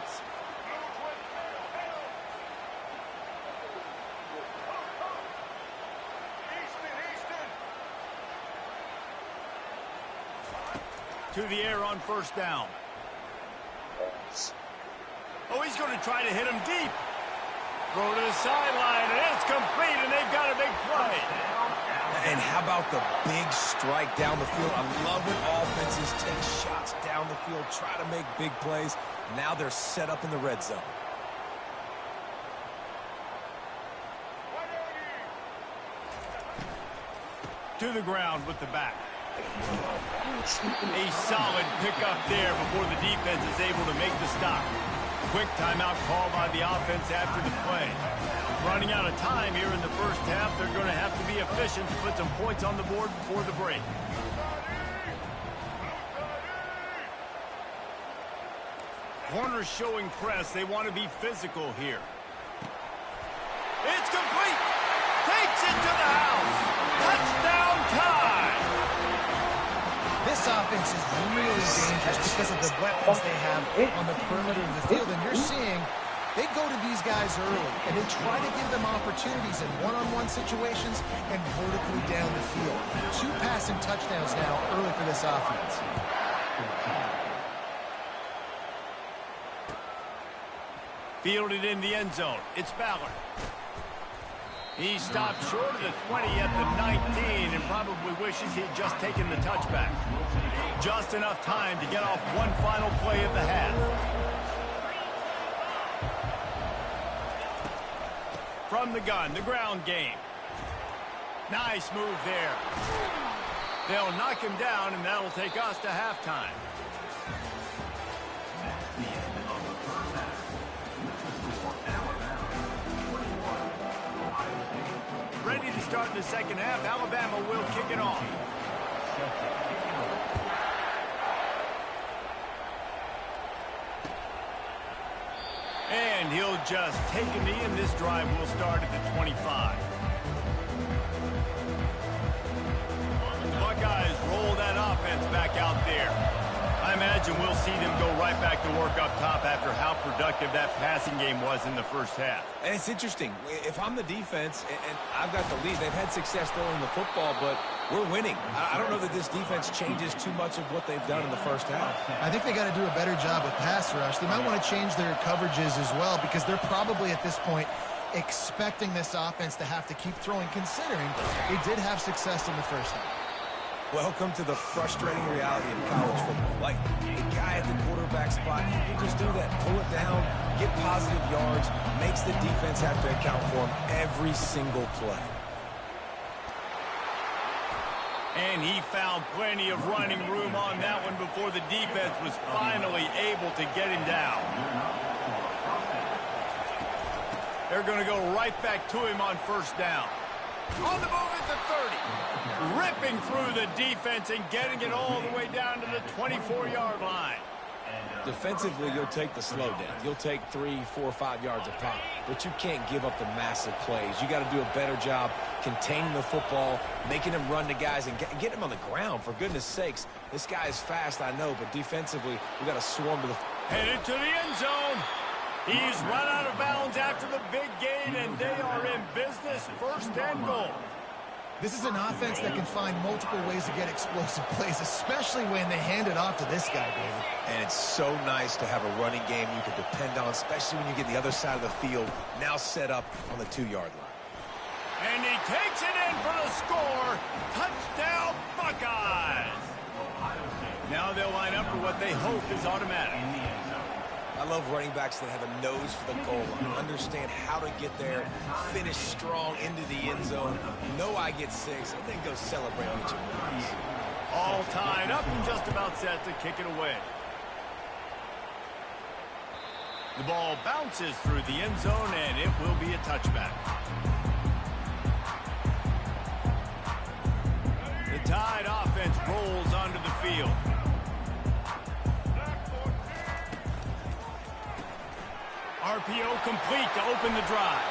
To the air on first down. Oh, he's going to try to hit him deep. Throw to the sideline, and it's complete, and they've got a big play. And how about the big strike down the field? I love when offenses take shots down the field, try to make big plays. Now they're set up in the red zone. To the ground with the back. A solid pickup there before the defense is able to make the stop. Quick timeout call by the offense after the play. Running out of time here in the first half. They're going to have to be efficient to put some points on the board before the break. Corners showing press. They want to be physical here. It's complete. Takes it to the house. Touchdown time. This offense is really dangerous because of the weapons they have on the perimeter of the field. And you're seeing they go to these guys early, and they try to give them opportunities in one-on-one situations and vertically down the field. 2 passing touchdowns now early for this offense. Fielded in the end zone. It's Ballard. He stopped short of the 20 at the 19 and probably wishes he'd just taken the touchback. Just enough time to get off one final play of the half. From the gun, the ground game. Nice move there. They'll knock him down, and that'll take us to halftime. Ready to start the second half. Alabama will kick it off. And he'll just take a knee, and this drive will start at the 25. The Buckeyes roll that offense back out there. I imagine we'll see them go right back to work up top after how productive that passing game was in the first half. And it's interesting. If I'm the defense and I've got the lead, they've had success throwing the football, but we're winning. I don't know that this defense changes too much of what they've done in the first half. I think they got to do a better job with pass rush. They might want to change their coverages as well because they're probably at this point expecting this offense to have to keep throwing, considering they did have success in the first half. Welcome to the frustrating reality of college football. Like, the guy at the quarterback spot, he can just do that. Pull it down, get positive yards, makes the defense have to account for him every single play. And he found plenty of running room on that one before the defense was finally able to get him down. They're going to go right back to him on first down. On the move at the 30. Ripping through the defense and getting it all the way down to the 24-yard line. Defensively, you'll take the slow down. You'll take 3, 4, 5 yards a pop, but you can't give up the massive plays. You got to do a better job containing the football, making them run to guys, and getting them on the ground. For goodness sakes, this guy is fast, I know, but defensively, we got to swarm to the... Headed to the end zone. He's run out of bounds after the big gain, and they are in business. First and goal. This is an offense that can find multiple ways to get explosive plays, especially when they hand it off to this guy, David. And it's so nice to have a running game you can depend on, especially when you get the other side of the field, now set up on the 2-yard line. And he takes it in for the score. Touchdown, Buckeyes. Now they'll line up for what they hope is automatic. I love running backs that have a nose for the goal line, understand how to get there, finish strong into the end zone, know I get 6, and then go celebrate with your boys. All tied up and just about set to kick it away. The ball bounces through the end zone, and it will be a touchback. The Tide offense rolls onto the field. RPO complete to open the drive.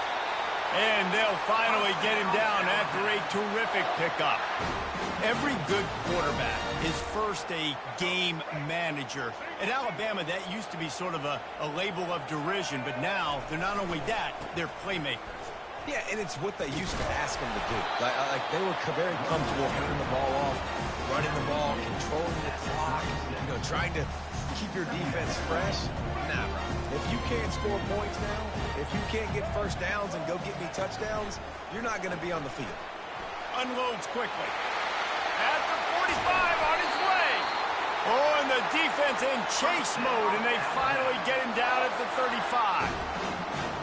And they'll finally get him down after a terrific pickup. Every good quarterback is first a game manager. At Alabama, that used to be sort of a label of derision, but now they're not only that, they're playmakers. Yeah, and it's what they used to ask them to do. Like they were very comfortable handing the ball off, running the ball, controlling the clock, trying to keep your defense fresh. Nah, bro. If you can't score points now, if you can't get first downs and go get me touchdowns, you're not going to be on the field. Unloads quickly. At the 45, on his way. Oh, and the defense in chase mode, and they finally get him down at the 35.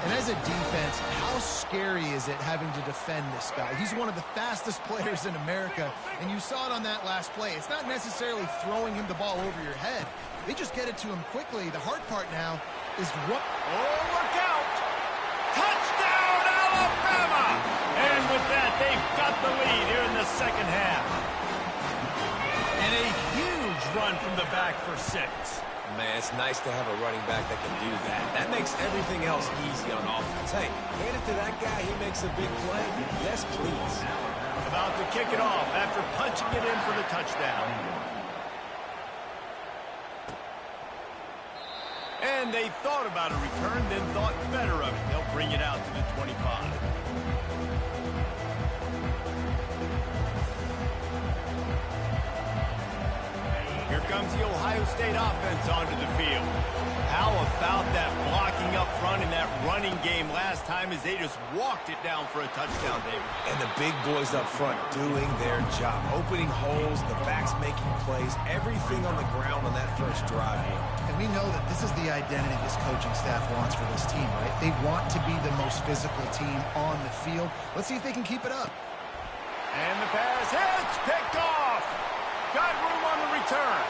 And as a defense, how scary is it having to defend this guy? He's one of the fastest players in America, and you saw it on that last play. It's not necessarily throwing him the ball over your head. They just get it to him quickly. The hard part now is what... Oh, look out! Touchdown, Alabama! And with that, they've got the lead here in the second half. And a huge run from the back for 6. Man, it's nice to have a running back that can do that. That makes everything else easy on offense. Hey, hand it to that guy. He makes a big play. Yes, please. About to kick it off after punching it in for the touchdown. And they thought about a return, then thought better of it. They'll bring it out to the 25. Here comes the Ohio State offense onto the field. How about that blocking up front in that running game last time as they just walked it down for a touchdown, David? And the big boys up front doing their job. Opening holes, the backs making plays, everything on the ground on that first drive. And we know that this is the identity this coaching staff wants for this team, right? They want to be the most physical team on the field. Let's see if they can keep it up. And the pass hits, picked off. Got room on the return.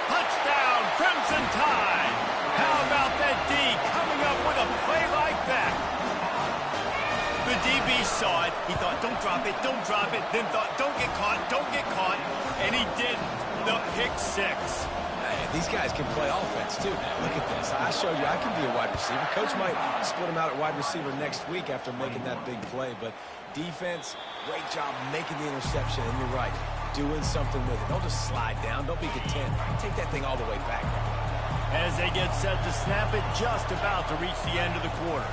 Touchdown, Crimson Tide. How about that D coming up with a play like that? The DB saw it. He thought, don't drop it, don't drop it. Then thought, don't get caught, and he didn't. The pick 6. These guys can play offense, too, man. Look at this. I showed you I can be a wide receiver. Coach might split him out at wide receiver next week after making that big play. But defense, great job making the interception. And you're right, doing something with it. Don't just slide down. Don't be content. Take that thing all the way back. As they get set to snap it, just about to reach the end of the quarter.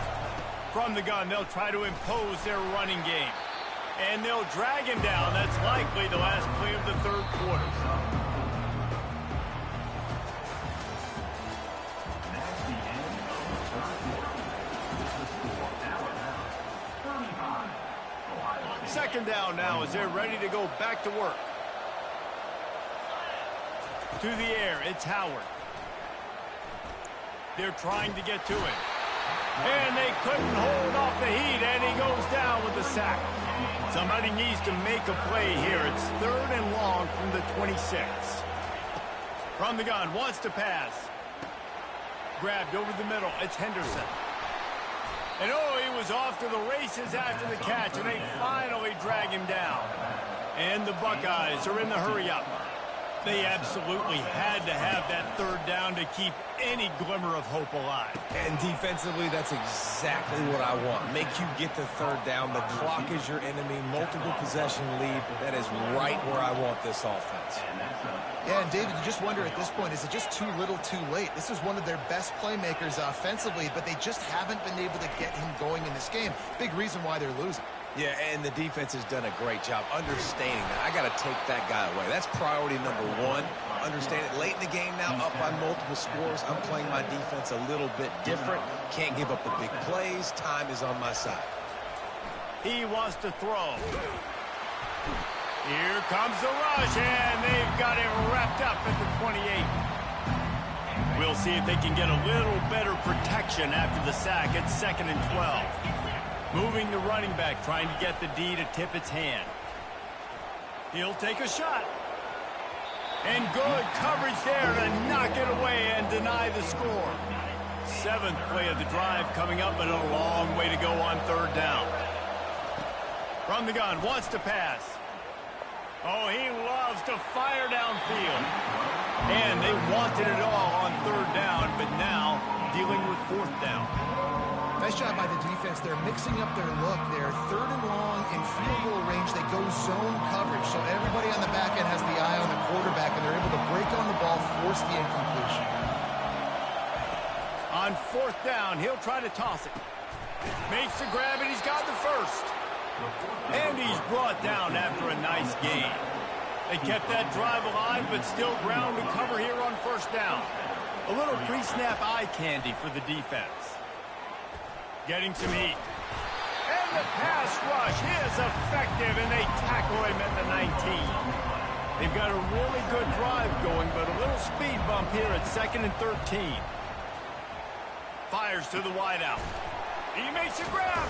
From the gun, they'll try to impose their running game. And they'll drag him down. That's likely the last play of the third quarter. That's the end of the third quarter. This is for Alabama. 35. Ohio State. Second down now as they're ready to go back to work. To the air, it's Howard. They're trying to get to it. And they couldn't hold off the heat, and he goes down with the sack. Somebody needs to make a play here. It's 3rd and long from the 26. From the gun, wants to pass. Grabbed over the middle, it's Henderson. And oh, he was off to the races after the catch, and they finally drag him down. And the Buckeyes are in the hurry-up. They absolutely had to have that 3rd down to keep any glimmer of hope alive. And defensively, that's exactly what I want. Make you get the 3rd down. The clock is your enemy. Multiple possession lead. That is right where I want this offense. Yeah, and David, you just wonder at this point, is it just too little too late? This is one of their best playmakers offensively, but they just haven't been able to get him going in this game. Big reason why they're losing. Yeah, and the defense has done a great job understanding that. I got to take that guy away. That's priority number 1. Understand it late in the game now, up by multiple scores. I'm playing my defense a little bit different. Can't give up the big plays. Time is on my side. He wants to throw. Here comes the rush, and they've got him wrapped up at the 28. We'll see if they can get a little better protection after the sack. It's 2nd and 12. Moving the running back, trying to get the D to tip its hand. He'll take a shot. And good coverage there to knock it away and deny the score. 7th play of the drive coming up, but a long way to go on 3rd down. From the gun, wants to pass. Oh, he loves to fire downfield. And they wanted it all on 3rd down, but now dealing with 4th down. Nice job by the defense. They're mixing up their look. They're 3rd and long in field goal range. They go zone coverage. So everybody on the back end has the eye on the quarterback, and they're able to break on the ball, force the incompletion. On 4th down, he'll try to toss it. Makes the grab, and he's got the first. And he's brought down after a nice gain. They kept that drive alive, but still ground to cover here on 1st down. A little pre-snap eye candy for the defense. Getting some heat. And the pass rush is effective, and they tackle him at the 19. They've got a really good drive going, but a little speed bump here at 2nd and 13. Fires to the wideout. He makes a grab.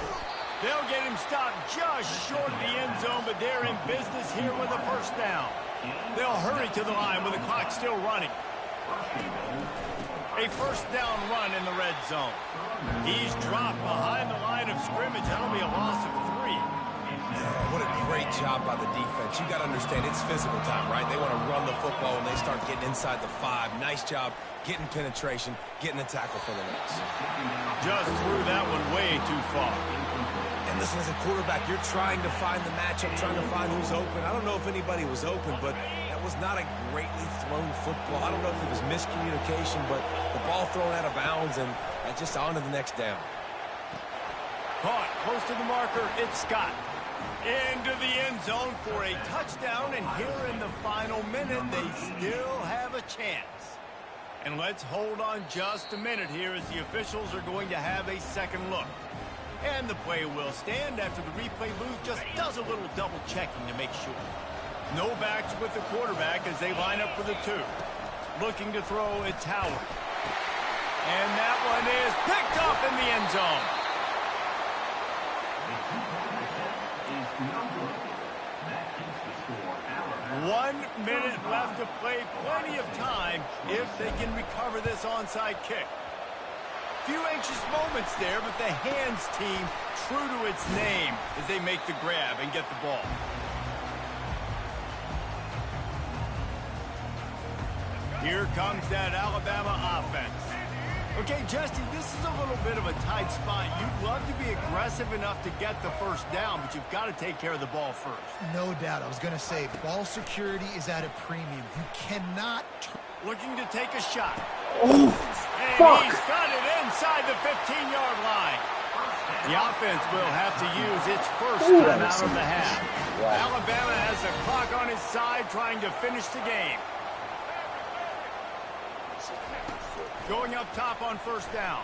They'll get him stopped just short of the end zone, but they're in business here with a 1st down. They'll hurry to the line with the clock still running. A 1st down run in the red zone. He's dropped behind the line of scrimmage. That'll be a loss of 3. Yeah, what a great job by the defense. You got to understand, it's physical time, right? They want to run the football when they start getting inside the 5. Nice job getting penetration, getting the tackle for the loss. Just threw that one way too far. And listen, as a quarterback, you're trying to find the matchup, trying to find who's open. I don't know if anybody was open, but that was not a greatly thrown football. I don't know if it was miscommunication, but the ball thrown out of bounds and just on to the next down. Caught close to the marker, it's Scott. Into the end zone for a touchdown, and here in the final minute, they still have a chance. And let's hold on just a minute here as the officials are going to have a second look. And the play will stand after the replay booth just does a little double checking to make sure. No backs with the quarterback as they line up for the 2. Looking to throw, it's Howard. And that one is picked up in the end zone. 1 minute left to play. Plenty of time if they can recover this onside kick. Few anxious moments there, but the hands team true to its name as they make the grab and get the ball. Here comes that Alabama offense. Okay, Justin, this is a little bit of a tight spot. You'd love to be aggressive enough to get the first down, but you've got to take care of the ball first. No doubt. I was going to say, ball security is at a premium. You cannot... Looking to take a shot. Oh, And fuck. he's got it inside the 15-yard line. The offense will have to use its first Ooh, that time was out of the nice. half. Wow. Alabama has the clock on his side trying to finish the game. Going up top on first down.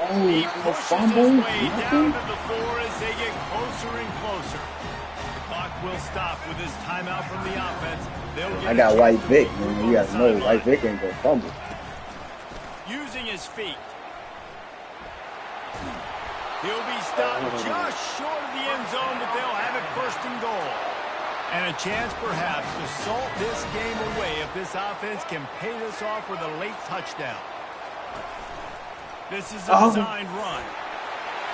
Oh, He no pushes fumble. his way down Nothing. to the floor as they get closer and closer. The clock will stop with this timeout from the offense. They'll get I a got chance White to Vic, regroup man. on You gotta the know, sideline. White Vic ain't gonna fumble. Using his feet. He'll be stopped just short of the end zone, but they'll have it first and goal. And a chance, perhaps, to salt this game away if this offense can pay this off with a late touchdown. This is a designed run.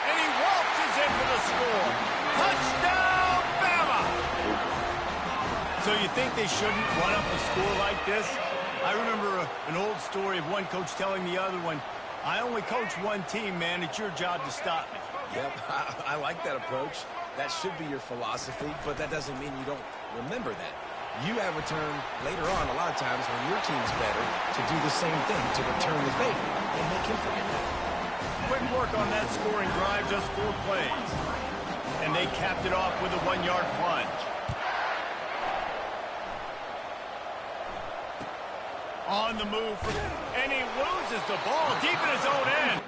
And he waltzes in for the score. Touchdown, Bama! So you think they shouldn't run up a score like this? I remember an old story of one coach telling the other one, I only coach one team, man. It's your job to stop me. Yep, I like that approach. That should be your philosophy, but that doesn't mean you don't remember that. You have a turn later on a lot of times when your team's better to do the same thing, to return the favor, and make him forget that. Quick work on that scoring drive, just 4 plays. And they capped it off with a 1-yard plunge. On the move, and he loses the ball deep in his own end.